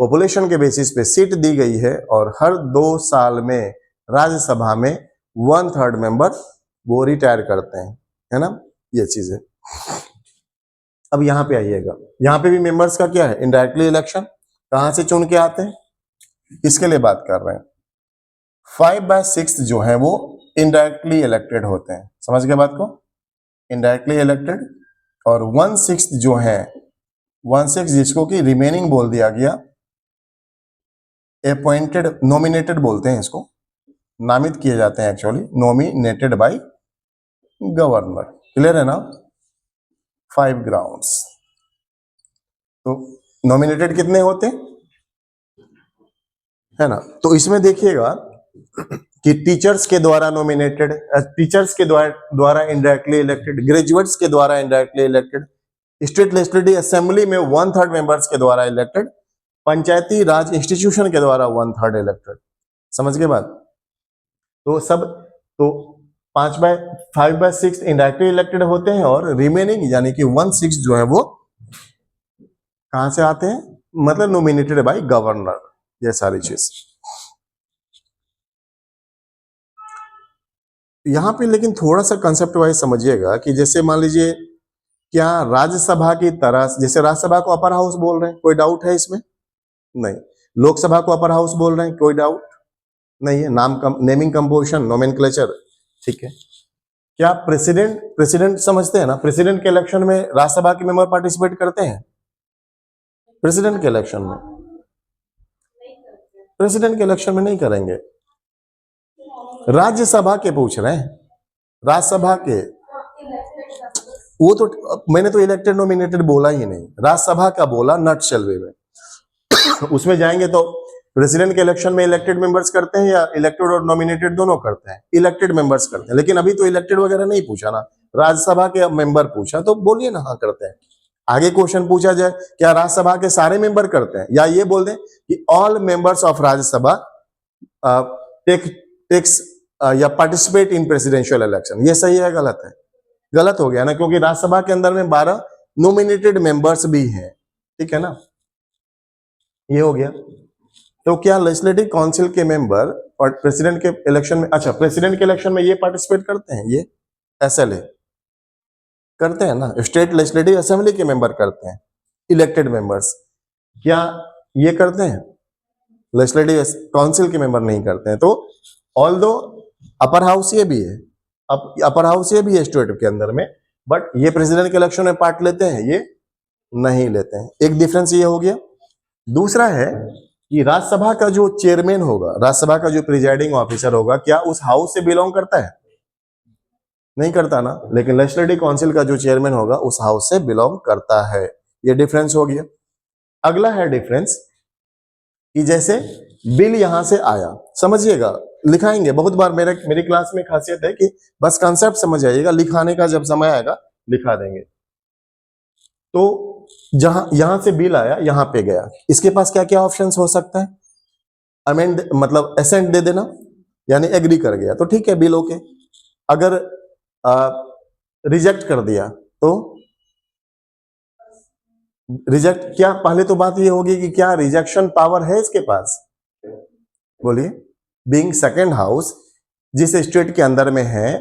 पॉपुलेशन के बेसिस पे सीट दी गई है और हर 2 साल में राज्यसभा में 1/3 मेंबर वो रिटायर करते हैं, है ना, ये चीज है। अब यहाँ पे आइएगा, यहाँ पे भी मेंबर्स का क्या है, इनडायरेक्टली इलेक्शन। कहां से चुन के आते हैं, किसके लिए बात कर रहे हैं, 5/6 जो है वो इनडायरेक्टली इलेक्टेड होते हैं, समझ गए बात को, इनडायरेक्टली इलेक्टेड। और 1/6 जो है, 1/6 जिसको कि रिमेनिंग बोल दिया गया, अपॉइंटेड, नॉमिनेटेड बोलते हैं इसको, नामित किए जाते हैं actually, nominated by governor, clear है ना, 5 ग्राउंड्स। तो नॉमिनेटेड कितने होते हैं, है ना, तो इसमें देखिएगा कि टीचर्स के द्वारा नॉमिनेटेड, टीचर्स के द्वारा इनडायरेक्टली इलेक्टेड, ग्रेजुएट्स के द्वारा indirectly elected, state legislative assembly में 1/3 मेंबर्स के द्वारा इलेक्टेड, पंचायती राज इंस्टीट्यूशन के द्वारा 1/3 इलेक्टेड, समझ गए बात। तो सब, तो 5/6 इनडायरेक्टली इलेक्टेड होते हैं और रिमेनिंग यानी कि 1/6 जो है वो कहां से आते हैं, मतलब नॉमिनेटेड बाय गवर्नर, ये सारी चीज यहां पे। लेकिन थोड़ा सा कंसेप्ट वाइज समझिएगा कि जैसे मान लीजिए, क्या राज्यसभा की तरह, जैसे राज्यसभा को अपर हाउस बोल रहे हैं, कोई डाउट है इसमें, नहीं। लोकसभा को अपर हाउस बोल रहे हैं, कोई डाउट नहीं है, नेमिंग कंपोजिशन नोमेनक्लेचर, ठीक है। क्या प्रेसिडेंट समझते हैं ना, प्रेसिडेंट के इलेक्शन में राज्यसभा के मेंबर पार्टिसिपेट करते हैं, प्रेसिडेंट के इलेक्शन में, प्रेसिडेंट के इलेक्शन में नहीं करेंगे, राज्यसभा के पूछ रहे हैं, राज्यसभा के, वो तो मैंने तो इलेक्टेड नॉमिनेटेड बोला ही नहीं, राज्यसभा का बोला नट वे में। उसमें जाएंगे तो प्रेसिडेंट के इलेक्शन में इलेक्टेड मेंबर्स करते हैं या इलेक्टेड और नॉमिनेटेड दोनों करते हैं, इलेक्टेड मेंबर्स करते हैं। लेकिन अभी तो इलेक्टेड वगैरह नहीं पूछा ना, राज्यसभा के मेंबर पूछा, तो बोलिए ना हाँ करते हैं। आगे क्वेश्चन पूछा जाए क्या राज्यसभा के सारे मेंबर करते हैं, या ये बोल दें कि all members of Rajya Sabha takes या पार्टिसिपेट इन प्रेसिडेंशियल इलेक्शन, ये सही है गलत है, गलत हो गया ना, क्योंकि राज्यसभा के अंदर में 12 नॉमिनेटेड मेंबर्स भी हैं, ठीक है ना, ये हो गया। तो क्या लेजिस्लेटिव काउंसिल के मेंबर और प्रेसिडेंट के इलेक्शन में, अच्छा प्रेसिडेंट के इलेक्शन में ये पार्टिसिपेट करते हैं, ये एसएलए करते हैं ना, स्टेट लेजिस्लेटिव असेंबली के मेंबर करते हैं, इलेक्टेड मेंबर्स, क्या ये करते हैं, लेजिस्लेटिव काउंसिल के मेंबर नहीं करते हैं। तो ऑल्दो अपर हाउस ये भी है, अपर हाउस ये भी है स्टेट के अंदर में, बट ये प्रेसिडेंट के इलेक्शन में पार्ट लेते हैं, ये नहीं लेते हैं, एक डिफरेंस ये हो गया। दूसरा है कि राज्यसभा का जो चेयरमैन होगा, राज्यसभा का जो प्रिजाइडिंग ऑफिसर होगा, क्या उस हाउस से बिलोंग करता है, नहीं करता ना, लेकिन लेजिस्लेटिव काउंसिल का जो चेयरमैन होगा उस हाउस से बिलोंग करता है, ये डिफरेंस हो गया। अगला है डिफरेंस कि जैसे बिल यहां से आया, समझिएगा, लिखाएंगे बहुत बार, मेरी क्लास में खासियत है कि बस कंसेप्ट समझ आइएगा, लिखाने का जब समय आएगा लिखा देंगे। तो जहां यहां से बिल आया, यहां पे गया, इसके पास क्या क्या ऑप्शंस हो सकता है, अमेंड, मतलब एसेंट दे देना, यानी एग्री कर गया तो ठीक है, बिल ओके। अगर रिजेक्ट कर दिया तो रिजेक्ट, क्या पहले तो बात ये होगी कि क्या रिजेक्शन पावर है इसके पास, बोलिए, बीइंग सेकंड हाउस जिस स्टेट के अंदर में है,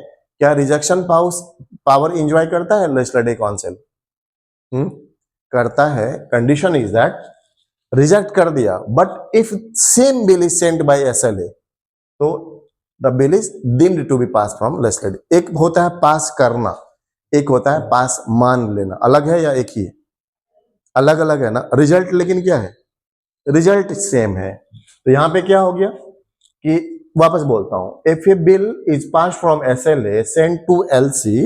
क्या रिजेक्शन पावर एंजॉय करता है लेजिस्लेटिव काउंसिल, करता है। कंडीशन इज दैट रिजेक्ट कर दिया, but if same bill is sent by SLA, तो the bill is deemed to be pass from legislative. एक होता है पास करना, एक होता है पास मान लेना, अलग है या एक ही है, अलग अलग है ना, रिजल्ट लेकिन क्या है, रिजल्ट सेम है। तो यहां पे क्या हो गया कि वापस बोलता हूं, if a bill is pass from SLA sent to LC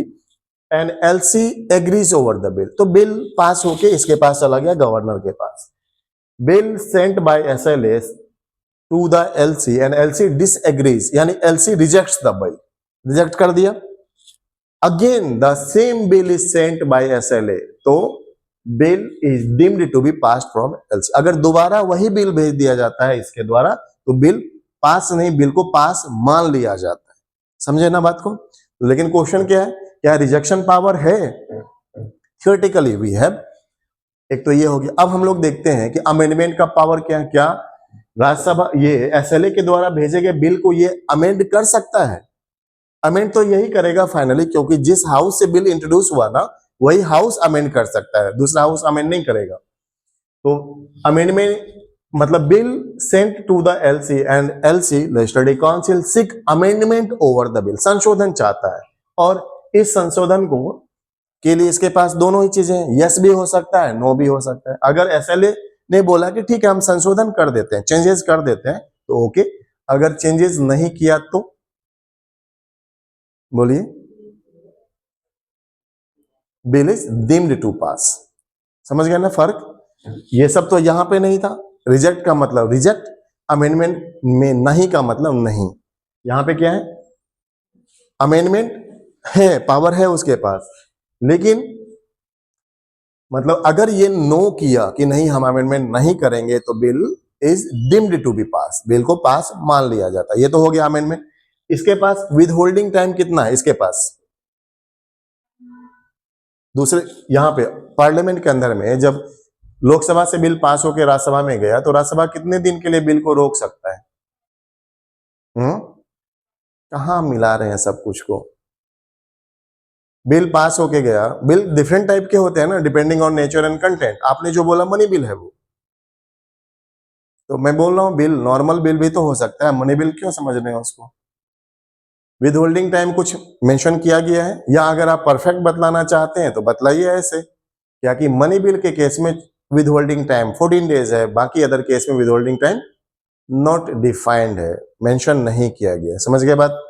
and LC agrees over the bill, तो बिल पास होके इसके पास चला गया, गवर्नर के पास। Bill sent by SLA to the LC and LC disagrees, यानी LC rejects the bill, reject कर दिया। Again the same bill is sent by SLA, तो bill is deemed to be passed from LC. अगर दोबारा वही bill भेज दिया जाता है इसके द्वारा, तो बिल पास नहीं, बिल को पास मान लिया जाता है, समझे ना बात को। लेकिन क्वेश्चन क्या है, क्या रिजेक्शन पावर है, थियोरेटिकली वी हैव, एक तो ये हो गया। अब हम लोग देखते हैं कि अमेंडमेंट का पावर क्या है। क्या राज्यसभा ये एसएलए के द्वारा भेजे गए बिल को ये अमेंड कर सकता है? अमेंड तो यही करेगा फाइनली, क्योंकि जिस हाउस से बिल इंट्रोड्यूस हुआ ना वही हाउस अमेंड कर सकता है, दूसरा हाउस अमेंड नहीं करेगा। तो अमेंडमेंट मतलब bill sent to the LC and LC legislative council seek amendment over the bill, संशोधन चाहता है। और इस संशोधन को के लिए इसके पास दोनों ही चीजें, यस भी हो सकता है, नो भी हो सकता है। अगर एसएलए ने बोला कि ठीक है हम संशोधन कर देते हैं, चेंजेस कर देते हैं, तो ओके। अगर चेंजेस नहीं किया तो बोलिए, बिल इज डीम्ड टू पास। समझ गए ना फर्क? ये सब तो यहां पे नहीं था। रिजेक्ट का मतलब रिजेक्ट, अमेंडमेंट में नहीं का मतलब नहीं। यहां पे क्या है? अमेंडमेंट है, पावर है उसके पास, लेकिन मतलब अगर ये नो किया कि नहीं हम अमेंडमेंट नहीं करेंगे तो bill is deemed to be pass, bill को पास मान लिया जाता है। ये तो हो गया अमेंडमेंट। इसके पास विद होल्डिंग टाइम कितना है इसके पास? दूसरे यहां पे पार्लियामेंट के अंदर में जब लोकसभा से बिल पास होकर राज्यसभा में गया तो राज्यसभा कितने दिन के लिए बिल को रोक सकता है? कहां मिला रहे हैं सब कुछ को? बिल पास होके गया, बिल डिफरेंट टाइप के होते हैं ना, depending on nature and content. आपने जो बोला मनी बिल है वो, तो मैं बोल रहा हूं बिल नॉर्मल बिल भी तो हो सकता है, मनी बिल क्यों समझ रहे हैं उसको? विद होल्डिंग टाइम कुछ मेंशन किया गया है, या अगर आप परफेक्ट बतलाना चाहते हैं तो बतलाइए ऐसे, क्या कि मनी बिल के केस में विद होल्डिंग टाइम 14 डेज है, बाकी अदर केस में with holding time not defined है, मेंशन नहीं किया गया। समझ गए बात?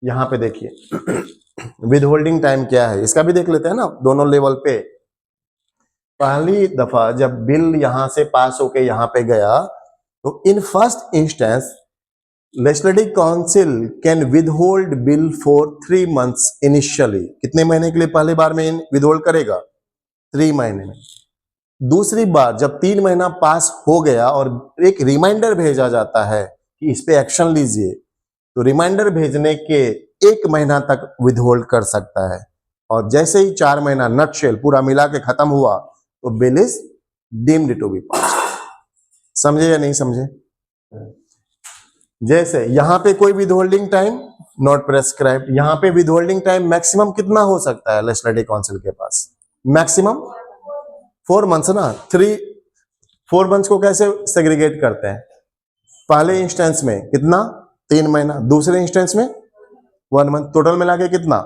यहां पे देखिए विद होल्डिंग टाइम क्या है इसका भी देख लेते हैं ना, दोनों लेवल पे। पहली दफा जब बिल यहां से पास होके यहां पे गया तो in first instance legislative council can withhold bill for 3 months initially. कितने महीने के लिए पहली बार में विदहोल्ड करेगा? 3 महीने में। दूसरी बार जब 3 महीना पास हो गया और एक रिमाइंडर भेजा जाता है कि इस पे एक्शन लीजिए, तो रिमाइंडर भेजने के 1 महीना तक विदहोल्ड कर सकता है। और जैसे ही 4 महीना नटशेल पूरा मिला के खत्म हुआ तो bill is deemed to be pass. समझे या नहीं समझे? जैसे यहां पे कोई विदहोल्डिंग टाइम नॉट प्रेस्क्राइब्ड, यहां पे विदहोल्डिंग टाइम मैक्सिमम कितना हो सकता है लेजिस्लेटिव काउंसिल के पास? मैक्सिमम 4 months ना। 4 months को कैसे सेग्रीगेट करते हैं? पहले इंस्टेंस में कितना? 3 महीना, दूसरे इंस्टेंस में 1 month, टोटल मिला के कितना?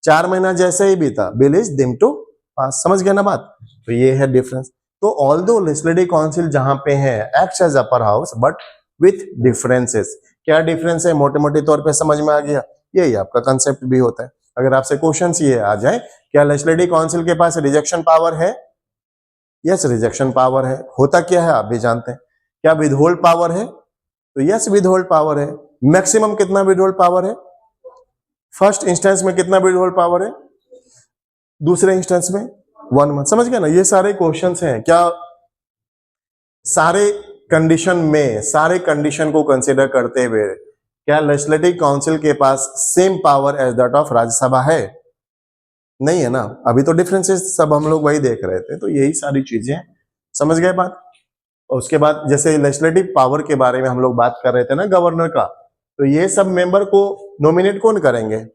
4 महीना जैसे ही बीता बिल इज डीम्ड टू पास। समझ गया ना बात? तो ये है डिफरेंस। तो ऑल्दो लेजिस्लेटिव काउंसिल जहां पे है acts as upper house but with differences. क्या डिफरेंस है? मोटे मोटे तौर पे समझ में आ गया, यही आपका कंसेप्ट भी होता है। अगर आपसे क्वेश्चन ये आ जाए क्या लेजिस्लेटिव काउंसिल के पास रिजेक्शन पावर है? यस, रिजेक्शन पावर है। होता क्या है आप भी जानते हैं। क्या विदहोल्ड पावर है? तो यस, विदहोल्ड पावर है। मैक्सिमम कितना विदहोल्ड पावर है? फर्स्ट इंस्टेंस में कितना विदहोल्ड पावर है? दूसरे इंस्टेंस में 1 month। समझ गया ना? ये सारे क्वेश्चंस हैं। क्या सारे कंडीशन में, सारे कंडीशन को कंसीडर करते हुए क्या लेजिस्लेटिव काउंसिल के पास same power as that of Rajya Sabha है? नहीं है ना। अभी तो डिफरेंसेस सब हम लोग वही देख रहे थे, तो यही सारी चीजें। समझ गए बात? और उसके बाद जैसे लेजिस्लेटिव पावर के बारे में हम लोग बात कर रहे थे ना, गवर्नर का, तो ये सब मेंबर को नॉमिनेट कौन करेंगे?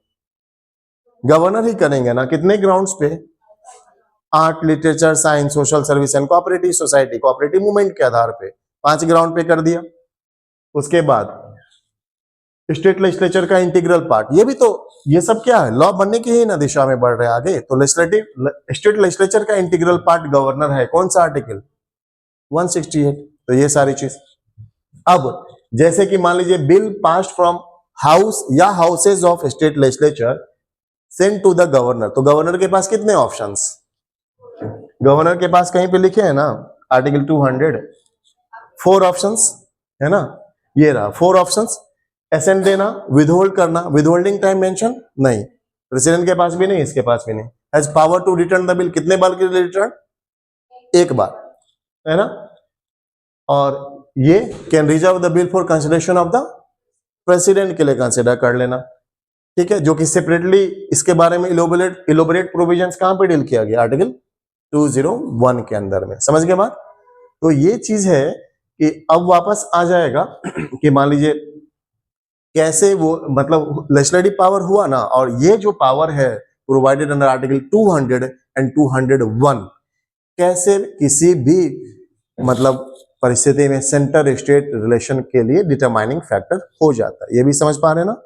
गवर्नर ही करेंगे ना। कितने ग्राउंड्स पे? Art, literature, science, social service and cooperative society, cooperative movement के आधार पे 5 ग्राउंड पे कर दिया। उसके बाद स्टेट लेजिस्लेचर का इंटीग्रल पार्ट, ये भी तो, ये सब क्या है? लॉ बनने की ही ना दिशा में बढ़ रहे हैं आगे। तो लेजिस्लेटिव स्टेट लेजिस्लेचर का इंटीग्रल पार्ट गवर्नर है। कौन सा आर्टिकल? 168। तो ये सारी चीज। अब जैसे कि मान लीजिए बिल पास फ्रॉम हाउस या houses of state legislature send to the governor, तो गवर्नर के पास कितने ऑप्शंस? गवर्नर के पास कहीं पे लिखे हैं ना आर्टिकल 200, 4 ऑप्शंस है ना। ये रहा 4 ऑप्शंस। एसेंट देना, विदहोल्ड करना, विदहोल्डिंग टाइम मेंशन नहीं, प्रेसिडेंट के पास भी नहीं, इसके पास भी नहीं। Has power to return the bill, कितने बार के लिए रिटर्न? 1 बार, है ना। और ये can reserve the bill for consideration of the president, के लिए कंसिडर कर लेना, ठीक है। जो कि सेपरेटली इसके बारे में इलोबरेट प्रोविजंस कहां पे डील किया गया? आर्टिकल 201 के अंदर में। समझ गए बात? तो ये चीज है कि अब वापस आ जाएगा कि मान लीजिए कैसे वो मतलब लेजिस्लेटिव पावर हुआ ना, और ये जो पावर है प्रोवाइडेड अंडर आर्टिकल 200 एंड 201 कैसे किसी भी मतलब परिस्थिति में सेंटर स्टेट रिलेशन के लिए डिटरमाइनिंग फैक्टर हो जाता है। ये भी समझ पा रहे हैं ना?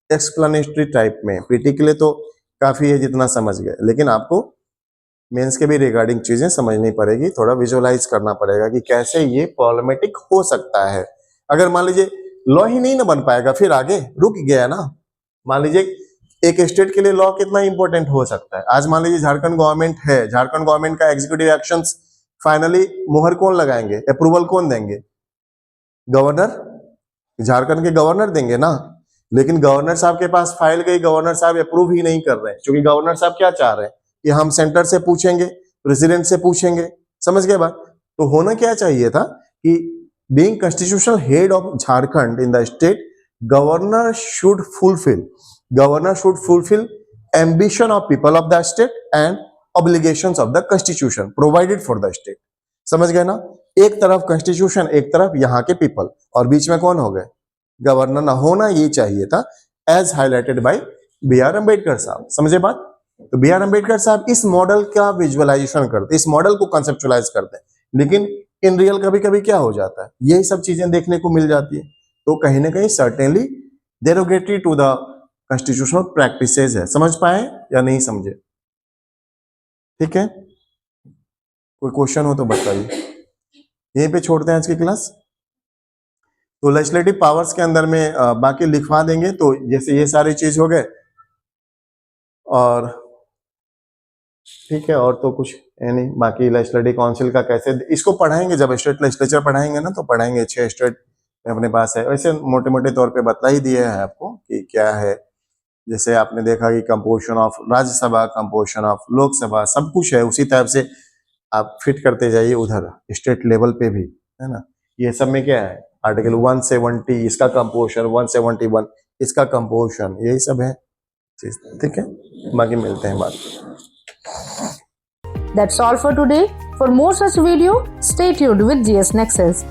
एक्सप्लेनेटरी टाइप में। पीटी के लिए तो काफी है जितना समझ गए, लेकिन आपको मेंस के भी रिगार्डिंग चीजें समझनी पड़ेगी, थोड़ा विजुअलाइज करना पड़ेगा कि कैसे ये प्रॉब्लमेटिक हो सकता है। अगर मान लीजिए लॉ ही नहीं ना बन पाएगा, फिर आगे रुक गया ना। मान लीजिए एक स्टेट के लिए लॉ कितना इंपॉर्टेंट हो सकता है। आज मान लीजिए झारखंड गवर्नमेंट है, झारखंड गवर्नमेंट का एग्जीक्यूटिव एक्शंस फाइनली मुहर कौन लगाएंगे, अप्रूवल कौन देंगे? गवर्नर, झारखंड के गवर्नर देंगे ना। लेकिन गवर्नर साहब के पास फाइल गई, गवर्नर साहब अप्रूव ही नहीं कर रहे हैं, क्योंकि गवर्नर साहब क्या चाह रहे हैं कि हम सेंटर से पूछेंगे, प्रेसिडेंट से पूछेंगे। समझ गए बात? तो होना क्या चाहिए था कि being constitutional head of Jharkhand in the state, governor should fulfil ambition of people of the state and obligations of the constitution provided for the state। समझ गए ना? एक तरफ कॉन्स्टिट्यूशन, एक तरफ यहाँ के पीपल, और बीच में कौन हो गए? गवर्नर। ना होना ये चाहिए था as highlighted by B R Ambedkar साहब। समझे बात? तो बी आर अम्बेडकर साहब इस मॉडल का विजुअलाइजेशन करते, इस मॉडल को कंसेप्चुअलाइज करते हैं, लेकिन इन रियल कभी कभी क्या हो जाता है, यही सब चीजें देखने को मिल जाती है। तो कहीं ना कहीं certainly derogatory to the constitutional practices है। समझ पाए या नहीं समझे? ठीक है, कोई क्वेश्चन हो तो बताइए। यहीं पे छोड़ते हैं आज की क्लास। तो लेजिस्लेटिव पावर्स के अंदर में बाकी लिखवा देंगे। तो जैसे ये सारी चीज हो गए, और ठीक है, और तो कुछ है नहीं। बाकी लेजिस्लेटिव काउंसिल का कैसे, इसको पढ़ाएंगे जब स्टेट लेजिस्लेचर पढ़ाएंगे ना, तो पढ़ाएंगे। 6 स्टेट अपने पास है। वैसे मोटे मोटे तौर पे बता ही दिया है आपको कि क्या है। जैसे आपने देखा कि composition of Rajya Sabha, composition of Lok Sabha, सब कुछ है। उसी टाइप से आप फिट करते जाइए उधर स्टेट लेवल पे भी, है ना। ये सब में क्या है, आर्टिकल 170 इसका कंपोजिशन, 171 इसका कंपोजिशन, यही सब है चीज। ठीक है, बाकी मिलते हैं बात। That's all for today. For more such video, stay tuned with GS Nexus.